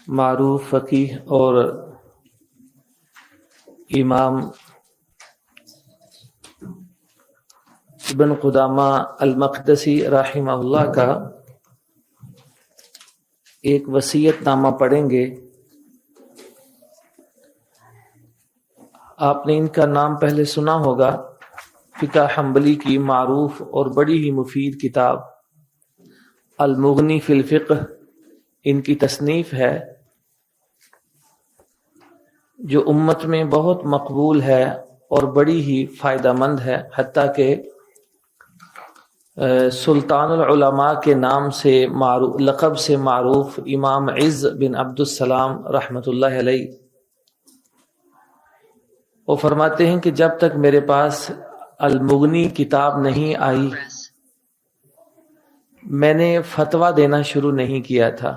معروف فقیہ اور امام ابن قدامہ المقدسی رحمہ اللہ کا ایک وصیت نامہ پڑھیں گے۔ آپ نے ان کا نام پہلے سنا ہوگا، فقہ حنبلی کی معروف اور بڑی ہی مفید کتاب المغنی فی الفقہ ان کی تصنیف ہے، جو امت میں بہت مقبول ہے اور بڑی ہی فائدہ مند ہے، حتیٰ کہ سلطان العلماء کے نام سے معروف، لقب سے معروف امام عز بن عبد السلام رحمۃ اللہ علیہ وہ فرماتے ہیں کہ جب تک میرے پاس المغنی کتاب نہیں آئی میں نے فتویٰ دینا شروع نہیں کیا تھا۔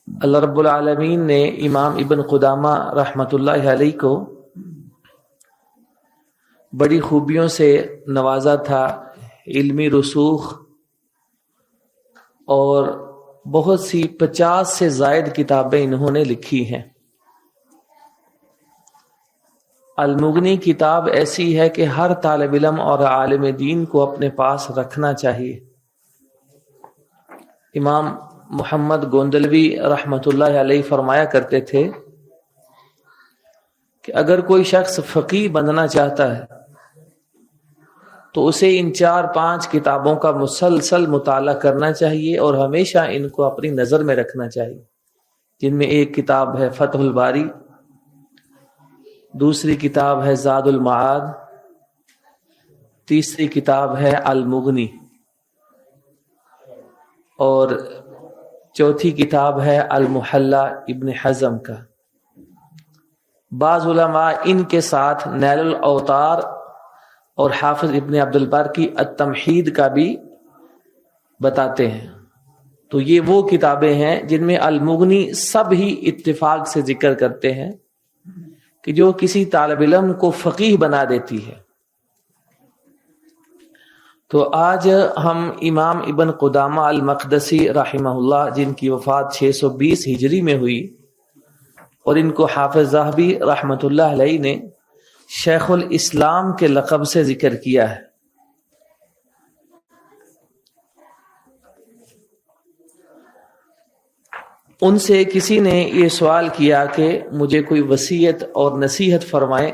اللہ رب العالمین نے امام ابن قدامہ رحمۃ اللہ علیہ کو بڑی خوبیوں سے نوازا تھا، علمی رسوخ اور بہت سی 50 سے زائد کتابیں انہوں نے لکھی ہیں۔ المغنی کتاب ایسی ہے کہ ہر طالب علم اور عالم دین کو اپنے پاس رکھنا چاہیے۔ امام محمد گوندلوی رحمۃ اللہ علیہ فرمایا کرتے تھے کہ اگر کوئی شخص فقیہ بننا چاہتا ہے تو اسے ان 4-5 کتابوں کا مسلسل مطالعہ کرنا چاہیے اور ہمیشہ ان کو اپنی نظر میں رکھنا چاہیے، جن میں ایک کتاب ہے فتح الباری، دوسری کتاب ہے زاد المعاد، تیسری کتاب ہے المغنی اور چوتھی کتاب ہے المحلہ ابن حزم کا۔ بعض علماء ان کے ساتھ نیل الاوطار اور حافظ ابن عبد البر کی التمہید کا بھی بتاتے ہیں۔ تو یہ وہ کتابیں ہیں جن میں المغنی سب ہی اتفاق سے ذکر کرتے ہیں کہ جو کسی طالب علم کو فقیہ بنا دیتی ہے۔ تو آج ہم امام ابن قدامہ المقدسی رحمہ اللہ، جن کی وفات 620 ہجری میں ہوئی اور ان کو حافظ ذہبی رحمۃ اللہ علیہ نے شیخ الاسلام کے لقب سے ذکر کیا ہے۔ ان سے کسی نے یہ سوال کیا کہ مجھے کوئی وصیت اور نصیحت فرمائیں،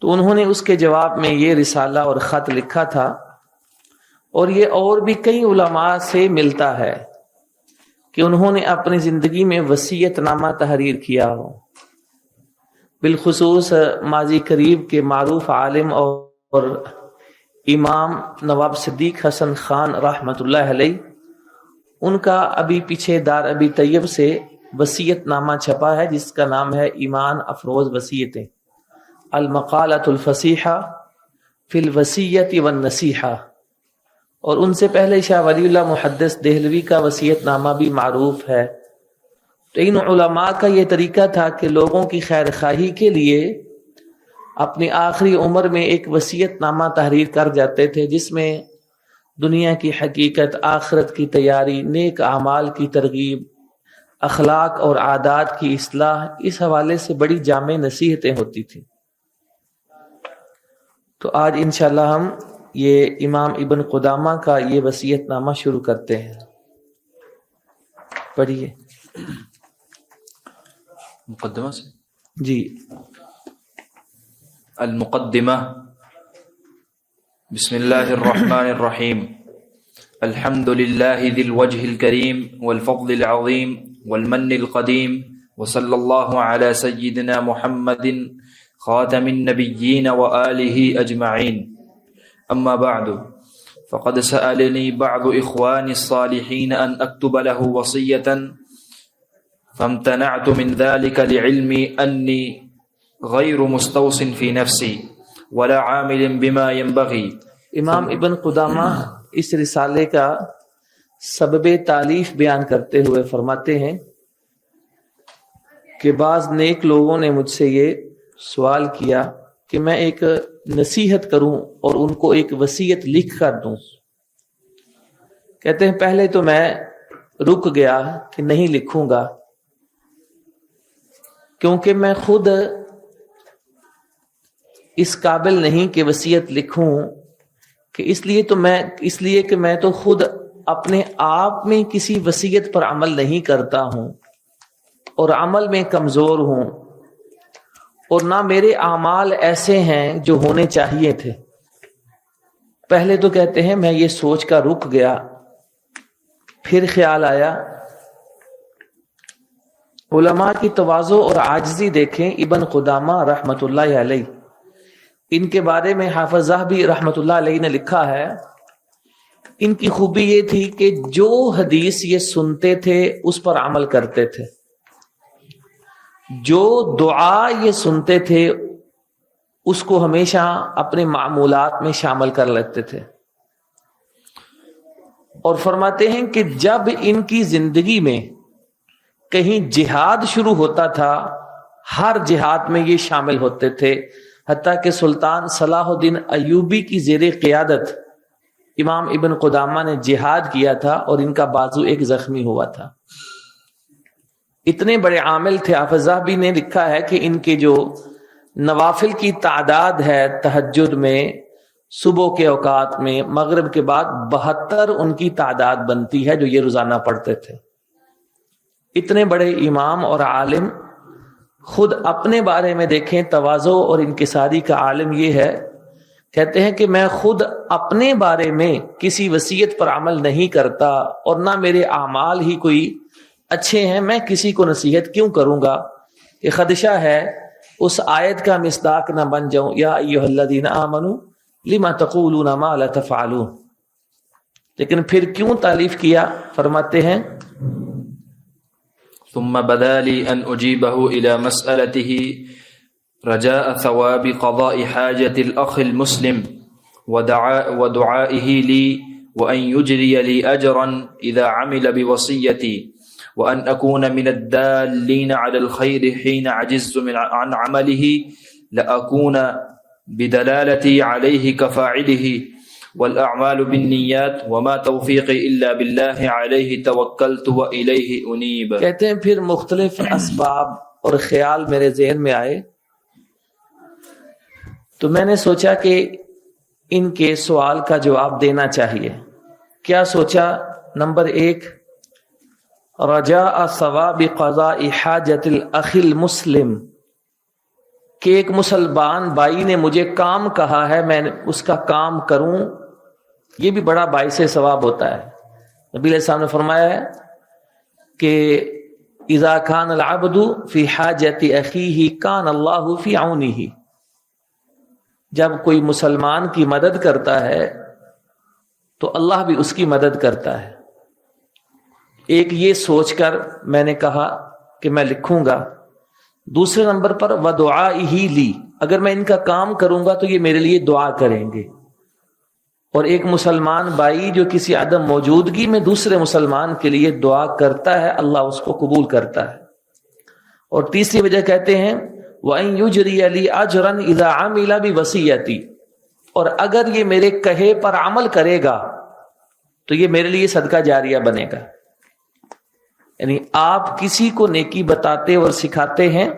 تو انہوں نے اس کے جواب میں یہ رسالہ اور خط لکھا تھا، اور یہ اور بھی کئی علماء سے ملتا ہے کہ انہوں نے اپنی زندگی میں وصیت نامہ تحریر کیا ہو۔ بالخصوص ماضی قریب کے معروف عالم اور امام نواب صدیق حسن خان رحمۃ اللہ علیہ، ان کا ابھی پیچھے دار ابی طیب سے وصیت نامہ چھپا ہے، جس کا نام ہے ایمان افروز وصیتیں، المقالۃ الفصیحہ فی الوصیۃ والنصیحہ، اور ان سے پہلے شاہ ولی اللہ محدث دہلوی کا وصیت نامہ بھی معروف ہے۔ تو ان علماء کا یہ طریقہ تھا کہ لوگوں کی خیر خواہی کے لیے اپنی آخری عمر میں ایک وصیت نامہ تحریر کر جاتے تھے، جس میں دنیا کی حقیقت، آخرت کی تیاری، نیک اعمال کی ترغیب، اخلاق اور عادات کی اصلاح، اس حوالے سے بڑی جامع نصیحتیں ہوتی تھیں۔ تو آج انشاءاللہ ہم یہ امام ابن قدامہ کا یہ وصیت نامہ شروع کرتے ہیں۔ پڑھیے مقدمہ سے جی۔ المقدمہ۔ بسم اللہ الرحمن الرحیم، الحمد للہ ذی الوجہ الکریم والفضل العظیم والمن القدیم، وصلی اللہ علی سیدنا محمد خاتم النبیین وآلہ اجمعین، اما بعد فقد سألنی بعض اخوانی الصالحین ان اکتب له وصیتا فامتنعت من ذلك لعلمي أني غير مستوص في نفسي ولا عامل بما ينبغي۔ امام ابن قدامہ اس رسالے کا سبب تالیف بیان کرتے ہوئے فرماتے ہیں کہ بعض نیک لوگوں نے مجھ سے یہ سوال کیا کہ میں ایک نصیحت کروں اور ان کو ایک وصیت لکھ کر دوں، کہتے ہیں پہلے تو میں رک گیا کہ نہیں لکھوں گا، کیونکہ میں خود اس قابل نہیں کہ وصیت لکھوں، کہ اس لیے کہ میں تو خود اپنے آپ میں کسی وصیت پر عمل نہیں کرتا ہوں اور عمل میں کمزور ہوں، اور نہ میرے اعمال ایسے ہیں جو ہونے چاہیے تھے۔ پہلے تو کہتے ہیں میں یہ سوچ کر رک گیا، پھر خیال آیا۔ علماء کی تواضع اور عاجزی دیکھیں، ابن قدامہ رحمت اللہ علیہ، ان کے بارے میں حافظ ذہبی رحمت اللہ علیہ نے لکھا ہے، ان کی خوبی یہ تھی کہ جو حدیث یہ سنتے تھے اس پر عمل کرتے تھے، جو دعا یہ سنتے تھے اس کو ہمیشہ اپنے معمولات میں شامل کر لیتے تھے، اور فرماتے ہیں کہ جب ان کی زندگی میں کہیں جہاد شروع ہوتا تھا، ہر جہاد میں یہ شامل ہوتے تھے، حتیٰ کہ سلطان صلاح الدین ایوبی کی زیر قیادت امام ابن قدامہ نے جہاد کیا تھا اور ان کا بازو ایک زخمی ہوا تھا۔ اتنے بڑے عامل تھے۔ حافظ ذہبی نے لکھا ہے کہ ان کے جو نوافل کی تعداد ہے تہجد میں، صبح کے اوقات میں، مغرب کے بعد 72 ان کی تعداد بنتی ہے جو یہ روزانہ پڑھتے تھے۔ اتنے بڑے امام اور عالم خود اپنے بارے میں دیکھیں، تواضع اور انکساری کا عالم یہ ہے، کہتے ہیں کہ میں خود اپنے بارے میں کسی وصیت پر عمل نہیں کرتا اور نہ میرے اعمال ہی کوئی اچھے ہیں، میں کسی کو نصیحت کیوں کروں گا؟ یہ خدشہ ہے اس آیت کا مصداق نہ بن جاؤں، یا ایھا الذین آمنوا لما تقولون ما لا تفعلون۔ لیکن پھر کیوں تالیف کیا؟ فرماتے ہیں ثم بدا لي أن أجيبه إلى مسألته رجاء ثواب قضاء حاجة الأخ المسلم ودعائه لي، وأن يجري لي أجرا إذا عمل بوصيتي، وأن أكون من الدالين على الخير حين عجزت عن عمله، لأكون بدلالتي عليه كفاعله، والأعمال بالنیات وما توفیقی الا باللہ علیہ توکلت وإلیہ انیب۔ کہتے ہیں پھر مختلف اسباب اور خیال میرے ذہن میں آئے، تو میں نے سوچا کہ ان کے سوال کا جواب دینا چاہیے۔ کیا سوچا؟ نمبر 1، رجاء ثواب قضاء حاجت الاخ المسلم، کہ ایک مسلمان بھائی نے مجھے کام کہا ہے، میں اس کا کام کروں، یہ بھی بڑا باعث ثواب ہوتا ہے۔ نبی علیہ السلام نے فرمایا ہے کہ اذا کان العبد فی حاجت اخیہ کان اللہ فی عونہ، جب کوئی مسلمان کی مدد کرتا ہے تو اللہ بھی اس کی مدد کرتا ہے۔ ایک یہ سوچ کر میں نے کہا کہ میں لکھوں گا۔ دوسرے نمبر پر وَدُعَائِهِ لِي، اگر میں ان کا کام کروں گا تو یہ میرے لیے دعا کریں گے، اور ایک مسلمان بھائی جو کسی عدم موجودگی میں دوسرے مسلمان کے لیے دعا کرتا ہے، اللہ اس کو قبول کرتا ہے۔ اور تیسری وجہ کہتے ہیں وَأَن يُجْرِيَ لِي أَجْرًا إِذَا عَمِلَ بِوَصِيَّتِي، اور اگر یہ میرے کہے پر عمل کرے گا تو یہ میرے لیے صدقہ جاریہ بنے گا۔ یعنی آپ کسی کو نیکی بتاتے اور سکھاتے ہیں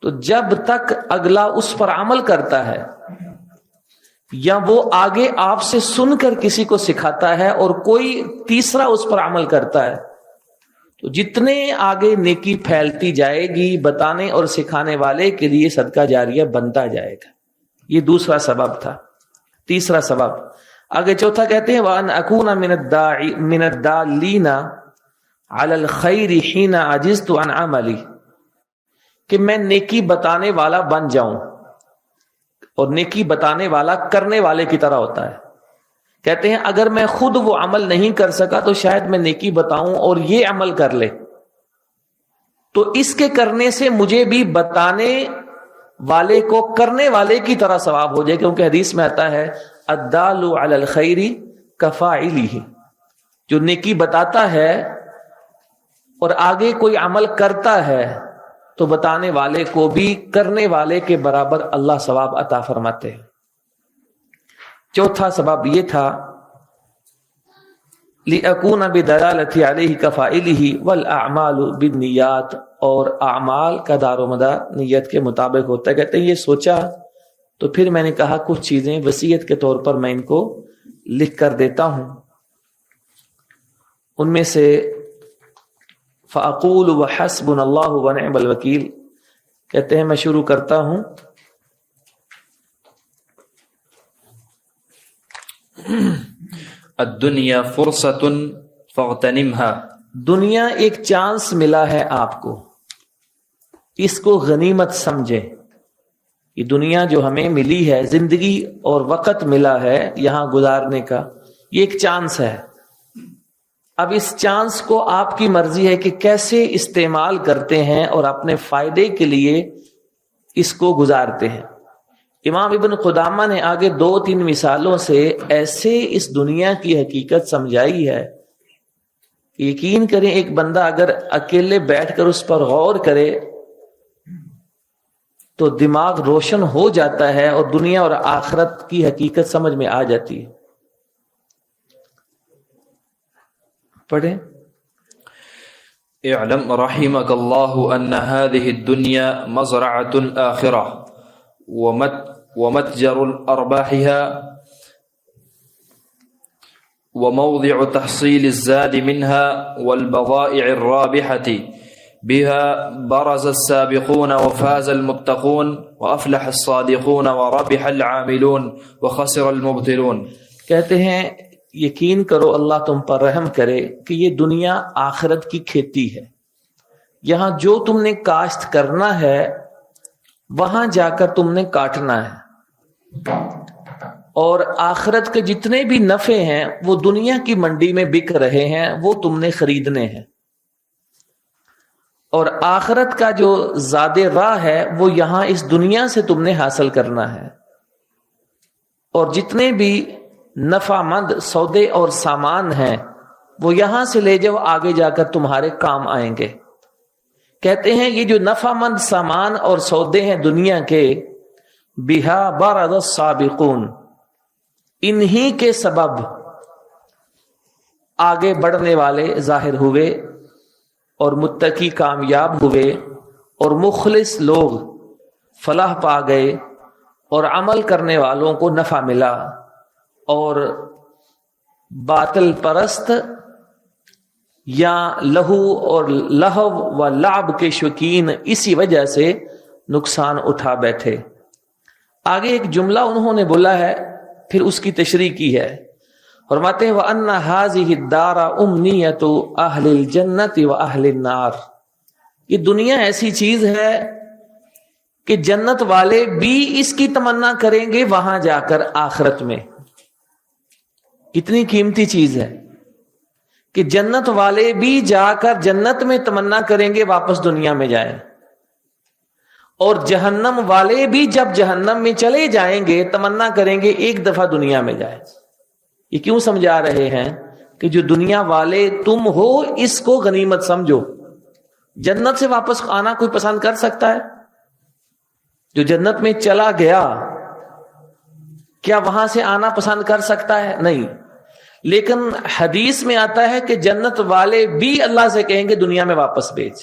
تو جب تک اگلا اس پر عمل کرتا ہے یا وہ آگے آپ سے سن کر کسی کو سکھاتا ہے اور کوئی تیسرا اس پر عمل کرتا ہے، تو جتنے آگے نیکی پھیلتی جائے گی بتانے اور سکھانے والے کے لیے صدقہ جاریہ بنتا جائے گا۔ یہ دوسرا سبب تھا۔ تیسرا سبب آگے چوتھا کہتے ہیں وَأَنْ أَكُونَ مِنَ الدَّالِّينَ عَلَى الْخَيْرِ حِينَ عَجِزْتُ عَنْ عَمَلِي، کہ میں نیکی بتانے والا بن جاؤں، اور نیکی بتانے والا کرنے والے کی طرح ہوتا ہے۔ کہتے ہیں اگر میں خود وہ عمل نہیں کر سکا تو شاید میں نیکی بتاؤں اور یہ عمل کر لے، تو اس کے کرنے سے مجھے بھی بتانے والے کو کرنے والے کی طرح ثواب ہو جائے، کیونکہ حدیث میں آتا ہے الدال علی الخیر کفاعلہ، جو نیکی بتاتا ہے اور آگے کوئی عمل کرتا ہے تو بتانے والے کو بھی کرنے والے کے برابر اللہ ثواب عطا فرماتے ہیں۔ چوتھا سبب یہ تھا لِأَكُونَ بِدَلَالَةِ عَلَيْهِ كَفَائِلِهِ وَالْأَعْمَالُ بِالنِّيَّاتِ، اور اعمال کا دار و مدار نیت کے مطابق ہوتا ہے۔ کہتے ہیں یہ سوچا تو پھر میں نے کہا کچھ چیزیں وصیت کے طور پر میں ان کو لکھ کر دیتا ہوں۔ ان میں سے فَأَقُولُ وَحَسْبُنَا اللَّهُ وَنِعْمَ الْوَكِيلُ، کہتے ہیں میں شروع کرتا ہوں۔ الدنیا فرصت فاغتنمها، دنیا ایک چانس ملا ہے آپ کو، اس کو غنیمت سمجھے۔ یہ دنیا جو ہمیں ملی ہے، زندگی اور وقت ملا ہے یہاں گزارنے کا، یہ ایک چانس ہے۔ اب اس چانس کو آپ کی مرضی ہے کہ کیسے استعمال کرتے ہیں اور اپنے فائدے کے لیے اس کو گزارتے ہیں۔ امام ابن قدامہ نے آگے 2-3 مثالوں سے ایسے اس دنیا کی حقیقت سمجھائی ہے، یقین کریں ایک بندہ اگر اکیلے بیٹھ کر اس پر غور کرے تو دماغ روشن ہو جاتا ہے اور دنیا اور آخرت کی حقیقت سمجھ میں آ جاتی ہے۔ پڑھیں۔ اعلم رحمك الله ان هذه الدنيا مزرعة الآخرة ومتجر أرباحها وموضع تحصيل الزاد منها والبضائع الرابحة، بها برز السابقون وفاز المتقون وأفلح الصادقون وربح العاملون وخسر المبطلون۔ کہتے ہیں یقین کرو اللہ تم پر رحم کرے کہ یہ دنیا آخرت کی کھیتی ہے، یہاں جو تم نے کاشت کرنا ہے وہاں جا کر تم نے کاٹنا ہے، اور آخرت کے جتنے بھی نفع ہیں وہ دنیا کی منڈی میں بک رہے ہیں، وہ تم نے خریدنے ہیں، اور آخرت کا جو زاد راہ ہے وہ یہاں اس دنیا سے تم نے حاصل کرنا ہے، اور جتنے بھی نفع مند سودے اور سامان ہیں وہ یہاں سے لے جاؤ، آگے جا کر تمہارے کام آئیں گے۔ کہتے ہیں یہ جو نفع مند سامان اور سودے ہیں دنیا کے، بہا برز السابقون، انہی کے سبب آگے بڑھنے والے ظاہر ہوئے اور متقی کامیاب ہوئے اور مخلص لوگ فلاح پا گئے اور عمل کرنے والوں کو نفع ملا، اور باطل پرست یا لہو اور لہو و لعب کے شوقین اسی وجہ سے نقصان اٹھا بیٹھے۔ آگے ایک جملہ انہوں نے بولا ہے، پھر اس کی تشریح کی ہے، فرماتے ہیں وَأَنَّ هَذِهِ الدَّارَ أُمْنِيَّةُ أَهْلِ الْجَنَّةِ وَأَهْلِ النَّارِ، یہ دنیا ایسی چیز ہے کہ جنت والے بھی اس کی تمنا کریں گے وہاں جا کر آخرت میں۔ کتنی قیمتی چیز ہے کہ جنت والے بھی جا کر جنت میں تمنا کریں گے واپس دنیا میں جائیں، اور جہنم والے بھی جب جہنم میں چلے جائیں گے تمنا کریں گے ایک دفعہ دنیا میں جائیں۔ یہ کیوں سمجھا رہے ہیں کہ جو دنیا والے تم ہو اس کو غنیمت سمجھو۔ جنت سے واپس آنا کوئی پسند کر سکتا ہے؟ جو جنت میں چلا گیا کیا وہاں سے آنا پسند کر سکتا ہے؟ نہیں۔ لیکن حدیث میں آتا ہے کہ جنت والے بھی اللہ سے کہیں گے دنیا میں واپس بھیج،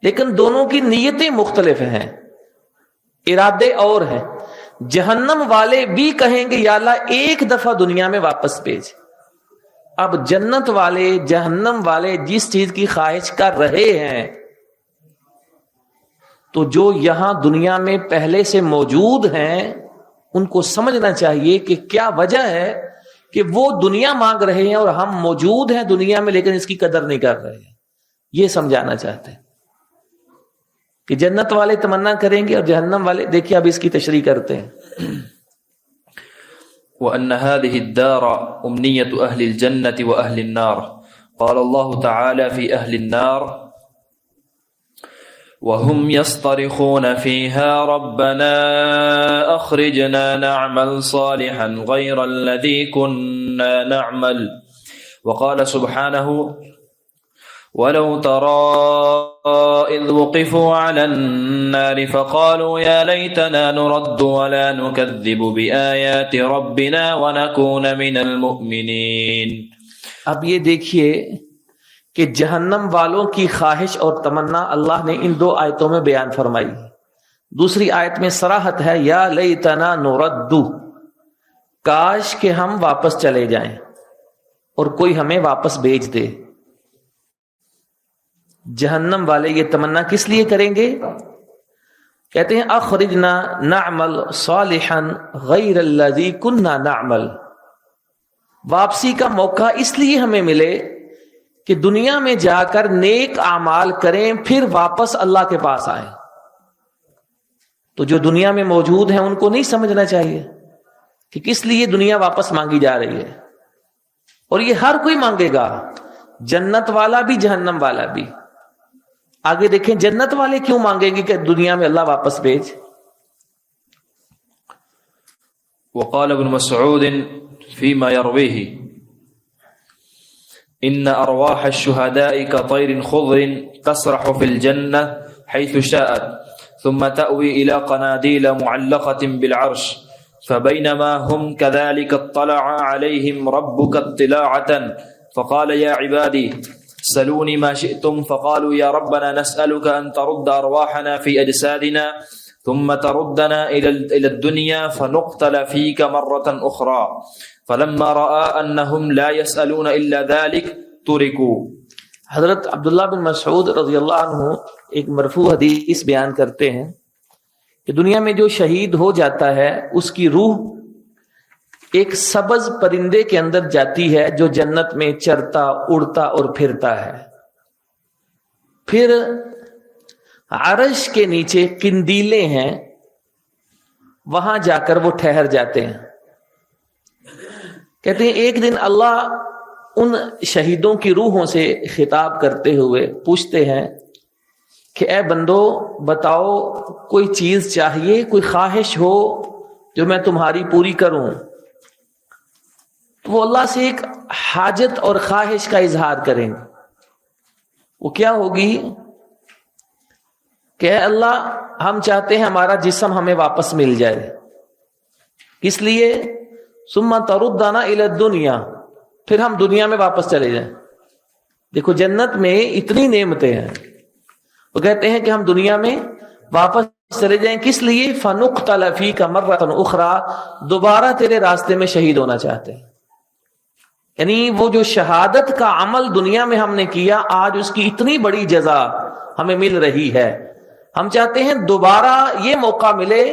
لیکن دونوں کی نیتیں مختلف ہیں، ارادے اور ہیں۔ جہنم والے بھی کہیں گے یا اللہ ایک دفعہ دنیا میں واپس بھیج۔ اب جنت والے جہنم والے جس چیز کی خواہش کر رہے ہیں، تو جو یہاں دنیا میں پہلے سے موجود ہیں ان کو سمجھنا چاہیے کہ کیا وجہ ہے کہ وہ دنیا مانگ رہے ہیں اور ہم موجود ہیں دنیا میں لیکن اس کی قدر نہیں کر رہے ہیں۔ یہ سمجھانا چاہتے ہیں کہ جنت والے تمنا کریں گے اور جہنم والے، دیکھیے اب اس کی تشریح کرتے ہیں۔ وأن هذه الدار أمنية أهل الجنة وأهل النار، قال الله تعالى في أهل النار وهم يصطرخون فيها ربنا أخرجنا نعمل صالحا غير الذي كنا نعمل، وقال سبحانه ولو ترى إذ وقفوا على النار فقالوا يا ليتنا نرد ولا نكذب بآيات ربنا ونكون من المؤمنين۔ اب یہ دیکھیے کہ جہنم والوں کی خواہش اور تمنا اللہ نے ان دو آیتوں میں بیان فرمائی. دوسری آیت میں صراحت ہے یا لیتنا نرد، کاش کہ ہم واپس چلے جائیں اور کوئی ہمیں واپس بھیج دے. جہنم والے یہ تمنا کس لیے کریں گے؟ کہتے ہیں اخرجنا نعمل صالحا غیر الذی کننا نعمل. واپسی کا موقع اس لیے ہمیں ملے کہ دنیا میں جا کر نیک اعمال کریں، پھر واپس اللہ کے پاس آئیں. تو جو دنیا میں موجود ہیں ان کو نہیں سمجھنا چاہیے کہ کس لیے دنیا واپس مانگی جا رہی ہے. اور یہ ہر کوئی مانگے گا، جنت والا بھی جہنم والا بھی. آگے دیکھیں جنت والے کیوں مانگیں گے کہ دنیا میں اللہ واپس بھیج. وقال ابن مسعود فيما يرويه إن أرواح الشهداء كطير خضر تسرح في الجنة حيث شاءت ثم تأوي إلى قناديل معلقة بالعرش فبينما هم كذلك اطلع عليهم ربك اطلاعة فقال يا عبادي سلوني ما شئتم فقالوا يا ربنا نسألك أن ترد أرواحنا في أجسادنا ثم تردنا إلى الدنيا فنقتل فيك مرة أخرى فلما رأى أنهم لا يسألون إلا ذلك تركوا. حضرت عبداللہ بن مسعود رضی اللہ عنہ ایک مرفوع حدیث بیان کرتے ہیں کہ دنیا میں جو شہید ہو جاتا ہے اس کی روح ایک سبز پرندے کے اندر جاتی ہے جو جنت میں چرتا اڑتا اور پھرتا ہے. پھر عرش کے نیچے قندیلیں ہیں، وہاں جا کر وہ ٹھہر جاتے ہیں. کہتے ہیں ایک دن اللہ ان شہیدوں کی روحوں سے خطاب کرتے ہوئے پوچھتے ہیں کہ اے بندو بتاؤ کوئی چیز چاہیے، کوئی خواہش ہو جو میں تمہاری پوری کروں. تو وہ اللہ سے ایک حاجت اور خواہش کا اظہار کریں. وہ کیا ہوگی کہ اے اللہ ہم چاہتے ہیں ہمارا جسم ہمیں واپس مل جائے. کس لیے؟ ثم تردنا الی الدنیا، پھر ہم دنیا میں واپس چلے جائیں. دیکھو جنت میں اتنی نعمتیں ہیں، وہ کہتے ہیں کہ ہم دنیا میں واپس چلے جائیں. کس لیے؟ فنقتل فیک مرۃ اخری، دوبارہ تیرے راستے میں شہید ہونا چاہتے ہیں. یعنی وہ جو شہادت کا عمل دنیا میں ہم نے کیا، آج اس کی اتنی بڑی جزا ہمیں مل رہی ہے. ہم چاہتے ہیں دوبارہ یہ موقع ملے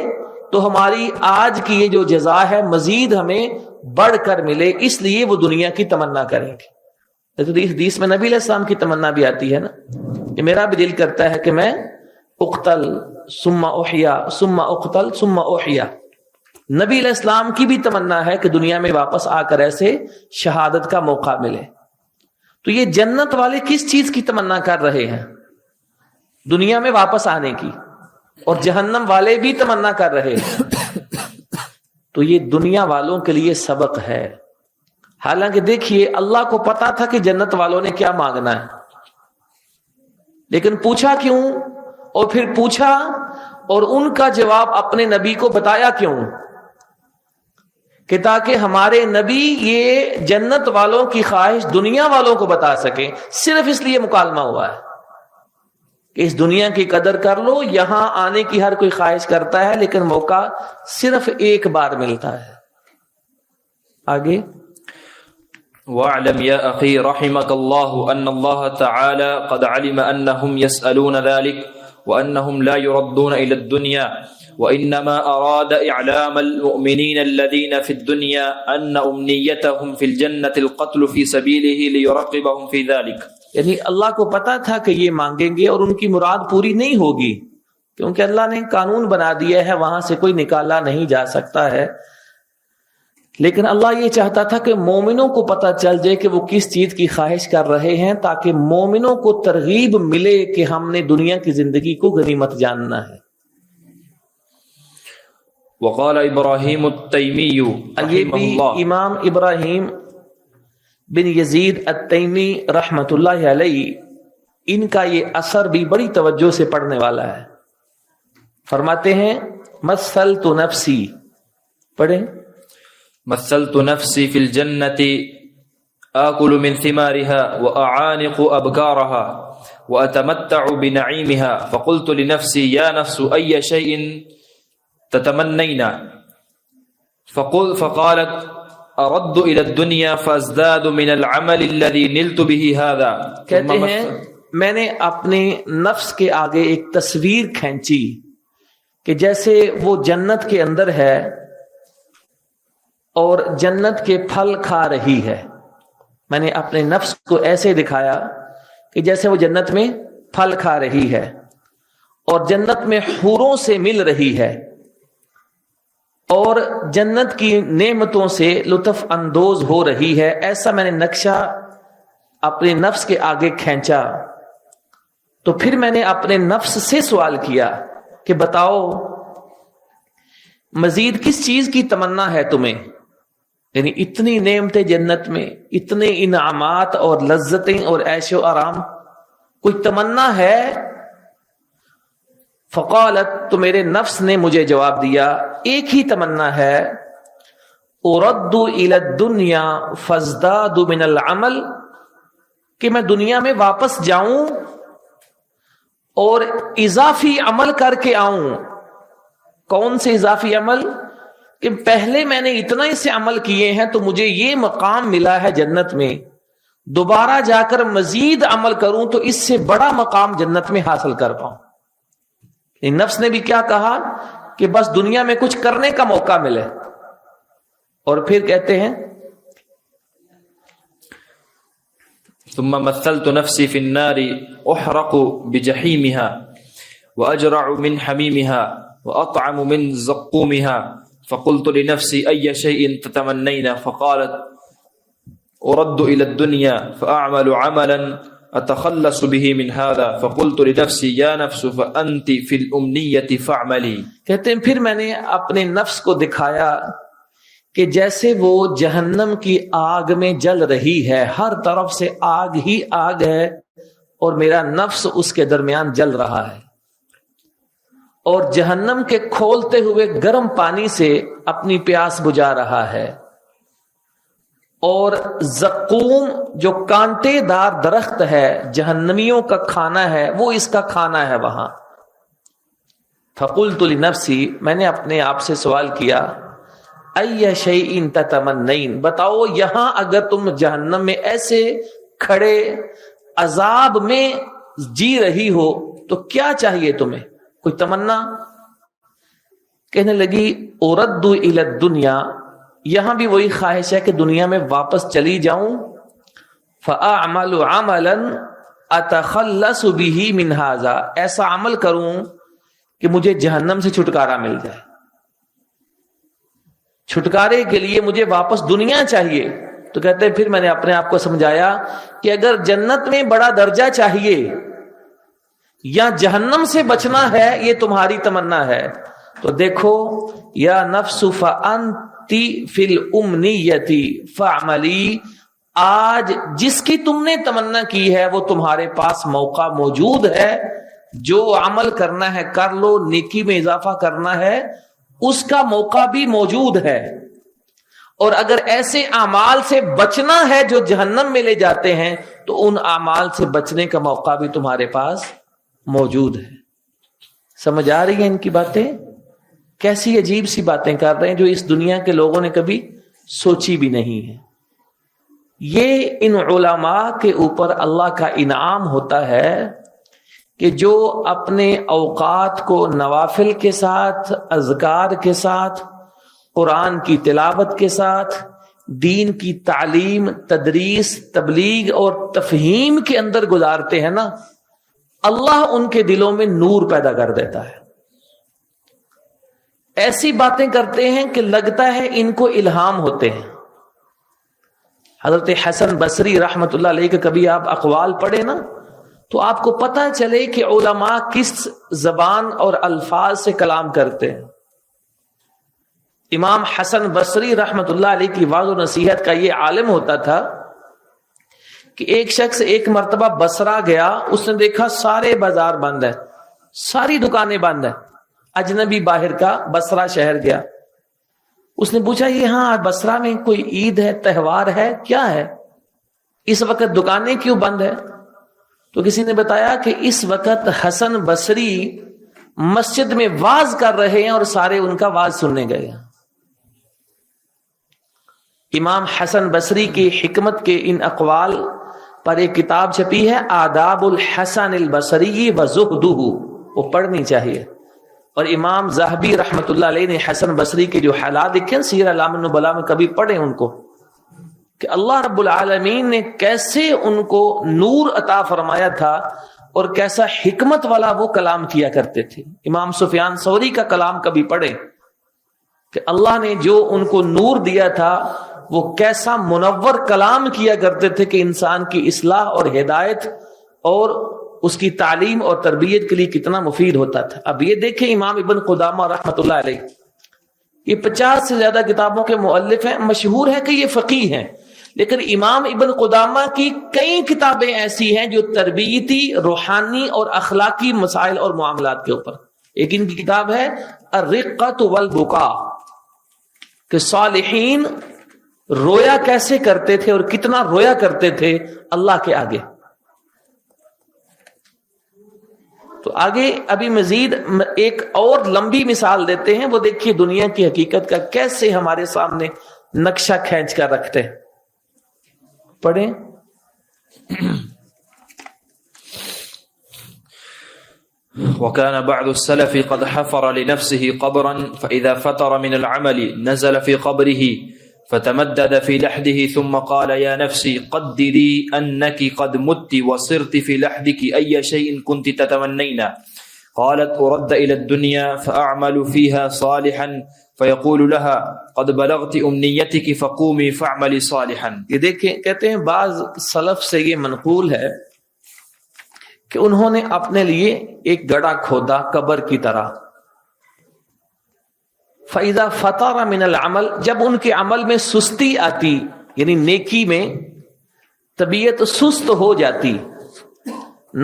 تو ہماری آج کی یہ جو جزا ہے مزید ہمیں بڑھ کر ملے، اس لیے وہ دنیا کی تمنا کریں گے. حدیث میں نبی علیہ السلام کی تمنا بھی آتی ہے نا کہ میرا بھی دل کرتا ہے کہ میں اقتل ثم احیا ثم اقتل ثم احیا. نبی علیہ السلام کی بھی تمنا ہے کہ دنیا میں واپس آ کر ایسے شہادت کا موقع ملے. تو یہ جنت والے کس چیز کی تمنا کر رہے ہیں؟ دنیا میں واپس آنے کی. اور جہنم والے بھی تمنا کر رہے ہیں. تو یہ دنیا والوں کے لیے سبق ہے. حالانکہ دیکھیے اللہ کو پتا تھا کہ جنت والوں نے کیا مانگنا ہے، لیکن پوچھا کیوں؟ اور پھر پوچھا اور ان کا جواب اپنے نبی کو بتایا کیوں؟ کہ تاکہ ہمارے نبی یہ جنت والوں کی خواہش دنیا والوں کو بتا سکیں. صرف اس لیے مکالمہ ہوا ہے کہ اس دنیا کی قدر کر لو. یہاں آنے کی ہر کوئی خواہش کرتا ہے لیکن موقع صرف ایک بار ملتا ہے. آگے واعلم يا أخي رحمك الله أن الله تعالى قد علم أنهم يسألون ذلك وأنهم لا يردون إلى الدنيا وإنما أراد إعلام المؤمنين الذين في الدنيا أن أمنيتهم في الجنة القتل في سبيله ليرقبهم في ذلك. یعنی اللہ کو پتا تھا کہ یہ مانگیں گے اور ان کی مراد پوری نہیں ہوگی، کیونکہ اللہ نے قانون بنا دیا ہے، وہاں سے کوئی نکالا نہیں جا سکتا ہے. لیکن اللہ یہ چاہتا تھا کہ مومنوں کو پتا چل جائے کہ وہ کس چیز کی خواہش کر رہے ہیں، تاکہ مومنوں کو ترغیب ملے کہ ہم نے دنیا کی زندگی کو غنیمت جاننا ہے. وقال ابراہیم التیمی رحمہ اللہ، امام ابراہیم بن یزید التیمی رحمت اللہ علیہ، ان کا یہ اثر بھی بڑی توجہ سے پڑھنے والا ہے. فرماتے ہیں مثلت نفسی، پڑھیں، مثلت نفسی فی الجنة آكل من ثمارها وأعانق أبكارها وأتمتع بنعيمها. فقلت لنفسي يا نفس أي شيء تتمنين؟ فقالت أرد إلى الدنيا فأزداد من العمل الذي نلت به هذا. کہتے ہیں میں نے اپنے نفس کے آگے ایک تصویر کھینچی کہ جیسے وہ جنت کے اندر ہے اور جنت کے پھل کھا رہی ہے. میں نے اپنے نفس کو ایسے دکھایا کہ جیسے وہ جنت میں پھل کھا رہی ہے اور جنت میں حوروں سے مل رہی ہے اور جنت کی نعمتوں سے لطف اندوز ہو رہی ہے. ایسا میں نے نقشہ اپنے نفس کے آگے کھینچا. تو پھر میں نے اپنے نفس سے سوال کیا کہ بتاؤ مزید کس چیز کی تمنا ہے تمہیں؟ یعنی اتنی نعمتیں جنت میں، اتنے انعامات اور لذتیں اور عیش و آرام، کوئی تمنا ہے؟ فقالت، تو میرے نفس نے مجھے جواب دیا ایک ہی تمنا ہے، اردو الی الدنیا فازداد من العمل، کہ میں دنیا میں واپس جاؤں اور اضافی عمل کر کے آؤں. کون سے اضافی عمل؟ کہ پہلے میں نے اتنا ہی سے عمل کیے ہیں تو مجھے یہ مقام ملا ہے جنت میں، دوبارہ جا کر مزید عمل کروں تو اس سے بڑا مقام جنت میں حاصل کر پاؤں. نفس نے بھی کیا کہا کہ بس دنیا میں کچھ کرنے کا موقع ملے. اور پھر کہتے ہیں ثم مثلت نفسي في النار احرق بجحيمها واجرع من حميمها واطعم من زقومها. فقلت لنفسي اي شيء تتمنين؟ فقالت ارد الى الدنيا فاعمل عملا اتخلص به من هذا. فقلت لنفسي يا نفس فانت في الامنيه فاعملي. کہتے ہیں پھر میں نے اپنے نفس کو دکھایا کہ جیسے وہ جہنم کی آگ میں جل رہی ہے، ہر طرف سے آگ ہی آگ ہے اور میرا نفس اس کے درمیان جل رہا ہے، اور جہنم کے کھولتے ہوئے گرم پانی سے اپنی پیاس بجھا رہا ہے، اور زقوم جو کانٹے دار درخت ہے جہنمیوں کا کھانا ہے، وہ اس کا کھانا ہے وہاں. فقلت لنفسی، میں نے اپنے آپ سے سوال کیا ای شیء تتمنین، بتاؤ یہاں اگر تم جہنم میں ایسے کھڑے عذاب میں جی رہی ہو تو کیا چاہیے تمہیں، کوئی تمنا؟ کہنے لگی اردو الی الدنیا، یہاں بھی وہی خواہش ہے کہ دنیا میں واپس چلی جاؤں. فاعمل عملا اتخلص به من هذا، ایسا عمل کروں کہ مجھے جہنم سے چھٹکارا مل جائے. چھٹکارے کے لیے مجھے واپس دنیا چاہیے. تو کہتے ہیں پھر میں نے اپنے آپ کو سمجھایا کہ اگر جنت میں بڑا درجہ چاہیے یا جہنم سے بچنا ہے یہ تمہاری تمنا ہے، تو دیکھو یا نفس فانتی فی الامنیتی فاعملی، آج جس کی تم نے تمنا کی ہے وہ تمہارے پاس موقع موجود ہے. جو عمل کرنا ہے کر لو، نیکی میں اضافہ کرنا ہے اس کا موقع بھی موجود ہے. اور اگر ایسے اعمال سے بچنا ہے جو جہنم میں لے جاتے ہیں تو ان اعمال سے بچنے کا موقع بھی تمہارے پاس موجود ہے. سمجھ آ رہی ہیں ان کی باتیں؟ کیسی عجیب سی باتیں کر رہے ہیں جو اس دنیا کے لوگوں نے کبھی سوچی بھی نہیں ہے. یہ ان علماء کے اوپر اللہ کا انعام ہوتا ہے کہ جو اپنے اوقات کو نوافل کے ساتھ، اذکار کے ساتھ، قرآن کی تلاوت کے ساتھ، دین کی تعلیم، تدریس، تبلیغ اور تفہیم کے اندر گزارتے ہیں نا، اللہ ان کے دلوں میں نور پیدا کر دیتا ہے. ایسی باتیں کرتے ہیں کہ لگتا ہے ان کو الہام ہوتے ہیں. حضرت حسن بصری رحمت اللہ علیہ کے کبھی آپ اقوال پڑھیں نا تو آپ کو پتہ چلے کہ علماء کس زبان اور الفاظ سے کلام کرتے ہیں. امام حسن بصری رحمت اللہ علیہ کی وعظ و نصیحت کا یہ عالم ہوتا تھا کہ ایک شخص ایک مرتبہ بصرہ گیا، اس نے دیکھا سارے بازار بند ہیں، ساری دکانیں بند ہیں. اجنبی باہر کا بصرہ شہر گیا، اس نے پوچھا یہاں بصرہ میں کوئی عید ہے، تہوار ہے، کیا ہے؟ اس وقت دکانیں کیوں بند ہے؟ تو کسی نے بتایا کہ اس وقت حسن بصری مسجد میں واز کر رہے ہیں اور سارے ان کا واز سننے گئے ہیں۔ امام حسن بصری کی حکمت کے ان اقوال پر ایک کتاب چھپی ہے، آداب الحسن البصری و زہدہ، وہ پڑھنی چاہیے۔ اور امام ذہبی رحمۃ اللہ علیہ نے حسن بصری کے جو حالات لکھے سیر اعلام النبلاء میں، کبھی پڑھیں ان کو، کہ اللہ رب العالمین نے کیسے ان کو نور عطا فرمایا تھا اور کیسا حکمت والا وہ کلام کیا کرتے تھے۔ امام سفیان ثوری کا کلام کبھی پڑھیں کہ اللہ نے جو ان کو نور دیا تھا وہ کیسا منور کلام کیا کرتے تھے کہ انسان کی اصلاح اور ہدایت اور اس کی تعلیم اور تربیت کے لیے کتنا مفید ہوتا تھا۔ اب یہ دیکھیں امام ابن قدامہ رحمۃ اللہ علیہ، یہ 50 سے زیادہ کتابوں کے مؤلف ہیں، مشہور ہے کہ یہ فقیہ ہیں، لیکن امام ابن قدامہ کی کئی کتابیں ایسی ہیں جو تربیتی، روحانی اور اخلاقی مسائل اور معاملات کے اوپر۔ ایک ان کی کتاب ہے الرقۃ والبکاء، کہ صالحین رویا کیسے کرتے تھے اور کتنا رویا کرتے تھے اللہ کے آگے۔ تو آگے ابھی مزید ایک اور لمبی مثال دیتے ہیں، وہ دیکھیے دنیا کی حقیقت کا کیسے ہمارے سامنے نقشہ کھینچ کر رکھتے ہیں۔ پڑھیں۔ وكان بعض السلف قد حفر لنفسه قبرا فإذا فتر من العمل نزل في قبره فتمدد في لحده ثم قال يا نفسي قدري أنك قد مت وصرت في لحدك أي شيء كنت تتمنين قالت أرد إلى الدنيا فأعمل فيها صالحا فيقول لها قد بلغت أمنيتك فقومي فاعملي صالحا۔ یہ دیکھیں، کہتے ہیں بعض سلف سے یہ منقول ہے کہ انہوں نے اپنے لیے ایک گڑھا کھودا قبر کی طرح، فَإِذَا فَطَرَ مِنَ الْعَمَلِ، جب ان کے عمل میں سستی آتی، یعنی نیکی میں طبیعت سست ہو جاتی،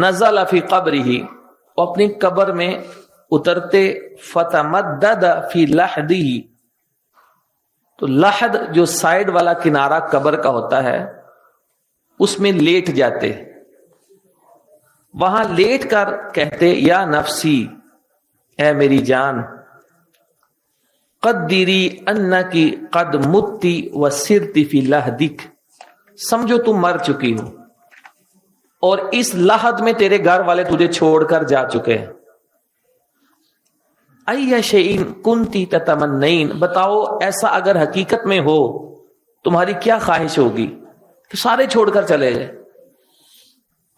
نزل فی قبرہ، وہ اپنی قبر میں اترتے، فتمدد فی لحدہ، تو لحد جو سائیڈ والا کنارہ قبر کا ہوتا ہے اس میں لیٹ جاتے، وہاں لیٹ کر کہتے یا نفسی، اے میری جان، قدری انکی قد متی وسرتی فی لحدک، سمجھو تم مر چکی ہو اور اس لحد میں تیرے گھر والے تجھے چھوڑ کر جا چکے ہیں۔ ای شیء کنتی تتمنین، بتاؤ ایسا اگر حقیقت میں ہو تمہاری کیا خواہش ہوگی کہ سارے چھوڑ کر چلے گئے؟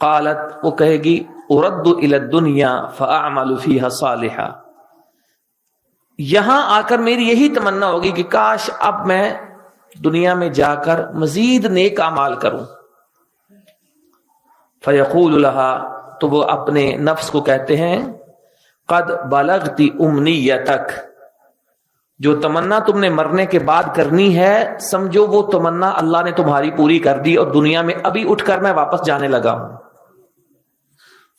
قالت، وہ کہے گی ارد الی الدنیا فاعمل فیہا صالحا، یہاں آ کر میری یہی تمنا ہوگی کہ کاش اب میں دنیا میں جا کر مزید نیک اعمال کروں۔ فیقول لہا، تو وہ اپنے نفس کو کہتے ہیں قد بلغتی امنیتک، جو تمنا تم نے مرنے کے بعد کرنی ہے سمجھو وہ تمنا اللہ نے تمہاری پوری کر دی اور دنیا میں ابھی اٹھ کر میں واپس جانے لگا ہوں۔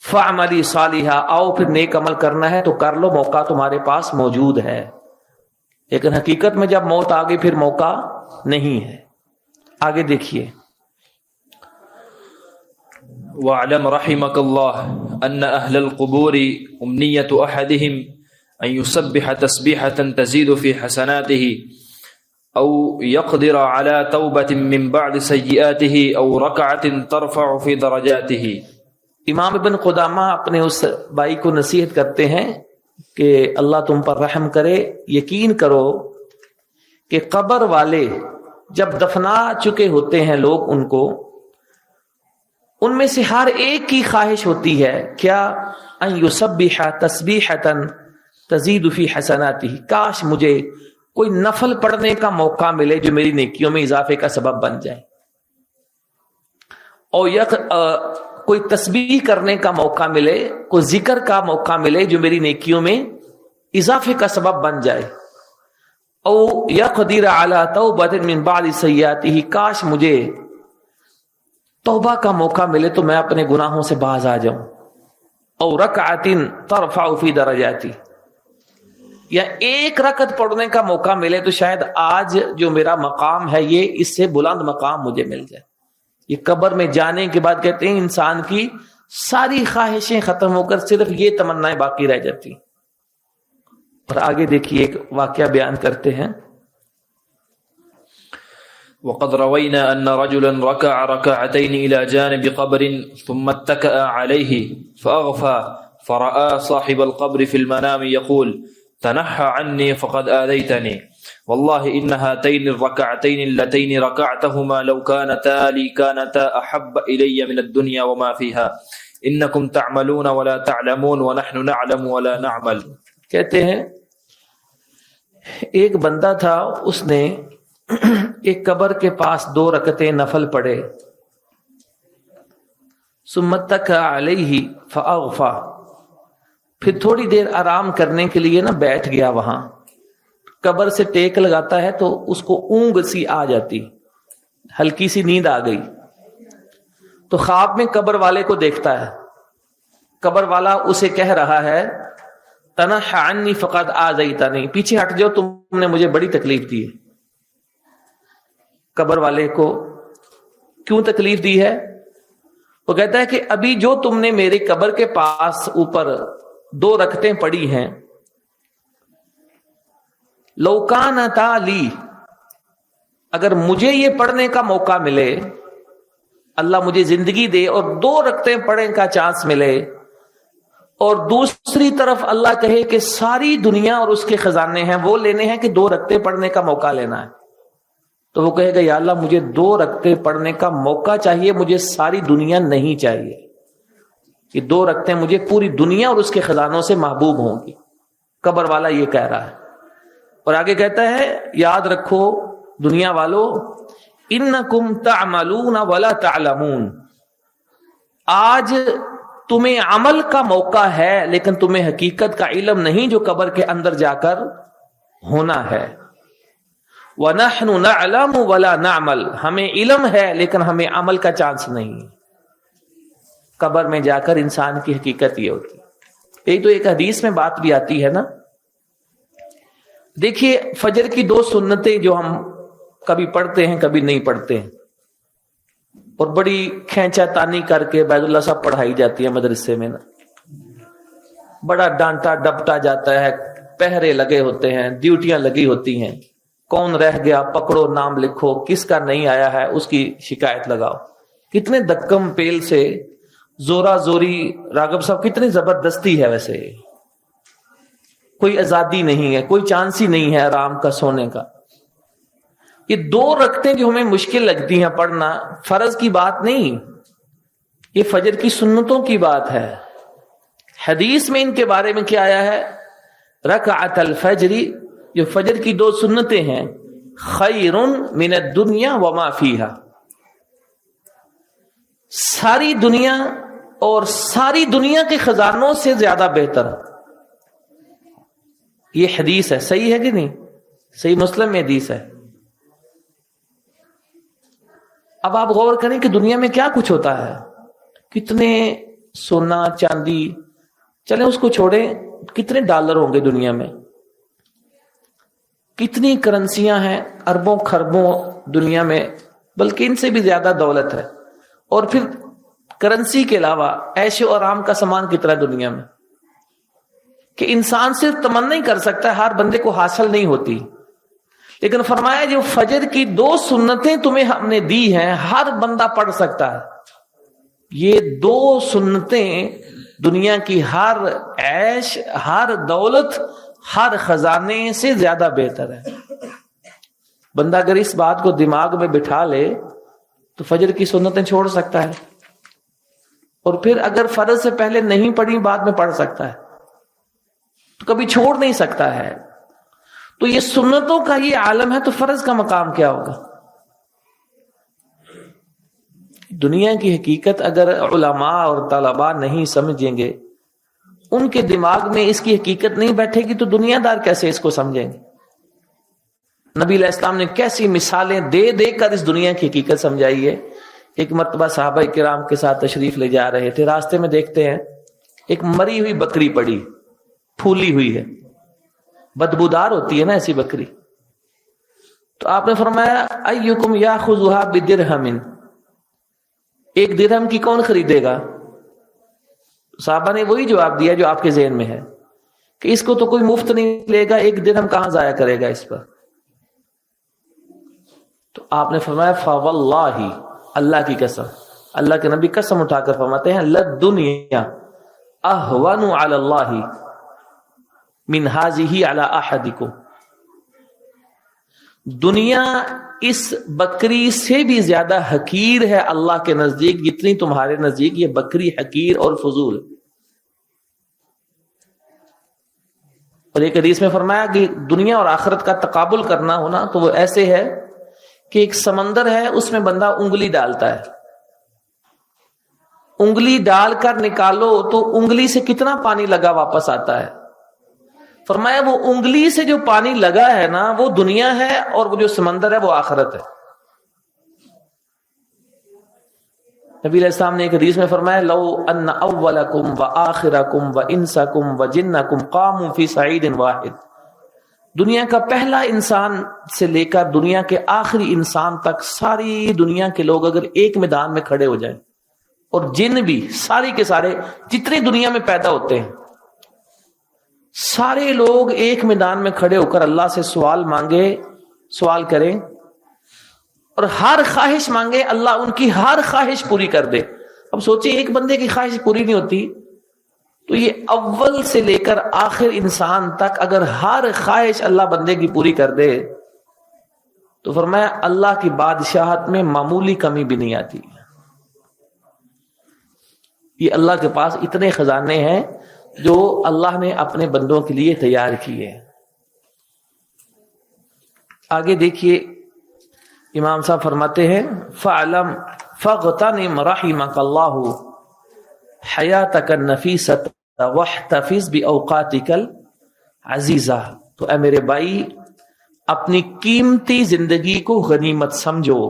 فَعْمَلِي صَالِحًا، آؤ پھر نیک عمل کرنا ہے تو کر لو، موقع تمہارے پاس موجود ہے۔ لیکن حقیقت میں جب موت آگے پھر موقع نہیں ہے۔ آگے دیکھیے، وَاعْلَمْ رَحِمَكَ اللَّهُ أَنَّ أَهْلَ الْقُبُورِ أُمْنِيَّةُ أَحَدِهِمْ أَن يُسَبِّحَ تَسْبِيحَةً تَزِيدُ فِي حَسَنَاتِهِ أَوْ يَقْدِرَ عَلَى تَوْبَةٍ مِّن بَعْدِ سَيِّئَاتِهِ أَوْ رَكْعَةٍ تَرْفَعُ فِي دَرَجَاتِهِ۔ امام ابن قدامہ اپنے اس بھائی کو نصیحت کرتے ہیں کہ اللہ تم پر رحم کرے، یقین کرو کہ قبر والے جب دفنا چکے ہوتے ہیں لوگ ان کو، ان میں سے ہر ایک کی خواہش ہوتی ہے کیا؟ ان یسبح تسبیحۃ تزید فی حسناتہ، کاش مجھے کوئی نفل پڑھنے کا موقع ملے جو میری نیکیوں میں اضافے کا سبب بن جائے، اور کوئی تسبیح کرنے کا موقع ملے، کوئی ذکر کا موقع ملے جو میری نیکیوں میں اضافے کا سبب بن جائے، او یقدر علی توبۃ من بعد سیئاتہ، کاش مجھے توبہ کا موقع ملے تو میں اپنے گناہوں سے باز آ جاؤں، او رکعۃ ترفع فی درجاتی، یا ایک رکعت پڑھنے کا موقع ملے تو شاید آج جو میرا مقام ہے یہ اس سے بلند مقام مجھے مل جائے۔ یہ قبر میں جانے کے بعد کہتے ہیں انسان کی ساری خواہشیں ختم ہو کر صرف یہ تمنائیں باقی رہ جاتی. اور آگے دیکھیے ایک واقعہ بیان کرتے ہیں. وقد روينا أن رجلا ركع ركعتين إلى جانب قبر ثم اتكأ عليه فأغفى فرأى صاحب القبر في المنام يقول تنحى عني فقد آذيتني والله إن هاتين الركعتين اللتين ركعتهما لو كانتا لي كانتا أحب إلي من الدنيا وما فيها إنكم تعملون ولا تعلمون ونحن نعلم ولا نعمل. کہتے ہیں ایک بندہ تھا, اس نے ایک قبر کے پاس 2 رکعتیں نفل پڑھے. ثم اتکأ علیہ فاغفا, پھر تھوڑی دیر آرام کرنے کے لیے بیٹھ گیا وہاں. قبر سے ٹیک لگاتا ہے تو اس کو اونگ سی آ جاتی, ہلکی سی نیند آ گئی. تو خواب میں قبر والے کو دیکھتا ہے, قبر والا اسے کہہ رہا ہے تنحى عني فقد آذيتني, پیچھے ہٹ جاؤ تم نے مجھے بڑی تکلیف دی ہے. قبر والے کو کیوں تکلیف دی ہے؟ وہ کہتا ہے کہ ابھی جو تم نے میری قبر کے پاس اوپر 2 رکعتیں پڑھی ہیں, لو کانتا لی, اگر مجھے یہ پڑھنے کا موقع ملے, اللہ مجھے زندگی دے اور 2 رکعتیں پڑھنے کا چانس ملے, اور دوسری طرف اللہ کہے کہ ساری دنیا اور اس کے خزانے ہیں وہ لینے ہیں کہ 2 رکعتیں پڑھنے کا موقع لینا ہے, تو وہ کہے گا یا اللہ مجھے 2 رکعتیں پڑھنے کا موقع چاہیے, مجھے ساری دنیا نہیں چاہیے. کہ 2 رکعتیں مجھے پوری دنیا اور اس کے خزانوں سے محبوب ہوں گی. قبر والا یہ کہہ رہا ہے. اور آگے کہتا ہے یاد رکھو دنیا والو, انکم تعملون ولا تعلمون, آج تمہیں عمل کا موقع ہے لیکن تمہیں حقیقت کا علم نہیں جو قبر کے اندر جا کر ہونا ہے. وَنَحْنُ نَعْلَمُ وَلَا نَعْمَلُ, ہمیں علم ہے لیکن ہمیں عمل کا چانس نہیں. قبر میں جا کر انسان کی حقیقت یہ ہوتی. ایک تو ایک حدیث میں بات بھی آتی ہے نا, دیکھیے فجر کی 2 سنتیں جو ہم کبھی پڑھتے ہیں کبھی نہیں پڑھتے ہیں, اور بڑی کھینچا تانی کر کے بیت اللہ صاحب پڑھائی جاتی ہے مدرسے میں نا, بڑا ڈانٹا ڈپٹا جاتا ہے, پہرے لگے ہوتے ہیں, ڈیوٹیاں لگی ہوتی ہیں, کون رہ گیا پکڑو, نام لکھو, کس کا نہیں آیا ہے اس کی شکایت لگاؤ. کتنے دکم پیل سے زورا زوری, راغب صاحب کتنی زبردستی ہے. ویسے کوئی آزادی نہیں ہے, کوئی چانس ہی نہیں ہے آرام کا, سونے کا. یہ 2 رکعتیں جو ہمیں مشکل لگتی ہیں پڑھنا, فرض کی بات نہیں, یہ فجر کی سنتوں کی بات ہے. حدیث میں ان کے بارے میں کیا آیا ہے؟ رکعت الفجر, جو فجر کی 2 سنتیں ہیں, خیر من الدنیا وما فیہا, ساری دنیا اور ساری دنیا کے خزانوں سے زیادہ بہتر. یہ حدیث ہے, صحیح ہے کہ نہیں؟ صحیح مسلم میں حدیث ہے. اب آپ غور کریں کہ دنیا میں کیا کچھ ہوتا ہے, کتنے سونا چاندی, چلیں اس کو چھوڑیں, کتنے ڈالر ہوں گے دنیا میں, کتنی کرنسیاں ہیں, اربوں خربوں دنیا میں, بلکہ ان سے بھی زیادہ دولت ہے. اور پھر کرنسی کے علاوہ عیش و آرام کا سامان کتنا ہے دنیا میں, کہ انسان صرف تمنا ہی کر سکتا ہے, ہر بندے کو حاصل نہیں ہوتی. لیکن فرمایا جو فجر کی 2 سنتیں تمہیں ہم نے دی ہیں ہر بندہ پڑھ سکتا ہے. یہ 2 سنتیں دنیا کی ہر عیش, ہر دولت, ہر خزانے سے زیادہ بہتر ہے. بندہ اگر اس بات کو دماغ میں بٹھا لے تو فجر کی سنتیں چھوڑ سکتا ہے, اور پھر اگر فرض سے پہلے نہیں پڑھی بعد میں پڑھ سکتا ہے, تو کبھی چھوڑ نہیں سکتا ہے. تو یہ سنتوں کا یہ عالم ہے, تو فرض کا مقام کیا ہوگا؟ دنیا کی حقیقت اگر علماء اور طلباء نہیں سمجھیں گے, ان کے دماغ میں اس کی حقیقت نہیں بیٹھے گی, تو دنیا دار کیسے اس کو سمجھیں گے؟ نبی علیہ السلام نے کیسی مثالیں دے دے کر اس دنیا کی حقیقت سمجھائی ہے. ایک مرتبہ صحابہ کرام کے ساتھ تشریف لے جا رہے تھے, راستے میں دیکھتے ہیں ایک مری ہوئی بکری پڑی, پھولی ہوئی ہے, بدبودار ہوتی ہے نا ایسی بکری. تو آپ نے فرمایا ایکم یاخذھا بدرہم, ایک درہم کی کون خریدے گا؟ صحابہ نے وہی جواب دیا جو آپ کے ذہن میں ہے کہ اس کو تو کوئی مفت نہیں لے گا، ایک درہم کہاں ضائع کرے گا اس پر؟ تو آپ نے فرمایا فواللہ، اللہ کی قسم، اللہ کے نبی قسم اٹھا کر فرماتے ہیں للدنیا اہون علی اللہ من ہذہ علی احدکم، دنیا اس بکری سے بھی زیادہ حقیر ہے اللہ کے نزدیک جتنی تمہارے نزدیک یہ بکری حقیر اور فضول۔ اور ایک حدیث میں فرمایا کہ دنیا اور آخرت کا تقابل کرنا ہونا تو وہ ایسے ہے کہ ایک سمندر ہے، اس میں بندہ انگلی ڈالتا ہے، انگلی ڈال کر نکالو تو انگلی سے کتنا پانی لگا واپس آتا ہے؟ فرمایا وہ انگلی سے جو پانی لگا ہے نا وہ دنیا ہے، اور وہ جو سمندر ہے وہ آخرت ہے۔ نبی علیہ السلام نے ایک حدیث میں فرمایا لو ان اولکم وآخرکم وانسکم وجنکم قاموا فی صعید واحد، دنیا کا پہلا انسان سے لے کر دنیا کے آخری انسان تک ساری دنیا کے لوگ اگر ایک میدان میں کھڑے ہو جائیں، اور جن بھی سارے کے سارے جتنے دنیا میں پیدا ہوتے ہیں سارے لوگ ایک میدان میں کھڑے ہو کر اللہ سے سوال کریں اور ہر خواہش مانگے، اللہ ان کی ہر خواہش پوری کر دے۔ اب سوچیں ایک بندے کی خواہش پوری نہیں ہوتی تو یہ اول سے لے کر آخر انسان تک اگر ہر خواہش اللہ بندے کی پوری کر دے تو فرمایا اللہ کی بادشاہت میں معمولی کمی بھی نہیں آتی۔ یہ اللہ کے پاس اتنے خزانے ہیں جو اللہ نے اپنے بندوں کے لیے تیار کیے۔ آگے دیکھیے امام صاحب فرماتے ہیں فَعْلَمْ فَاغْتَنِمْ رَحِمَكَ اللَّهُ حَيَاتَكَ النَّفِيسَةَ وَاحْتَفِظْ بِأَوْقَاتِكَ الْعَزِيزَةِ، تو اے میرے بھائی اپنی قیمتی زندگی کو غنیمت سمجھو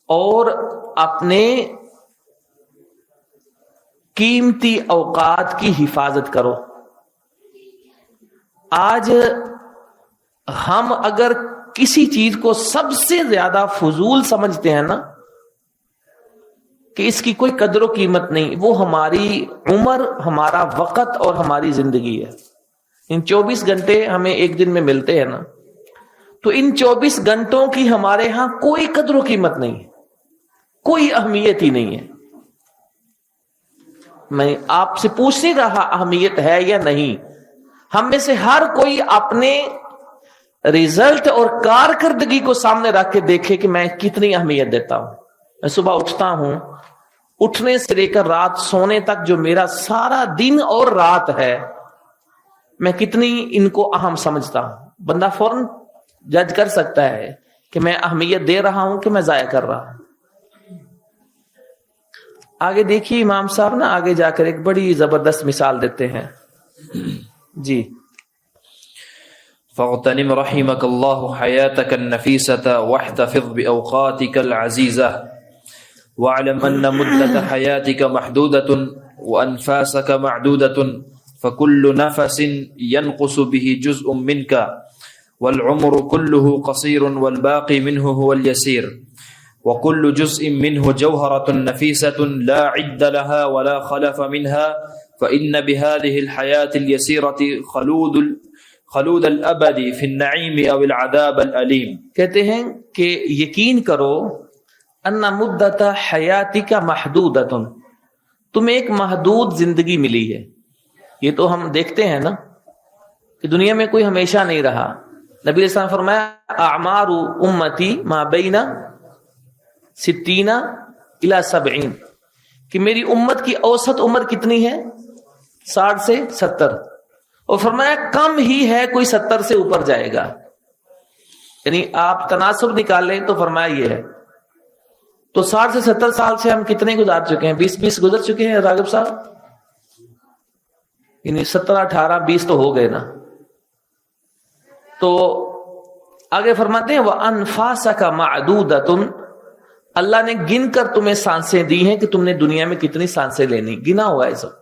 اور اپنے قیمتی اوقات کی حفاظت کرو۔ آج ہم اگر کسی چیز کو سب سے زیادہ فضول سمجھتے ہیں نا کہ اس کی کوئی قدر و قیمت نہیں، وہ ہماری عمر، ہمارا وقت اور ہماری زندگی ہے۔ ان 24 گھنٹے ہمیں ایک دن میں ملتے ہیں نا، تو ان 24 گھنٹوں کی ہمارے ہاں کوئی قدر و قیمت نہیں ہے، کوئی اہمیت ہی نہیں ہے۔ میں آپ سے پوچھ نہیں رہا اہمیت ہے یا نہیں، ہم میں سے ہر کوئی اپنے ریزلٹ اور کارکردگی کو سامنے رکھ کے دیکھے کہ میں کتنی اہمیت دیتا ہوں۔ میں صبح اٹھتا ہوں، اٹھنے سے لے کر رات سونے تک جو میرا سارا دن اور رات ہے میں کتنی ان کو اہم سمجھتا ہوں۔ بندہ فوراً جج کر سکتا ہے کہ میں اہمیت دے رہا ہوں کہ میں ضائع کر رہا ہوں۔ آگے دیکھیے امام صاحب نا آگے جا کر ایک بڑی زبردست مثال دیتے ہیں۔ جی فاغتنم رحمك الله حياتك النفيسة واحتفظ بأوقاتك العزيزة واعلم أن مدة حياتك محدودة وأنفاسك معدودة فكل نفس ينقص به جزء منك والعمر كله قصير والباقي منه هو اليسير وكل جزء منه جوهرة نفيسة لا عد لها ولا خلف منها فإن بهذه الحياة اليسيرة خلود الابد فی النعیم او العذاب العلیم۔ کہتے ہیں کہ یقین کرو ان مدت حیاتک محدودۃ، تمہیں ایک محدود زندگی ملی ہے۔ یہ تو ہم دیکھتے ہیں نا کہ دنیا میں کوئی ہمیشہ نہیں رہا۔ نبی علیہ السلام نے فرمایا اعمار امتی ما بین 60 الی 70، کہ میری امت کی اوسط عمر کتنی ہے؟ 60 سے 70، اور فرمایا کم ہی ہے کوئی 70 سے اوپر جائے گا۔ یعنی آپ تناسب نکال لیں تو فرمایا یہ ہے۔ تو 60 سے 70 سال سے ہم کتنے گزار چکے ہیں؟ 20 گزر چکے ہیں راغب صاحب، یعنی 17 18 20 تو ہو گئے نا۔ تو آگے فرماتے ہیں وَأَنفَاسَكَ مَعْدُودَةٌ، اللہ نے گن کر تمہیں سانسیں دی ہیں کہ تم نے دنیا میں کتنی سانسیں لینی، گنا ہوا ہے سب۔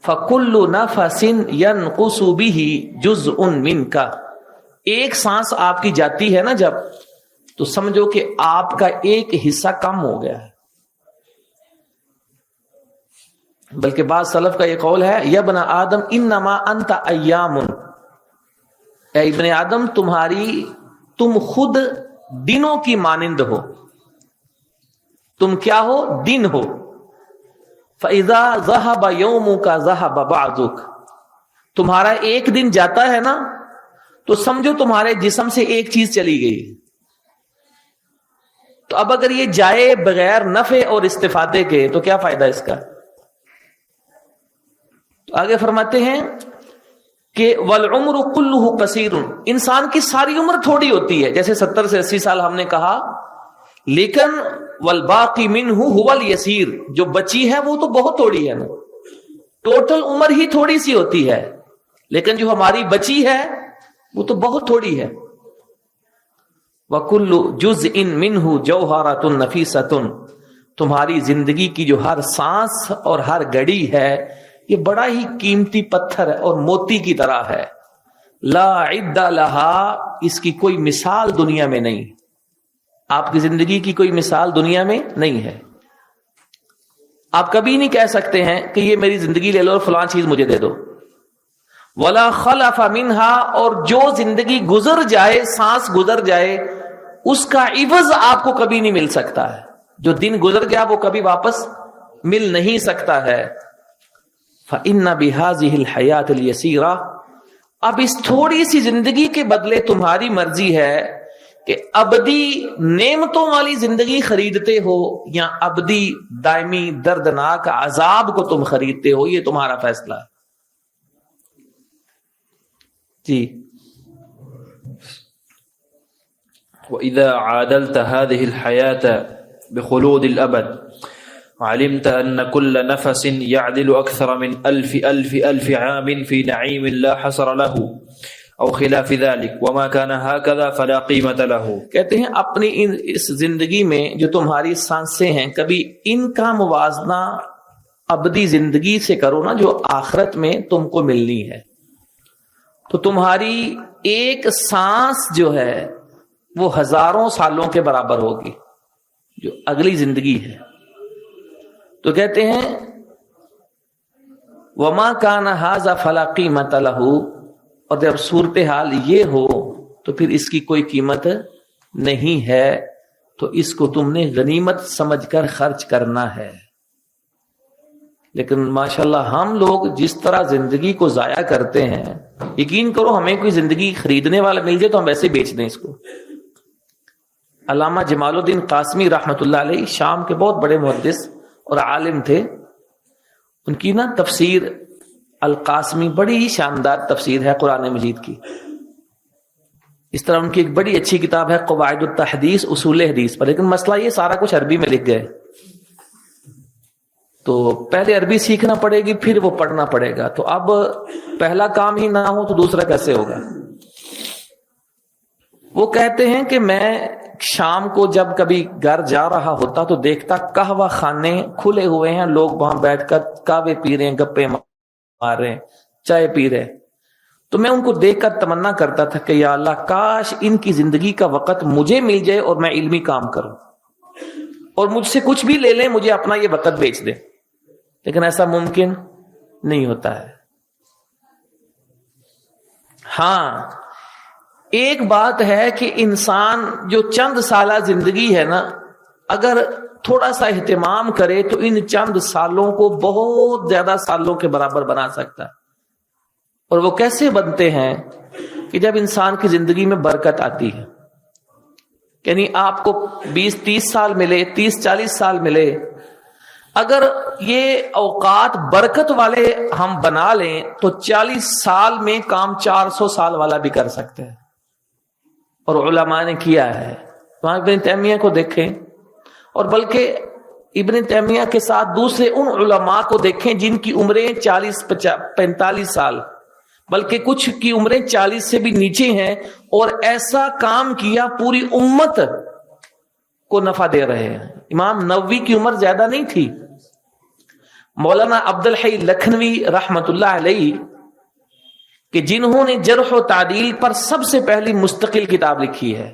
فَكُلُّ نَفَسٍ يَنْقُصُ بِهِ جُزْءٌ مِنْكَ، ایک سانس آپ کی جاتی ہے نا جب، تو سمجھو کہ آپ کا ایک حصہ کم ہو گیا ہے. بلکہ بعض سلف کا یہ قول ہے یا ابن آدم انما انت ایام، اے ابن آدم تم خود دنوں کی مانند ہو. تم کیا ہو؟ دن ہو. فَإِذَا ذَهَبَ يَوْمُكَ ذَهَبَ بَعْضُكَ، تمہارا ایک دن جاتا ہے نا تو سمجھو تمہارے جسم سے ایک چیز چلی گئی. تو اب اگر یہ جائے بغیر نفع اور استفادے کے تو کیا فائدہ اس کا؟ تو آگے فرماتے ہیں کہ وَالْعُمْرُ كُلُّهُ قَصِيرٌ، انسان کی ساری عمر تھوڑی ہوتی ہے، جیسے 70 سے 80 سال ہم نے کہا، لیکن وَالْبَاقِي مِنْهُ هُوَ الْيَسِيرُ، جو بچی ہے وہ تو بہت تھوڑی ہے نا، ٹوٹل عمر ہی تھوڑی سی ہوتی ہے، لیکن جو ہماری بچی ہے وہ تو بہت تھوڑی ہے. وَكُلُّ جُزْءٍ مِّنْهُ جَوْهَرَةٌ نَفِيسَةٌ، تمہاری زندگی کی جو ہر سانس اور ہر گھڑی ہے یہ بڑا ہی قیمتی پتھر ہے اور موتی کی طرح ہے. لا عد لها، اس کی کوئی مثال دنیا میں نہیں. آپ کی زندگی کی کوئی مثال دنیا میں نہیں ہے. آپ کبھی نہیں کہہ سکتے ہیں کہ یہ میری زندگی لے لو اور فلاں چیز مجھے دے دو. ولا خلف منها، اور جو زندگی گزر جائے، سانس گزر جائے، اس کا عوض آپ کو کبھی نہیں مل سکتا ہے. جو دن گزر گیا وہ کبھی واپس مل نہیں سکتا ہے. فَإِنَّ بِهَذِهِ الْحَيَاةِ الْيَسِيرَةِ، اب اس تھوڑی سی زندگی کے بدلے تمہاری مرضی ہے کہ ابدی نعمتوں والی زندگی خریدتے ہو یا ابدی دائمی دردناک عذاب کو تم خریدتے ہو، یہ تمہارا فیصلہ ہے. جی. وَإِذَا عَادَلْتَ هَذِهِ الْحَيَاةَ بِخُلُودِ الْأَبَدِ علمت أن كل نفس يعدل أكثر من ألف عام في نعيم لا حصر له أو خلاف ذلك وما كان هكذا فلا قيمة له. کہتے ہیں اپنی اس زندگی میں جو تمہاری سانسیں ہیں، کبھی ان کا موازنہ ابدی زندگی سے کرو نا جو آخرت میں تم کو ملنی ہے. تو تمہاری ایک سانس جو ہے وہ ہزاروں سالوں کے برابر ہوگی جو اگلی زندگی ہے. تو کہتے ہیں وما کان ھذا فلا قیمت لہ، اور جب صورتحال یہ ہو تو پھر اس کی کوئی قیمت نہیں ہے، تو اس کو تم نے غنیمت سمجھ کر خرچ کرنا ہے. لیکن ماشاءاللہ ہم لوگ جس طرح زندگی کو ضائع کرتے ہیں، یقین کرو ہمیں کوئی زندگی خریدنے والا مل جائے تو ہم ویسے بیچ دیں اس کو. علامہ جمال الدین قاسمی رحمۃ اللہ علیہ شام کے بہت بڑے محدث اور عالم تھے. ان کی نا تفسیر القاسمی بڑی ہی شاندار تفسیر ہے قرآن مجید کی. اس طرح ان کی ایک بڑی اچھی کتاب ہے قواعد التحدیث اصول حدیث پر، لیکن مسئلہ یہ سارا کچھ عربی میں لکھ گئے، تو پہلے عربی سیکھنا پڑے گی پھر وہ پڑھنا پڑے گا. تو اب پہلا کام ہی نہ ہو تو دوسرا کیسے ہوگا. وہ کہتے ہیں کہ میں شام کو جب کبھی گھر جا رہا ہوتا تو دیکھتا قہوہ خانے کھلے ہوئے ہیں، لوگ وہاں بیٹھ کر قہوے پی رہے ہیں، گپے مار رہے ہیں، چائے پی رہے ہیں. تو میں ان کو دیکھ کر تمنا کرتا تھا کہ یا اللہ کاش ان کی زندگی کا وقت مجھے مل جائے اور میں علمی کام کروں اور مجھ سے کچھ بھی لے لیں، مجھے اپنا یہ وقت بیچ دیں. لیکن ایسا ممکن نہیں ہوتا ہے. ہاں ایک بات ہے کہ انسان جو چند سالہ زندگی ہے نا، اگر تھوڑا سا اہتمام کرے تو ان چند سالوں کو بہت زیادہ سالوں کے برابر بنا سکتا ہے. اور وہ کیسے بنتے ہیں کہ جب انسان کی زندگی میں برکت آتی ہے. یعنی آپ کو 20-30 سال ملے، 30-40 سال ملے، اگر یہ اوقات برکت والے ہم بنا لیں تو 40 سال میں کام 400 سال والا بھی کر سکتے ہیں. اور علماء نے کیا ہے. وہاں ابن تیمیہ کو دیکھیں، اور بلکہ ابن تیمیہ کے ساتھ دوسرے ان علماء کو دیکھیں جن کی عمریں 40-45 سال، بلکہ کچھ کی عمریں 40 سے بھی نیچے ہیں، اور ایسا کام کیا پوری امت کو نفع دے رہے ہیں. امام نووی کی عمر زیادہ نہیں تھی. مولانا عبدالحی لکھنوی رحمت اللہ علیہ کہ جنہوں نے جرح و تعدیل پر سب سے پہلی مستقل کتاب لکھی ہے،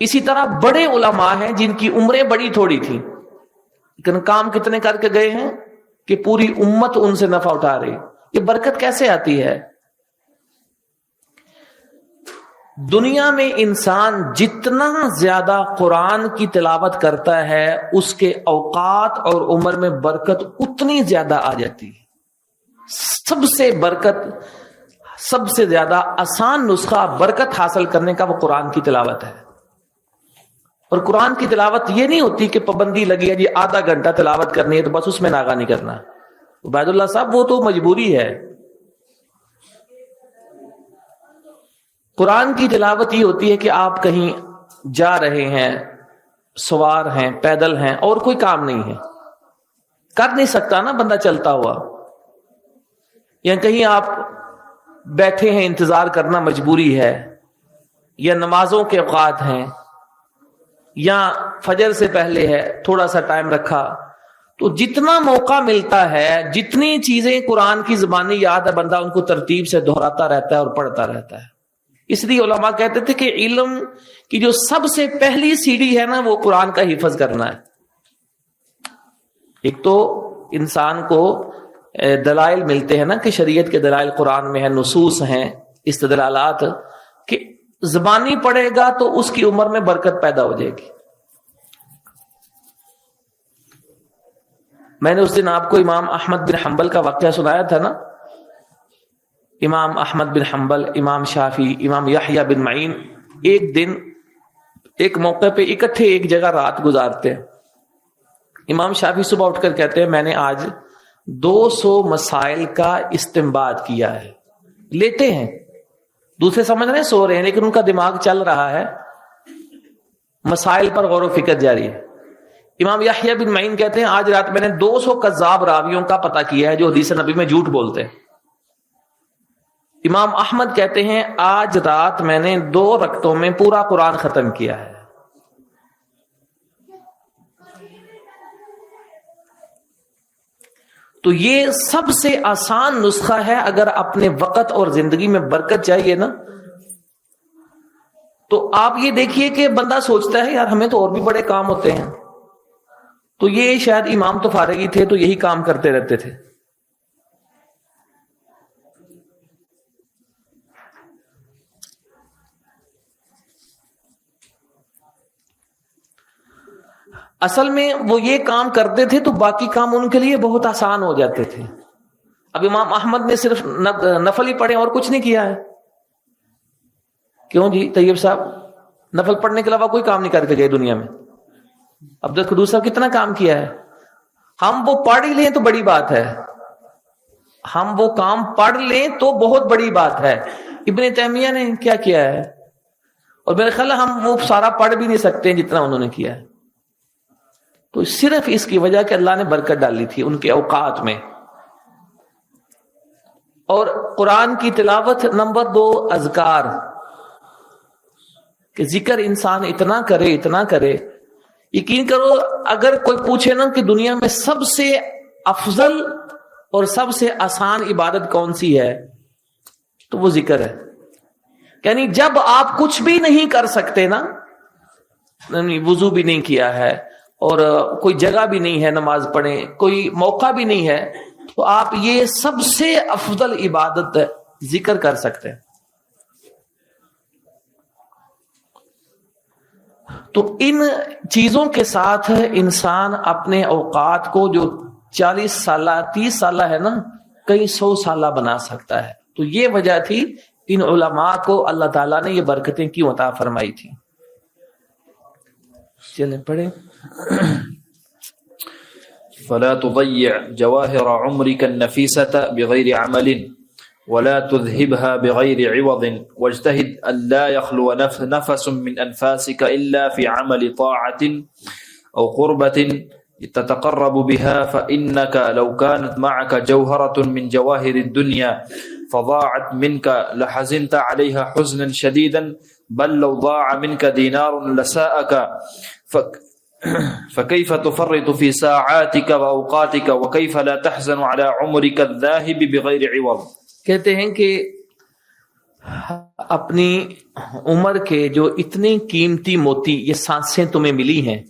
اسی طرح بڑے علماء ہیں جن کی عمریں بڑی تھوڑی تھیں لیکن کام کتنے کر کے گئے ہیں کہ پوری امت ان سے نفع اٹھا رہی. یہ برکت کیسے آتی ہے؟ دنیا میں انسان جتنا زیادہ قرآن کی تلاوت کرتا ہے اس کے اوقات اور عمر میں برکت اتنی زیادہ آ جاتی ہے. سب سے زیادہ آسان نسخہ برکت حاصل کرنے کا وہ قرآن کی تلاوت ہے. اور قرآن کی تلاوت یہ نہیں ہوتی کہ پابندی لگی ہے جی آدھا گھنٹہ تلاوت کرنی ہے تو بس اس میں ناغہ نہیں کرنا. عبید اللہ صاحب وہ تو مجبوری ہے. قرآن کی تلاوت یہ ہوتی ہے کہ آپ کہیں جا رہے ہیں، سوار ہیں، پیدل ہیں اور کوئی کام نہیں ہے، کر نہیں سکتا نا بندہ چلتا ہوا، یا کہیں آپ بیٹھے ہیں انتظار کرنا مجبوری ہے، یا نمازوں کے اوقات ہیں، یا فجر سے پہلے ہے تھوڑا سا ٹائم رکھا، تو جتنا موقع ملتا ہے جتنی چیزیں قرآن کی زبانی یاد ہے بندہ ان کو ترتیب سے دہراتا رہتا ہے اور پڑھتا رہتا ہے. اس لیے علماء کہتے تھے کہ علم کی جو سب سے پہلی سیڑھی ہے نا وہ قرآن کا حفظ کرنا ہے. ایک تو انسان کو دلائل ملتے ہیں نا کہ شریعت کے دلائل قرآن میں ہیں، نصوص ہیں، استدلالات، کہ زبانی پڑھے گا تو اس کی عمر میں برکت پیدا ہو جائے گی. میں نے اس دن آپ کو امام احمد بن حنبل کا واقعہ سنایا تھا نا. امام احمد بن حنبل، امام شافعی، امام یحییٰ بن معین ایک دن ایک موقع پہ اکٹھے ایک جگہ رات گزارتے ہیں. امام شافعی صبح اٹھ کر کہتے ہیں میں نے آج 200 مسائل کا استنباط کیا ہے. لیٹے ہیں، دوسرے سمجھ رہے ہیں سو رہے ہیں لیکن ان کا دماغ چل رہا ہے، مسائل پر غور و فکر جاری ہے. امام یحییٰ بن معین کہتے ہیں آج رات میں نے 200 کذاب راویوں کا پتہ کیا ہے جو حدیث نبی میں جھوٹ بولتے ہیں. امام احمد کہتے ہیں آج رات میں نے 2 رکعتوں میں پورا قرآن ختم کیا ہے. تو یہ سب سے آسان نسخہ ہے. اگر اپنے وقت اور زندگی میں برکت چاہیے نا تو آپ یہ دیکھیے کہ بندہ سوچتا ہے یار ہمیں تو اور بھی بڑے کام ہوتے ہیں، تو یہ شاید امام تو فارغ ہی تھے تو یہی کام کرتے رہتے تھے. اصل میں وہ یہ کام کرتے تھے تو باقی کام ان کے لیے بہت آسان ہو جاتے تھے. اب امام احمد نے صرف نفل ہی پڑھے اور کچھ نہیں کیا ہے. کیوں جی طیب صاحب؟ نفل پڑھنے کے علاوہ کوئی کام نہیں کر کے گئے دنیا میں. عبد القدوس صاحب کتنا کام کیا ہے؟ ہم وہ پڑھ ہی لیں تو بڑی بات ہے، ہم وہ کام پڑھ لیں تو بہت بڑی بات ہے. ابن تیمیہ نے کیا کیا ہے، اور میرے خیال ہم وہ سارا پڑھ بھی نہیں سکتے جتنا انہوں نے کیا ہے. تو صرف اس کی وجہ کہ اللہ نے برکت ڈالی تھی ان کے اوقات میں. اور قرآن کی تلاوت. نمبر 2 اذکار، کہ ذکر انسان اتنا کرے. یقین کرو اگر کوئی پوچھے نا کہ دنیا میں سب سے افضل اور سب سے آسان عبادت کون سی ہے تو وہ ذکر ہے. یعنی جب آپ کچھ بھی نہیں کر سکتے نا، وضو بھی نہیں کیا ہے اور کوئی جگہ بھی نہیں ہے نماز پڑھیں، کوئی موقع بھی نہیں ہے، تو آپ یہ سب سے افضل عبادت ذکر کر سکتے ہیں. تو ان چیزوں کے ساتھ انسان اپنے اوقات کو جو 40 سالہ 30 سالہ ہے نا کئی 100 سالہ بنا سکتا ہے. تو یہ وجہ تھی ان علماء کو اللہ تعالیٰ نے یہ برکتیں کیوں عطا فرمائی تھی. چلیں پڑھیں. فلا تضيع جواهر عمرك النفيسة بغير عمل ولا تذهبها بغير عوض واجتهد أن لا يخلو نفس من أنفاسك إلا في عمل طاعة أو قربة تتقرب بها فإنك لو كانت معك جوهرة من جواهر الدنيا فضاعت منك لحزنت عليها حزنا شديدا بل لو ضاع منك دينار لساءك فكيف تفرط في ساعاتك وأوقاتك وكيف لا تحزن على عمرك الذاهب بغير عوض. کہتے ہیں کہ اپنی عمر کے جو اتنی قیمتی موتی یہ سانسیں تمہیں ملی ہیں،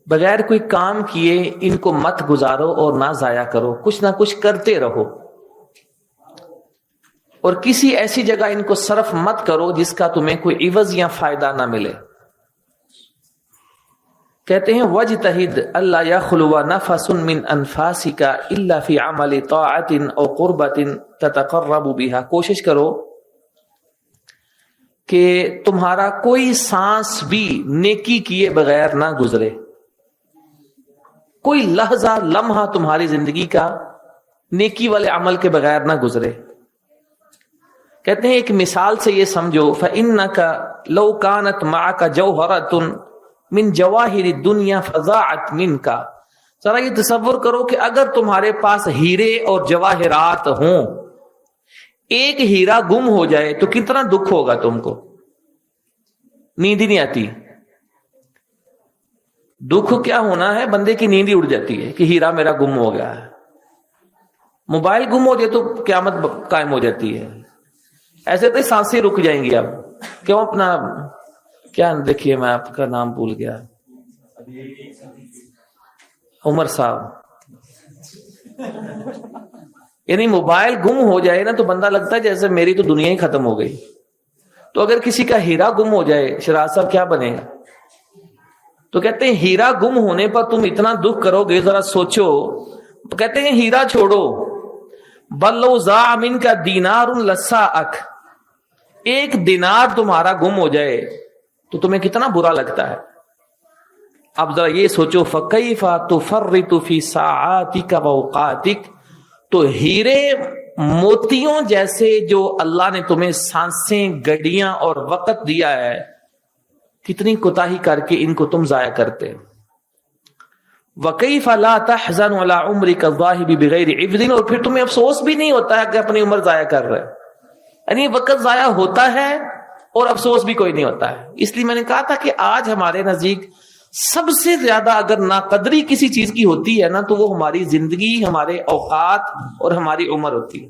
بغیر کوئی کام کیے ان کو مت گزارو اور نہ ضائع کرو، کچھ نہ کچھ کرتے رہو، اور کسی ایسی جگہ ان کو صرف مت کرو جس کا تمہیں کوئی عوض یا فائدہ نہ ملے۔ کہتے ہیں وجتہد اللہ یخلو نفس من انفاسک الا فی عمل طاعت او قربت تتقرب بها، کوشش کرو کہ تمہارا کوئی سانس بھی نیکی کیے بغیر نہ گزرے، کوئی لحظہ لمحہ تمہاری زندگی کا نیکی والے عمل کے بغیر نہ گزرے۔ کہتے ہیں ایک مثال سے یہ سمجھو، فَإِنَّكَ لَوْ كَانَتْ مَعَكَ جَوْهَرَةٌ من جواہر الدنیا فضاعت منك، ذرا یہ تصور کرو کہ اگر تمہارے پاس ہیرے اور جواہرات ہوں، ایک ہیرا گم ہو جائے تو کتنا دکھ ہوگا تم کو، نیند ہی نہیں آتی۔ دکھ کیا ہونا ہے، بندے کی نیند ہی اڑ جاتی ہے کہ ہیرا میرا گم ہو گیا ہے۔ موبائل گم ہو جائے تو قیامت قائم ہو جاتی ہے۔ ایسے تو سانسیں رک جائیں گی۔ اب کیوں اپنا کیا، دیکھیے میں آپ کا نام بھول گیا، عمر صاحب، یعنی موبائل گم ہو جائے نا تو بندہ لگتا ہے جیسے میری تو دنیا ہی ختم ہو گئی۔ تو اگر کسی کا ہیرا گم ہو جائے، شراز صاحب کیا بنے گا؟ تو کہتے ہیں ہیرا گم ہونے پر تم اتنا دکھ کرو گے، ذرا سوچو۔ کہتے ہیں ہیرا چھوڑو، بل لو ضاع منک دینار لساءک، ایک دینار تمہارا گم ہو جائے تو تمہیں کتنا برا لگتا ہے۔ اب ذرا یہ سوچو، فکیف تفرط فی ساعاتک واوقاتک، تو ہیرے موتیوں جیسے جو اللہ نے تمہیں سانسیں، گھڑیاں اور وقت دیا ہے، کتنی کوتاہی کر کے ان کو تم ضائع کرتے۔ وکیف لا تحزن علی عمرک الذاہب بغیر عوض، اور پھر تمہیں افسوس بھی نہیں ہوتا ہے کہ اپنی عمر ضائع کر رہے، یعنی وقت ضائع ہوتا ہے اور افسوس بھی کوئی نہیں ہوتا ہے۔ اس لیے میں نے کہا تھا کہ آج ہمارے نزدیک سب سے زیادہ اگر ناقدری کسی چیز کی ہوتی ہے نا تو وہ ہماری زندگی، ہمارے اوقات اور ہماری عمر ہوتی ہے۔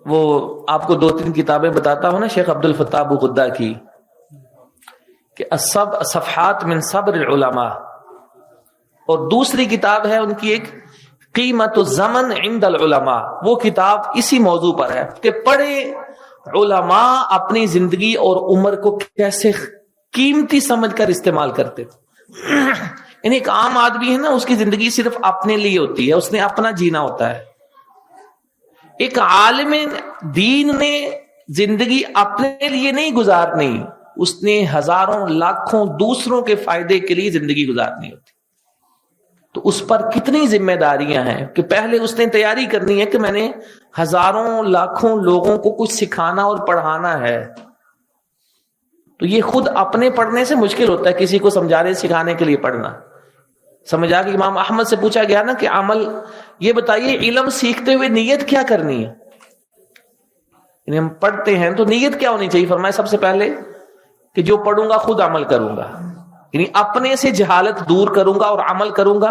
وہ آپ کو 2-3 کتابیں بتاتا ہوں نا شیخ عبد الفتاح ابو غدہ کی، کہ صفحات من صبر العلماء، اور دوسری کتاب ہے ان کی ایک قیمت الزمن عند العلماء، وہ کتاب اسی موضوع پر ہے کہ پڑھے علماء اپنی زندگی اور عمر کو کیسے قیمتی سمجھ کر استعمال کرتے تھے۔ یعنی ایک عام آدمی ہے نا، اس کی زندگی صرف اپنے لیے ہوتی ہے، اس نے اپنا جینا ہوتا ہے۔ ایک عالم دین نے زندگی اپنے لیے نہیں گزارنی، اس نے ہزاروں لاکھوں دوسروں کے فائدے کے لیے زندگی گزارنی ہوتی۔ تو اس پر کتنی ذمہ داریاں ہیں کہ پہلے اس نے تیاری کرنی ہے کہ میں نے ہزاروں لاکھوں لوگوں کو کچھ سکھانا اور پڑھانا ہے۔ تو یہ خود اپنے پڑھنے سے مشکل ہوتا ہے، کسی کو سمجھانے سکھانے کے لیے پڑھنا۔ سمجھا کہ امام احمد سے پوچھا گیا نا کہ عمل، یہ بتائیے علم سیکھتے ہوئے نیت کیا کرنی ہے، یعنی ہم پڑھتے ہیں تو نیت کیا ہونی چاہیے؟ فرمایا سب سے پہلے کہ جو پڑھوں گا خود عمل کروں گا، یعنی اپنے سے جہالت دور کروں گا اور عمل کروں گا،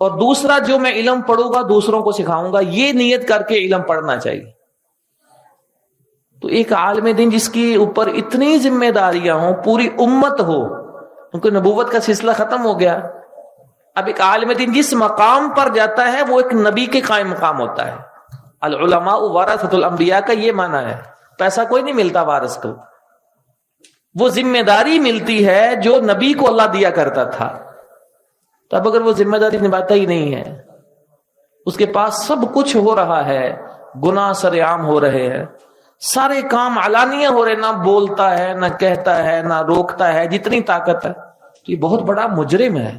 اور دوسرا جو میں علم پڑھوں گا دوسروں کو سکھاؤں گا، یہ نیت کر کے علم پڑھنا چاہیے۔ تو ایک عالم دین جس کے اوپر اتنی ذمہ داریاں ہوں، پوری امت ہو، کیونکہ نبوت کا سلسلہ ختم ہو گیا، اب ایک عالم دین جس مقام پر جاتا ہے وہ ایک نبی کے قائم مقام ہوتا ہے۔ العلماء ورثۃ الانبیاء کا یہ معنی ہے، پیسہ کوئی نہیں ملتا وارث کو، وہ ذمہ داری ملتی ہے جو نبی کو اللہ دیا کرتا تھا۔ تو اب اگر وہ ذمہ داری نبھاتا ہی نہیں ہے، اس کے پاس سب کچھ ہو رہا ہے، گناہ سر عام ہو رہے ہیں، سارے کام علانیہ ہو رہے، نہ بولتا ہے، نہ کہتا ہے، نہ روکتا ہے، جتنی طاقت ہے، تو یہ بہت بڑا مجرم ہے۔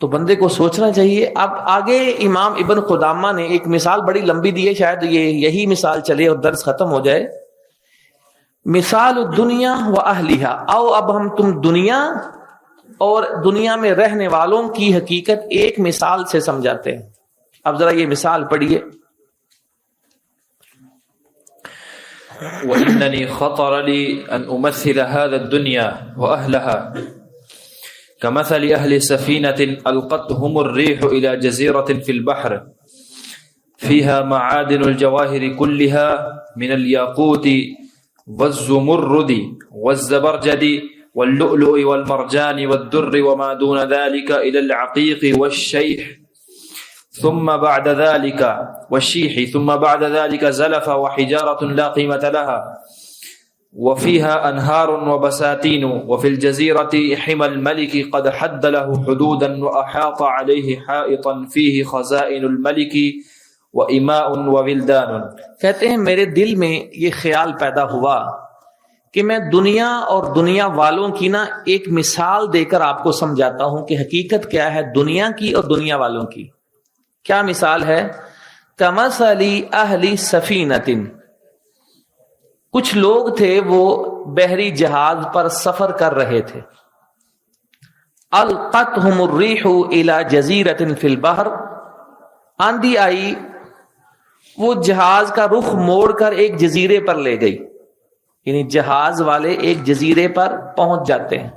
تو بندے کو سوچنا چاہیے۔ اب آگے امام ابن قدامہ نے ایک مثال بڑی لمبی دی ہے، شاید یہی مثال چلے اور درس ختم ہو جائے۔ مثال الدنیا و اہلیہا، آؤ اب ہم تم دنیا اور دنیا میں رہنے والوں کی حقیقت ایک مثال سے سمجھاتے ہیں۔ اب ذرا یہ مثال پڑھیے۔ وإنني خطر لي أن أمثل هذا الدنيا وأهلها كمثل أهل سفينة ألقتهم الريح إلى جزيرة في البحر فيها معادن الجواهر كلها من الياقوت والزمرد والزبرجد واللؤلؤ والمرجان والدر وما دون ذلك إلى العقيق والشيح ثم بعد ذلك زلف وحجارة لا قيمة لها وفيها أنهار وبساتين وفي الجزيرة حمى الملك قد حد له حدودا وأحاط عليه حائطا فيه خزائن الملك وإماء وولدان. کہتے ہیں میرے دل میں یہ خیال پیدا ہوا کہ میں دنیا اور دنیا والوں کی نا ایک مثال دے کر آپ کو سمجھاتا ہوں کہ حقیقت کیا ہے دنیا کی اور دنیا والوں کی. کیا مثال ہے؟ کمثل اہل سفینۃ، کچھ لوگ تھے وہ بحری جہاز پر سفر کر رہے تھے. القتهم الریح الی جزیرۃ فی البحر، آندھی آئی، وہ جہاز کا رخ موڑ کر ایک جزیرے پر لے گئی. یعنی جہاز والے ایک جزیرے پر پہنچ جاتے ہیں.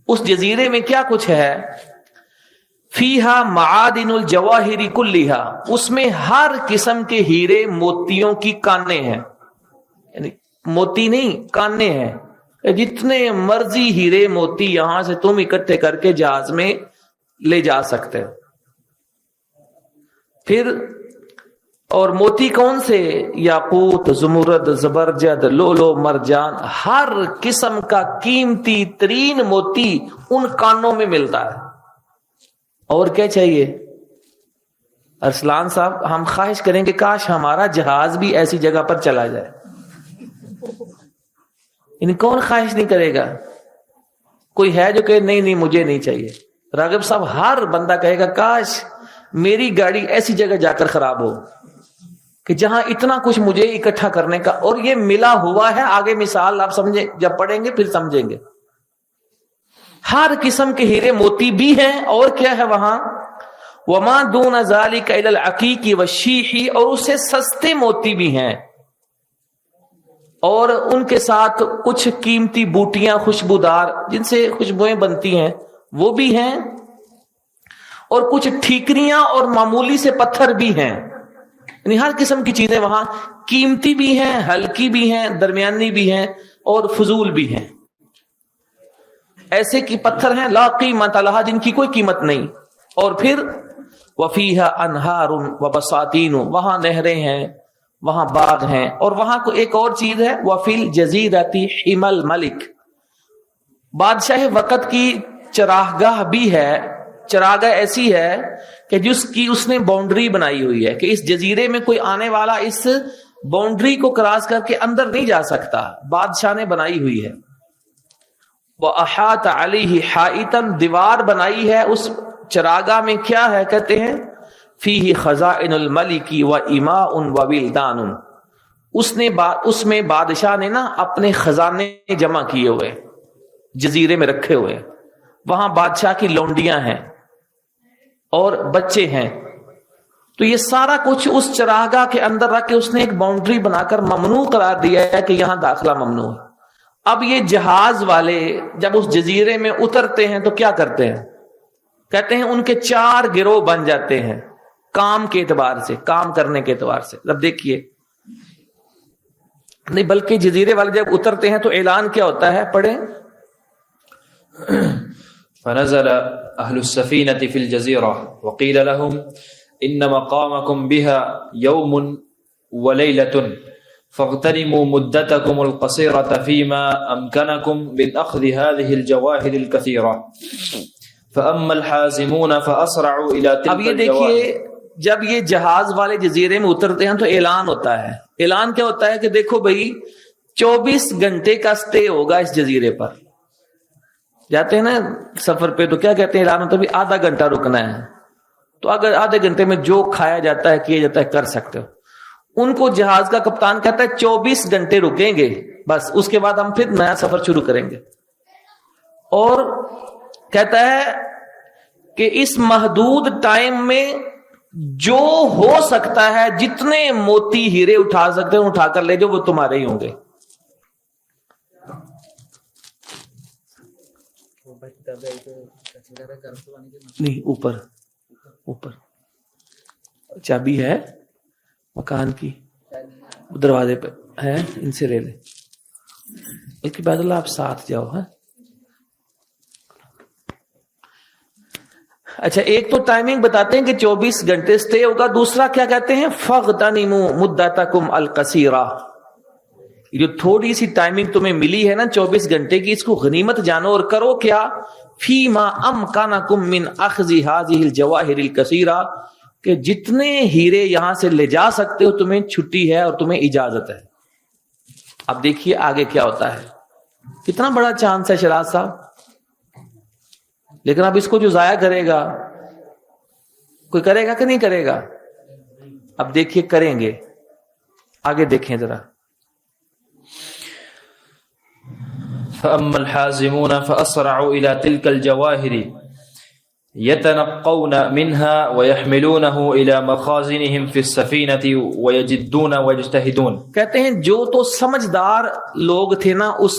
اس جزیرے میں کیا کچھ ہے؟ فیہا معادن الجواہر کلھا، اس میں ہر قسم کے ہیرے موتیوں کی کانیں ہیں. یعنی موتی نہیں، کانیں ہیں. جتنے مرضی ہیرے موتی یہاں سے تم اکٹھے کر کے جہاز میں لے جا سکتے ہو. پھر اور موتی کون سے؟ یاقوت، زمرد، زبرجد، لولو، مرجان، ہر قسم کا قیمتی ترین موتی ان کانوں میں ملتا ہے. اور کیا چاہیے؟ ارسلان صاحب ہم خواہش کریں کہ کاش ہمارا جہاز بھی ایسی جگہ پر چلا جائے. ان کون خواہش نہیں کرے گا؟ کوئی ہے جو کہ نہیں مجھے نہیں چاہیے. راغب صاحب ہر بندہ کہے گا کاش میری گاڑی ایسی جگہ جا کر خراب ہو کہ جہاں اتنا کچھ مجھے اکٹھا کرنے کا. اور یہ ملا ہوا ہے، آگے مثال آپ سمجھیں، جب پڑھیں گے پھر سمجھیں گے. ہر قسم کے ہیرے موتی بھی ہیں. اور کیا ہے وہاں؟ وما دون ذلك الى العقیق والشیح، اور اس سے سستے موتی بھی ہیں. اور ان کے ساتھ کچھ قیمتی بوٹیاں خوشبودار جن سے خوشبوئیں بنتی ہیں وہ بھی ہیں. اور کچھ ٹھیکریاں اور معمولی سے پتھر بھی ہیں. یعنی ہر قسم کی چیزیں وہاں قیمتی بھی ہیں، ہلکی بھی ہیں، درمیانی بھی ہیں اور فضول بھی ہیں. ایسے کی پتھر ہیں لا قیمت لہا، جن کی کوئی قیمت نہیں. اور پھر وفیہا انہار وبساتین، وہاں نہریں ہیں، وہاں باغ ہیں. اور وہاں کو ایک اور چیز ہے، وفی الجزیرۃ حمى الملک، بادشاہ وقت کی چراگاہ بھی ہے. چراگاہ ایسی ہے کہ جس کی اس نے باؤنڈری بنائی ہوئی ہے کہ اس جزیرے میں کوئی آنے والا اس باؤنڈری کو کراس کر کے اندر نہیں جا سکتا. بادشاہ نے بنائی ہوئی ہے. وَأَحَاطَ عَلَيْهِ حَائِطًا، دیوار بنائی ہے اس چراگاہ میں. کیا ہے؟ کہتے ہیں فِيهِ خَزَائِنُ الْمَلِكِ وَإِمَاءٌ وَوِلْدَانٌ، اس میں بادشاہ نے نا اپنے خزانے جمع کیے ہوئے، جزیرے میں رکھے ہوئے. وہاں بادشاہ کی لونڈیاں ہیں اور بچے ہیں. تو یہ سارا کچھ اس چراگاہ کے اندر رکھ کے اس نے ایک باؤنڈری بنا کر ممنوع قرار دیا ہے کہ یہاں داخلہ ممنوع ہے. اب یہ جہاز والے جب اس جزیرے میں اترتے ہیں تو کیا کرتے ہیں؟ کہتے ہیں ان کے 4 گروہ بن جاتے ہیں کام کے اعتبار سے، کام کرنے کے اعتبار سے. اب دیکھیے نہیں بلکہ جزیرے والے جب اترتے ہیں تو اعلان کیا ہوتا ہے؟ پڑھیں. فنزل أهل السفينة في الجزيرة وقيل لهم إن مقامكم بها يوم وليلة فاغتنموا مدتكم القصيرة فيما أمكنكم من أخذ هذه الجواهر الكثيرة فأما الحازمون فأسرعوا إلى تلك اب یہ دیکھیے جب یہ جہاز والے جزیرے میں اترتے ہیں تو اعلان ہوتا ہے. اعلان کیا ہوتا ہے کہ دیکھو بھائی 24 گھنٹے کا سٹے ہوگا اس جزیرے پر. جاتے ہیں نا سفر پہ تو کیا کہتے ہیں؟ اعلان ہوتا ہے آدھا گھنٹہ رکنا ہے. تو اگر آدھے گھنٹے میں جو کھایا جاتا ہے کیا جاتا ہے کر سکتے ہو. ان کو جہاز کا کپتان کہتا ہے 24 گھنٹے رکیں گے بس، اس کے بعد ہم پھر نیا سفر شروع کریں گے. اور کہتا ہے کہ اس محدود ٹائم میں جو ہو سکتا ہے جتنے موتی ہیرے اٹھا سکتے ہیں اٹھا کر لے جو وہ تمہارے ہی ہوں گے. نہیں، اوپر اوپر چابی ہے مکان کی، دروازے پہ ہے، ان سے لے لیں۔ بلکہ بعد اللہ آپ ساتھ جاؤ۔ ہے اچھا، ایک تو ٹائمنگ بتاتے ہیں کہ 24 گھنٹے سٹے ہوگا، دوسرا کیا کہتے ہیں فَغْتَنِمُوا مُدَّتَكُمْ الْقَصِيرَةَ، جو تھوڑی سی ٹائمنگ تمہیں ملی ہے نا 24 گھنٹے کی، اس کو غنیمت جانو اور کرو کیا فِيمَا أَمْكَنَكُمْ مِنْ أَخْذِ هَذِهِ الْجَوَاهِرِ الْكَثِيرَةِ، کہ جتنے ہیرے یہاں سے لے جا سکتے ہو تمہیں چھٹی ہے اور تمہیں اجازت ہے۔ اب دیکھیے آگے کیا ہوتا ہے، کتنا بڑا چانس ہے شراز صاحب، لیکن اب اس کو جو ضائع کرے گا، کوئی کرے گا کہ نہیں کرے گا؟ اب دیکھیے کریں گے، آگے دیکھیں ذرا۔ فأما الحازمون فأسرعوا إلى تلك الجواهر يتنقون منها ويحملونه إلى مخازنهم في السفينة ويجدون ويجتهدون، کہتے ہیں جو تو سمجھدار لوگ تھے نا اس